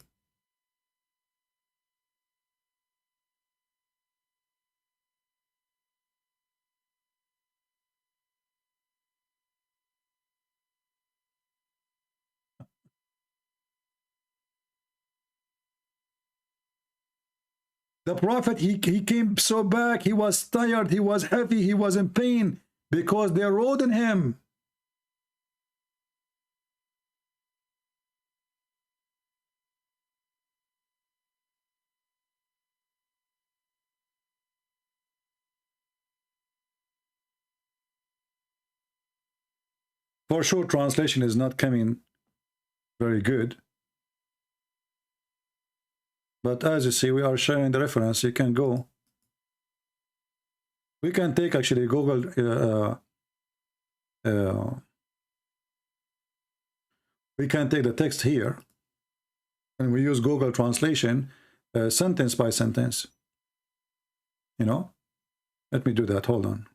The Prophet, he came so back, he was tired, he was heavy, he was in pain because they rode on him. For sure, translation is not coming very good. But as you see, we are sharing the reference. You can go. We can take actually Google. We can take the text here, and we use Google Translation, sentence by sentence. You know, let me do that. Hold on.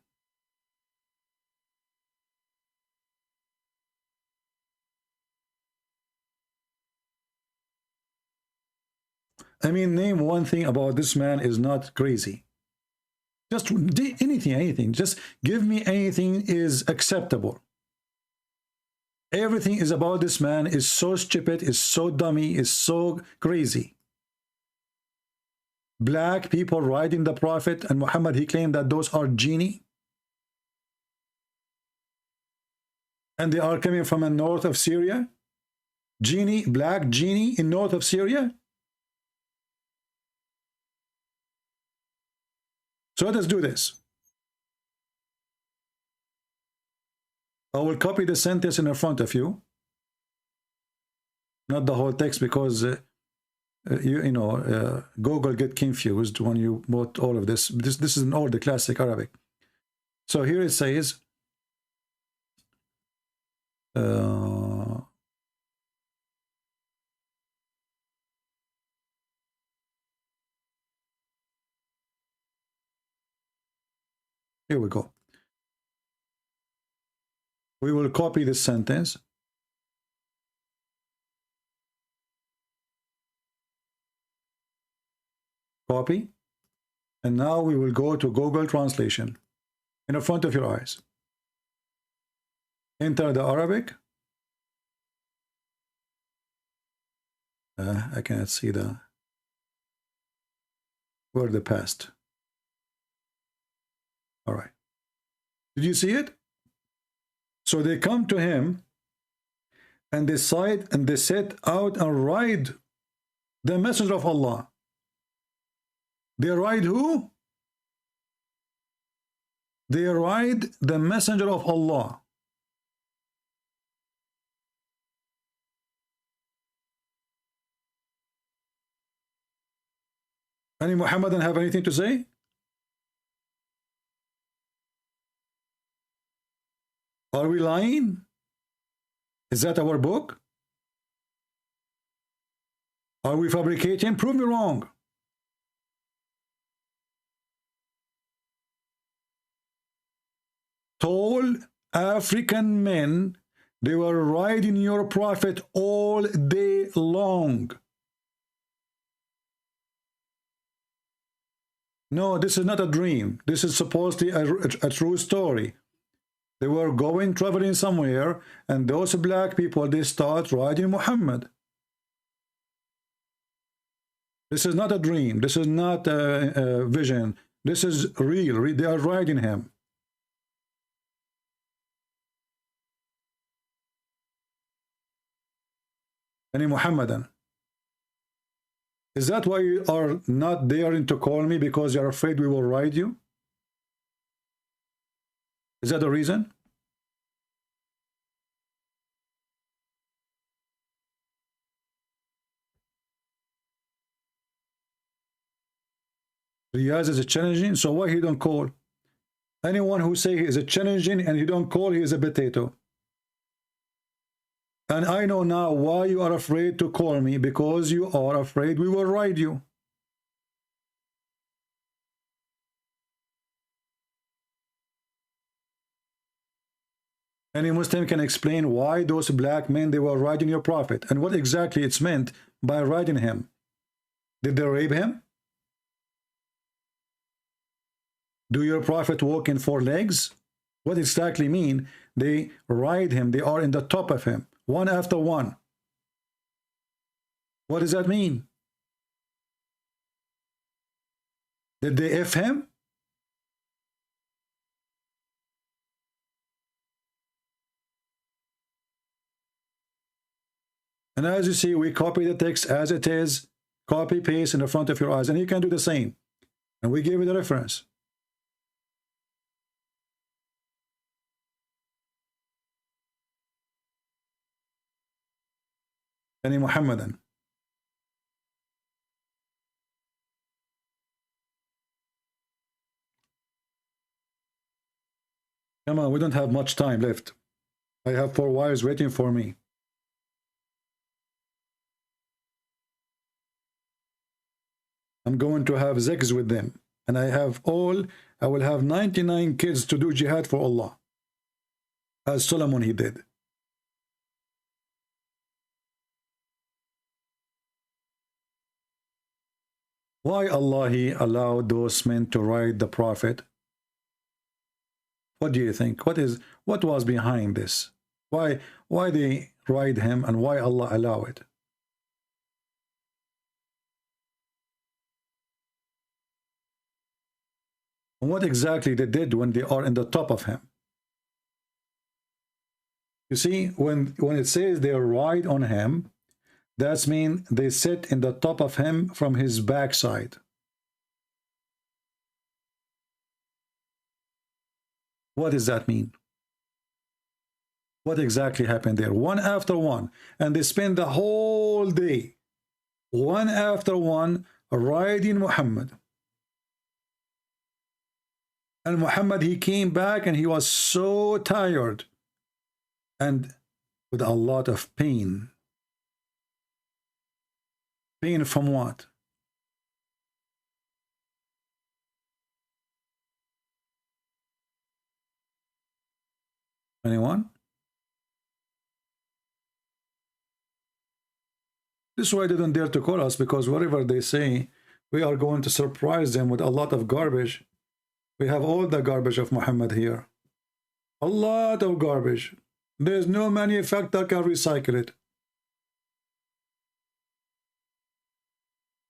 I mean, name one thing about this man is not crazy. Just anything. Just give me anything is acceptable. Everything is about this man is so stupid, is so dummy, is so crazy. Black people riding the Prophet, and Muhammad, he claimed that those are genie. And they are coming from the north of Syria. Genie, black genie in north of Syria. So let us do this. I will copy the sentence in front of you, not the whole text, because Google get confused when you bought all of this. This is in all the classic Arabic. So here it says, here we go. We will copy this sentence. Copy. And now we will go to Google Translation in front of your eyes. Enter the Arabic. I cannot see the word the past. All right. Did you see it? So they come to him and they set out and ride the messenger of Allah. They ride who? They ride the messenger of Allah. Any Muhammadan have anything to say? Are we lying? Is that our book? Are we fabricating? Prove me wrong. Tall African men, they were riding your prophet all day long. No, this is not a dream. This is supposedly a true story. They were traveling somewhere, and those black people, they start riding Muhammad. This is not a dream. This is not a vision. This is real. They are riding him. Any Muhammadan? Is that why you are not daring to call me, because you're afraid we will ride you? Is that the reason? Riyaz is a challenging, so why he don't call? Anyone who say he is a challenging and he don't call, he is a potato. And I know now why you are afraid to call me, because you are afraid we will ride you. Any Muslim can explain why those black men, they were riding your prophet, and what exactly it's meant by riding him. Did they rape him? Do your prophet walk in 4 legs? What exactly mean? They ride him, they are in the top of him, one after one. What does that mean? Did they F him? And as you see, we copy the text as it is, copy, paste in the front of your eyes, and you can do the same. And we gave you the reference. Any Muhammadan? Come on, we don't have much time left. I have 4 wives waiting for me. I'm going to have sex with them, and I will have 99 kids to do jihad for Allah, as Solomon he did. Why Allah he allowed those men to ride the prophet? What do you think? What was behind this? Why they ride him, and why Allah allow it? And what exactly they did when they are in the top of him? You see, when it says they ride on him, that means they sit in the top of him from his backside. What does that mean? What exactly happened there? One after one. And they spend the whole day, one after one, riding Muhammad. And Muhammad, he came back and he was so tired and with a lot of pain. Pain from what? Anyone? This is why they don't dare to call us, because whatever they say, we are going to surprise them with a lot of garbage. We have all the garbage of Muhammad here. A lot of garbage. There's no manufacturer can recycle it.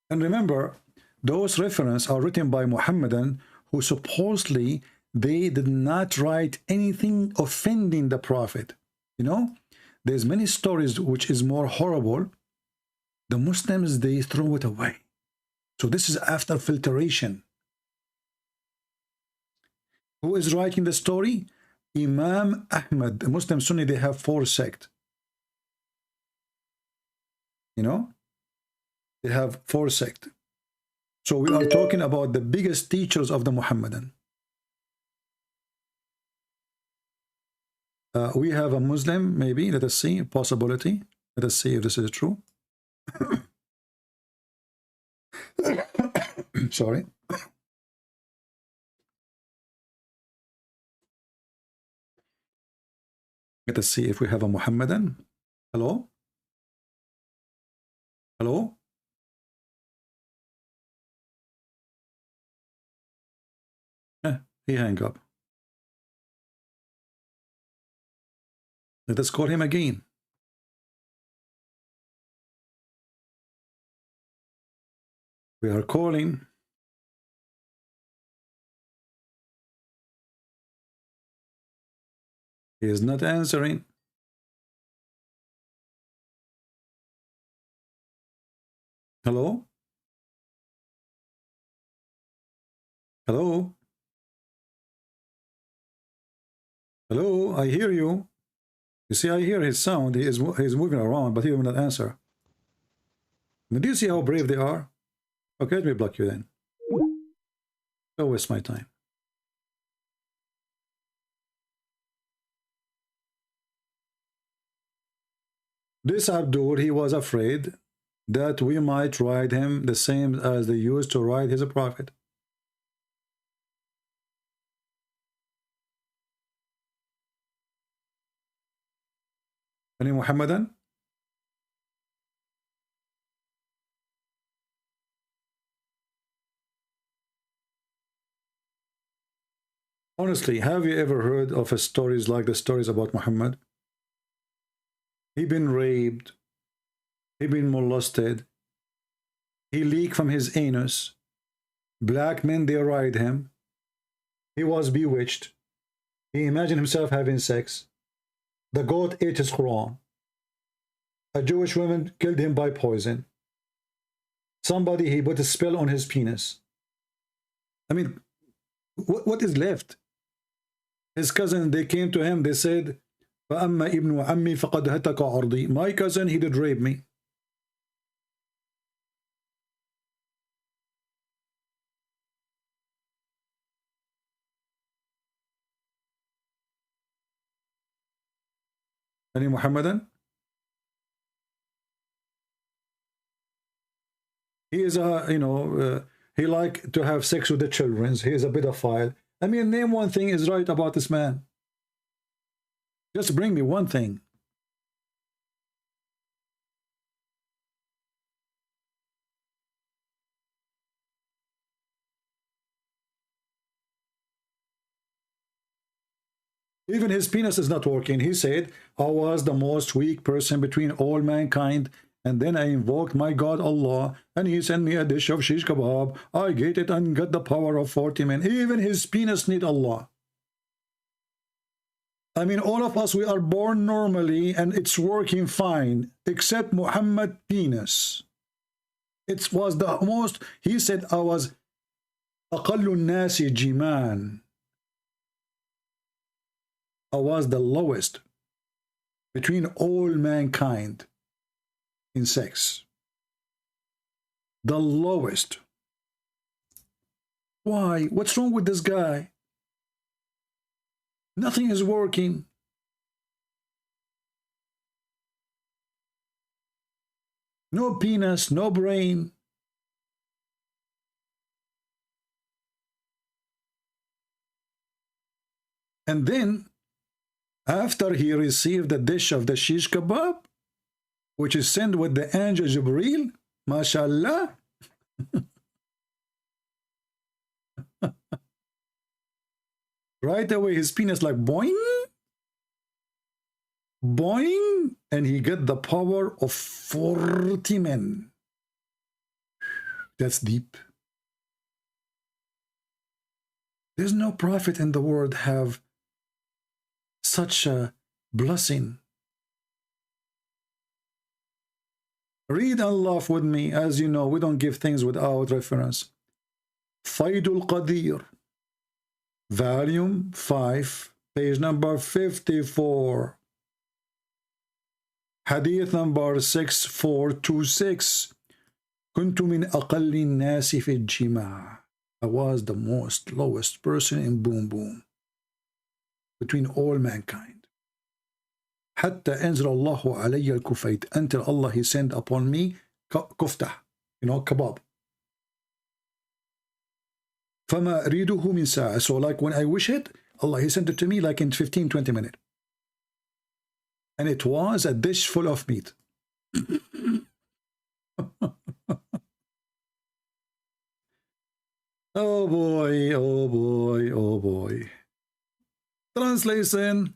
And remember, those references are written by Muhammadan who supposedly they did not write anything offending the Prophet. You know, there's many stories which is more horrible. The Muslims, they throw it away. So this is after filtration. Who is writing the story? Imam Ahmad. The Muslim Sunni, they have 4 sects. You know? They have 4 sects. So we are talking about the biggest teachers of the Muhammadan. We have a Muslim, maybe. Let us see. Possibility. Let us see if this is true. Sorry. Let us see if we have a Muhammadan. Hello? Hello? He hang up. Let us call him again. We are calling. He is not answering. Hello? Hello? Hello? I hear you. You see, I hear his sound. He is moving around, but he will not answer. Do you see how brave they are? Okay, let me block you then. Don't waste my time. This Abdul, he was afraid that we might ride him the same as they used to ride his prophet. Any Muhammadan? Honestly, have you ever heard of stories like the stories about Muhammad? He been raped, he been molested, he leaked from his anus, black men, they ride him, he was bewitched, he imagined himself having sex, the goat ate his Quran, a Jewish woman killed him by poison, somebody, he put a spell on his penis. I mean, what is left? His cousin, they came to him, they said, فَأَمَّا إِبْنُ عَمِّي فَقَدْ هَتَكَ عَرْضِي. My cousin, he did rape me. Any Muhammadan? He is a, you know, he like to have sex with the children. He is a pedophile. I mean, name one thing is right about this man. Just bring me one thing. Even his penis is not working. He said, I was the most weak person between all mankind, and then I invoked my God Allah, and he sent me a dish of shish kebab. I ate it and got the power of 40 men. Even his penis need Allah. I mean, all of us, we are born normally, and it's working fine, except Muhammad penis. It was the most, he said, I was أقل الناس جمال. I was the lowest between all mankind in sex. The lowest. Why? What's wrong with this guy? Nothing is working. No penis, no brain. And then, after he received the dish of the shish kebab, which is sent with the angel Jibreel, mashallah, right away his penis like boing, boing, and he get the power of 40 men. That's deep. There's no prophet in the world have such a blessing. Read and laugh with me. As you know, we don't give things without reference. Faidul Qadir, volume 5, page number 54. Hadith number 6426. كنت من أقل الناس في الجماع. I was the most lowest person in boom boom between all mankind. حتى أنزل الله علي الكفيت, until Allah he sent upon me كفتة, kebab. فما أريده من ساعة. So like when I wish it, Allah he sent it to me like in 15-20 minutes. And it was a dish full of meat. Oh boy, oh boy, oh boy. Translation.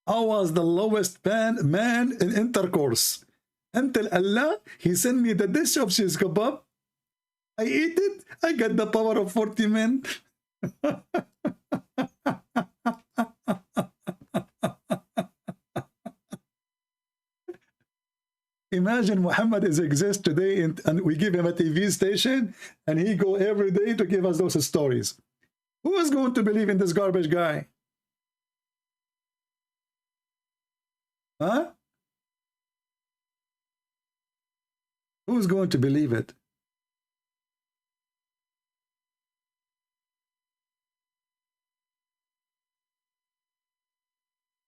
I was the lowest man in intercourse until Allah he sent me the dish of shish kebab. I eat it. I got the power of 40 men. Imagine Muhammad exists today and we give him a TV station and he go every day to give us those stories. Who is going to believe in this garbage guy? Huh? Who's going to believe it?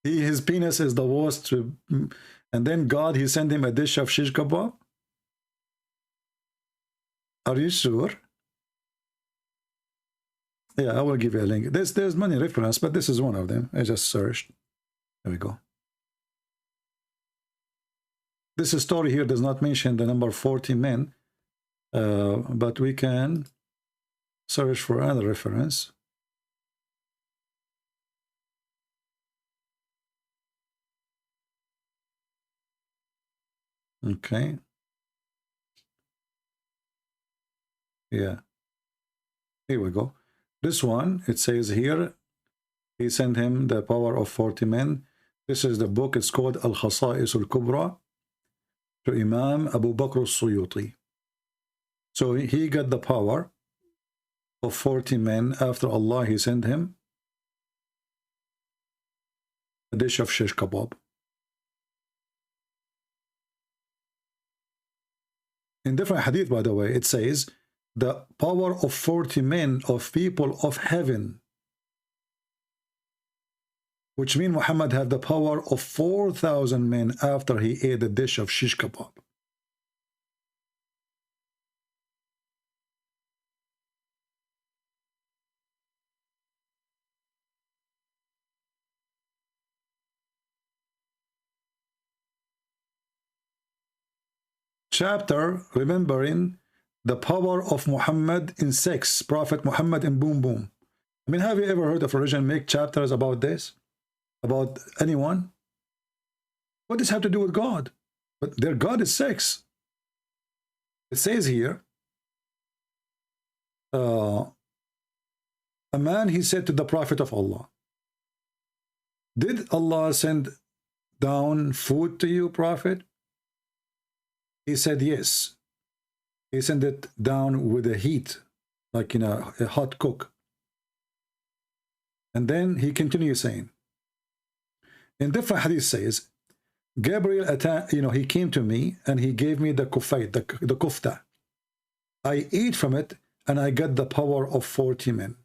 His penis is the worst. And then God, he sent him a dish of shish kebab? Are you sure? Yeah, I will give you a link. There's many references, but this is one of them. I just searched. There we go. This story here does not mention the number 40 men, but we can search for another reference. Okay. Yeah. Here we go. This one, it says here, he sent him the power of 40 men. This is the book. It's called Al-Khasa'is Al-Kubra to Imam Abu Bakr al-Suyuti. So he got the power of 40 men after Allah, he sent him a dish of shish kebab. In different hadith, by the way, it says the power of 40 men of people of heaven, which means Muhammad had the power of 4,000 men after he ate a dish of shish kebab. Chapter remembering the power of Muhammad in sex, Prophet Muhammad in boom boom. I mean, have you ever heard of religion make chapters about this? About anyone? What does this have to do with God? But their God is sex. It says here, a man, he said to the Prophet of Allah, did Allah send down food to you, Prophet? He said, yes. He sent it down with a heat, like in a hot cook. And then he continues saying, in different hadith says, Gabriel, he came to me and he gave me the kufayt, the kufta. I ate from it and I got the power of 40 men.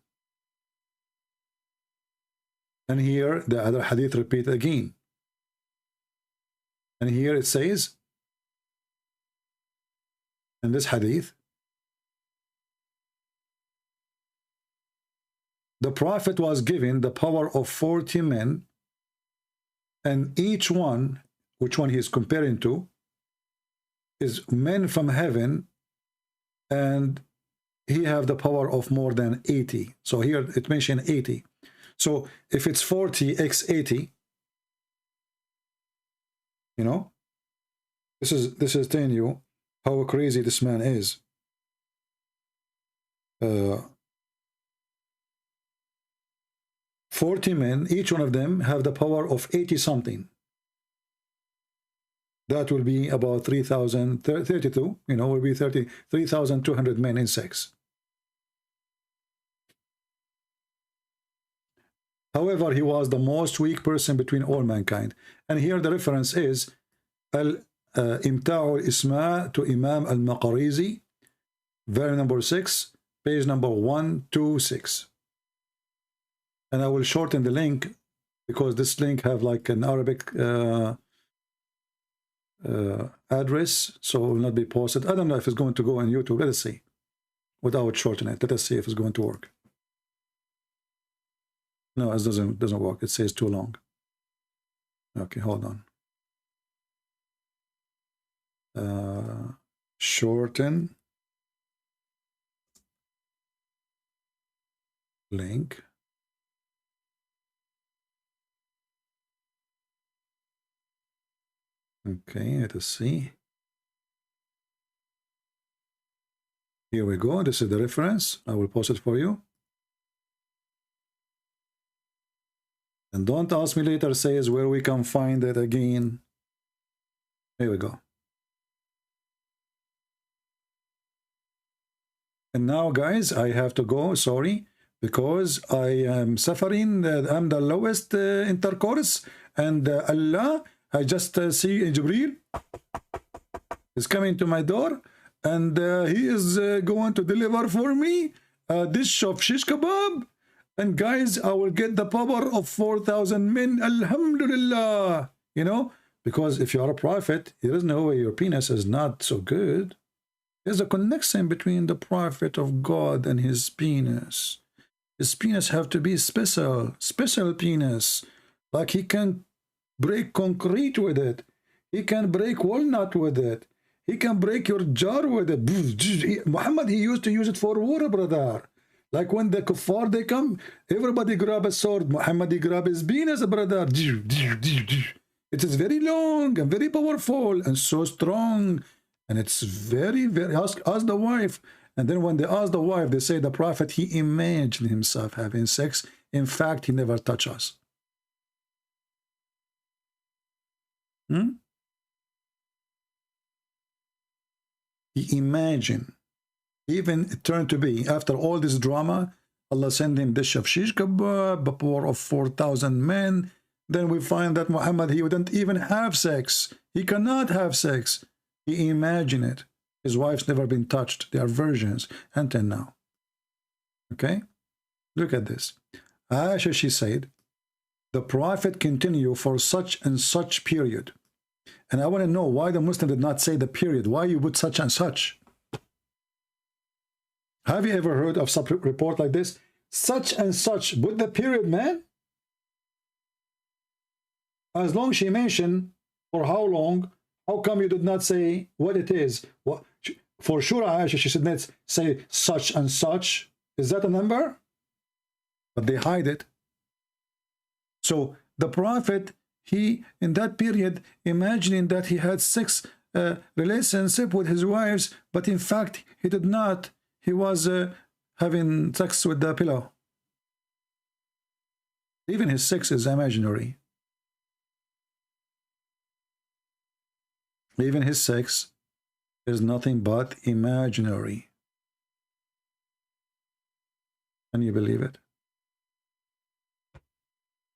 And here the other hadith repeat again. And here it says, in this hadith, the Prophet was given the power of 40 men, and each one, which one he is comparing to, is men from heaven, and he have the power of more than 80. So here it mentioned 80. So if it's 40 x 80, you know, this is telling you how crazy this man is. 40 men, each one of them have the power of 80 something. That will be about 3,032, you know, will be 3,200 men in sex. However, he was the most weak person between all mankind. And here the reference is Imta'u al-Isma to Imam al-Maqarizi, volume number 6, page number 126. And I will shorten the link because this link have like an Arabic address, so it will not be posted. I don't know if it's going to go on YouTube. Let us see. Without shortening it, let us see if it's going to work. No, it doesn't work. It says too long. Okay, hold on. Shorten link. Okay, let us see. Here we go. This is the reference. I will post it for you. And don't ask me later, says where we can find it again. Here we go. And now, guys, I have to go, sorry, because I am suffering. I'm the lowest intercourse. And Allah, I just see Jibreel is coming to my door. And he is going to deliver for me a dish of shish kebab. And guys, I will get the power of 4,000 men. Alhamdulillah. You know, because if you are a prophet, there is no way your penis is not so good. There's a connection between the prophet of God and his penis. His penis have to be special penis. Like he can break concrete with it. He can break walnut with it. He can break your jar with it. Muhammad, he used to use it for war, brother. Like when the kuffar, they come, everybody grab a sword. Muhammad, he grab his penis, brother. It is very long and very powerful and so strong. And it's very, very, ask the wife. And then when they ask the wife, they say the prophet, he imagined himself having sex. In fact, he never touched us. He imagined. Even it turned to be, after all this drama, Allah sent him dish of shish kebab, a power of 4,000 men. Then we find that Muhammad, he wouldn't even have sex. He cannot have sex. He imagined it. His wife's never been touched. They are virgins until now. Okay? Look at this. Aisha, she said, the Prophet continued for such and such period. And I want to know why the Muslim did not say the period. Why you put such and such? Have you ever heard of some report like this? Such and such. Put the period, man. As long as she mentioned for how long, how come you did not say what it is? What, for sure, Aisha, she said, let's say such and such. Is that a number? But they hide it. So the Prophet, he, in that period, imagining that he had sex relationship with his wives, but in fact, he did not. He was having sex with the pillow. Even his sex is imaginary. Even his sex is nothing but imaginary. Can you believe it?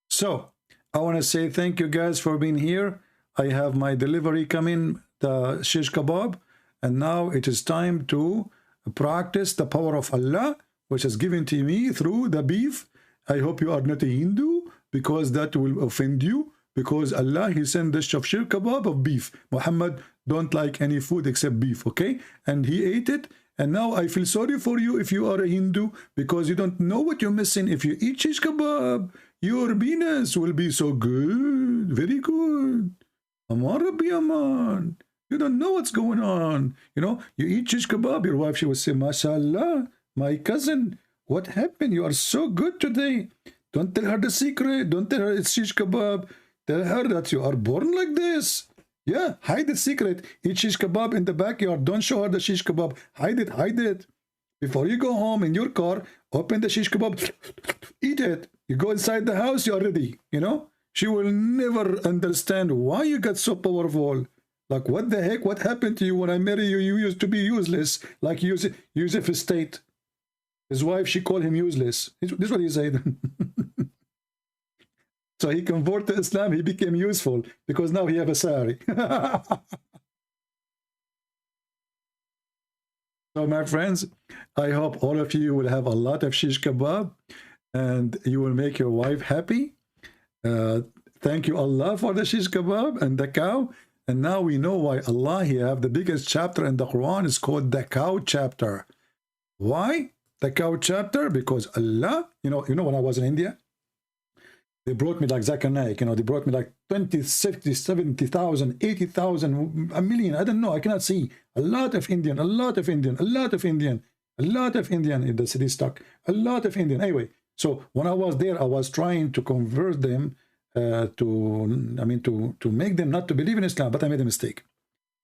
So, I want to say thank you guys for being here. I have my delivery coming, the shish kebab, and now it is time to practice the power of Allah, which is given to me through the beef. I hope you are not a Hindu, because that will offend you, because Allah, He sent the shish kebab of beef. Muhammad don't like any food except beef, okay? And he ate it, and now I feel sorry for you if you are a Hindu, because you don't know what you're missing. If you eat shish kebab, your penis will be so good, very good. Amar Rabbi Aman. You don't know what's going on. You know, you eat shish kebab, your wife, she will say, MashaAllah, my cousin, what happened? You are so good today. Don't tell her the secret. Don't tell her it's shish kebab. Tell her that you are born like this. Yeah, hide the secret. Eat shish kebab in the backyard. Don't show her the shish kebab. Hide it, hide it. Before you go home in your car, open the shish kebab, eat it. You go inside the house, you're ready. You know, she will never understand why you got so powerful. Like, what the heck? What happened to you when I married you? You used to be useless, like Yusuf State. His wife, she called him useless. This is what he said. So he converted to Islam, he became useful, because now he have a sari. So my friends, I hope all of you will have a lot of shish kebab, and you will make your wife happy. Thank you Allah for the shish kebab and the cow. And now we know why Allah, He have the biggest chapter in the Quran is called the cow chapter. Why the cow chapter? Because Allah, you know when I was in India, they brought me like Zakir Naik, you know, they brought me like 20, 60, 70,000, 80,000, a million, I don't know, I cannot see. A lot of Indian, a lot of Indian, a lot of Indian, a lot of Indian in the city stock, a lot of Indian. Anyway, so when I was there, I was trying to convert them to make them not to believe in Islam, but I made a mistake.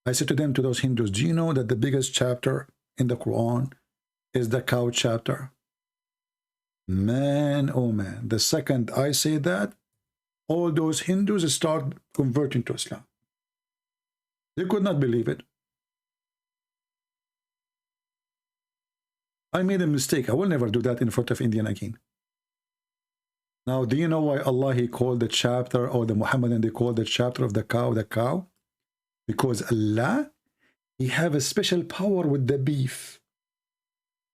I said to them, to those Hindus, do you know that the biggest chapter in the Quran is the cow chapter? Man, oh man, the second I say that, all those Hindus start converting to Islam. They could not believe it. I made a mistake. I will never do that in front of Indian again. Now, do you know why Allah, He called the chapter, or the Muhammadan, they called the chapter of the cow? Because Allah, He have a special power with the beef.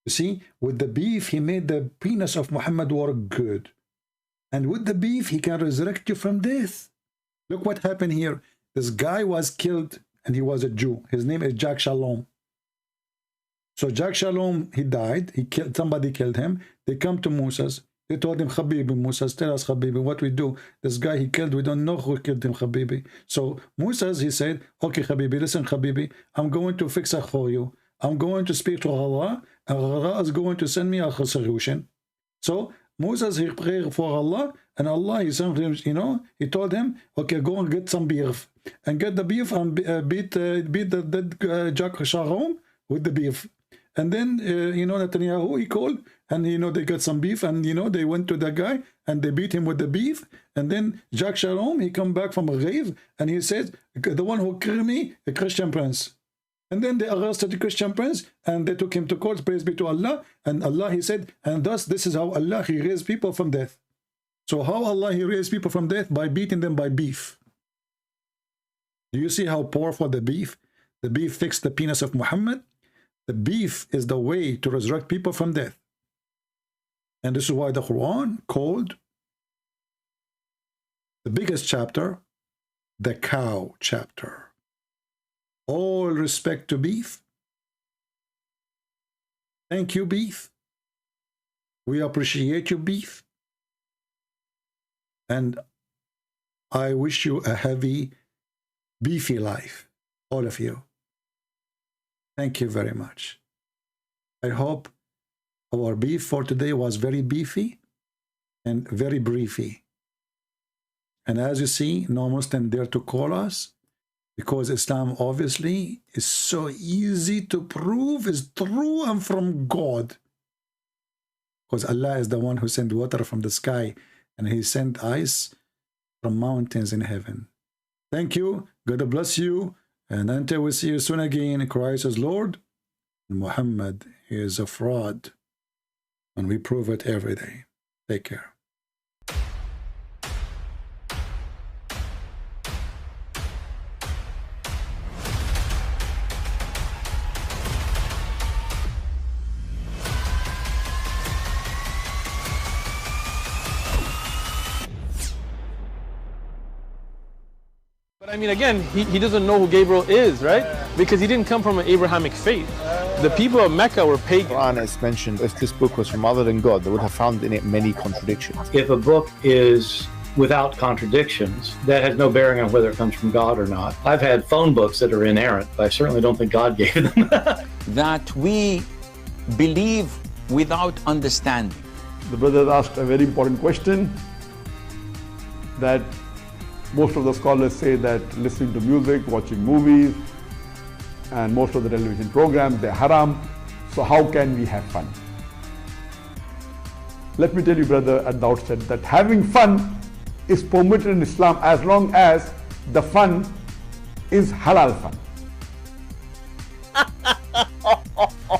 You see, with the beef, He made the penis of Muhammad work good. And with the beef, He can resurrect you from death. Look what happened here. This guy was killed, and he was a Jew. His name is Jack Shalom. So Jack Shalom, he died. Somebody killed him. They come to Moses. They told him, Habibi, Moses, tell us, Habibi, what we do. This guy he killed, we don't know who killed him, Habibi. So Moses, he said, okay, Habibi, listen, Habibi, I'm going to fix it for you. I'm going to speak to Allah, and Allah is going to send me a solution. So Moses, he prayed for Allah, and Allah, he sent him, you know, he told him, okay, go and get some beef. And get the beef and beat the dead Jack Shalom with the beef. And then, you know, Netanyahu, he called, and, you know, they got some beef, and, you know, they went to the guy, and they beat him with the beef. And then Jack Shalom, he come back from a grave, and he said, the one who killed me, a Christian prince. And then they arrested the Christian prince, and they took him to court, praise be to Allah. And Allah, He said, and thus, this is how Allah, He raised people from death. So how Allah, He raised people from death? By beating them by beef. Do you see how powerful the beef? The beef fixed the penis of Muhammad. The beef is the way to resurrect people from death. And this is why the Quran called the biggest chapter the cow chapter. All respect to beef. Thank you, beef. We appreciate you, beef. And I wish you a heavy, beefy life, all of you. Thank you very much. I hope our beef for today was very beefy and very briefy. And as you see, no Muslim dare to call us, because Islam obviously is so easy to prove is true and from God. Because Allah is the one who sent water from the sky, and He sent ice from mountains in heaven. Thank you. God bless you. And until we see you soon again, Christ is Lord, and Muhammad is a fraud. And we prove it every day. Take care. But I mean, again, he doesn't know who Gabriel is, right? Because he didn't come from an Abrahamic faith. The people of Mecca were pagan. The Quran has mentioned if this book was from other than God, they would have found in it many contradictions. If a book is without contradictions, that has no bearing on whether it comes from God or not. I've had phone books that are inerrant, but I certainly don't think God gave them. That we believe without understanding. The brother asked a very important question, that most of the scholars say that listening to music, watching movies, and most of the television programs, they're haram. So how can we have fun? Let me tell you, brother, at the outset that having fun is permitted in Islam as long as the fun is halal fun.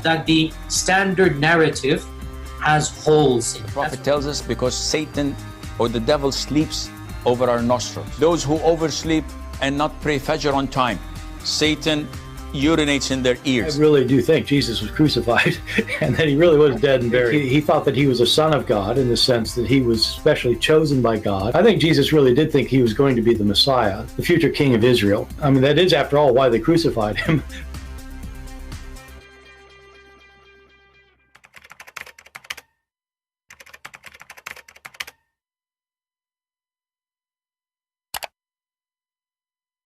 That the standard narrative has holes in it. The Prophet tells us because Satan or the devil sleeps over our nostrils. Those who oversleep and not pray Fajr on time, Satan urinates in their ears. I really do think Jesus was crucified and that he really was dead and buried. He thought that he was a son of God in the sense that he was specially chosen by God. I think Jesus really did think he was going to be the Messiah, the future king of Israel. I mean, that is, after all, why they crucified him.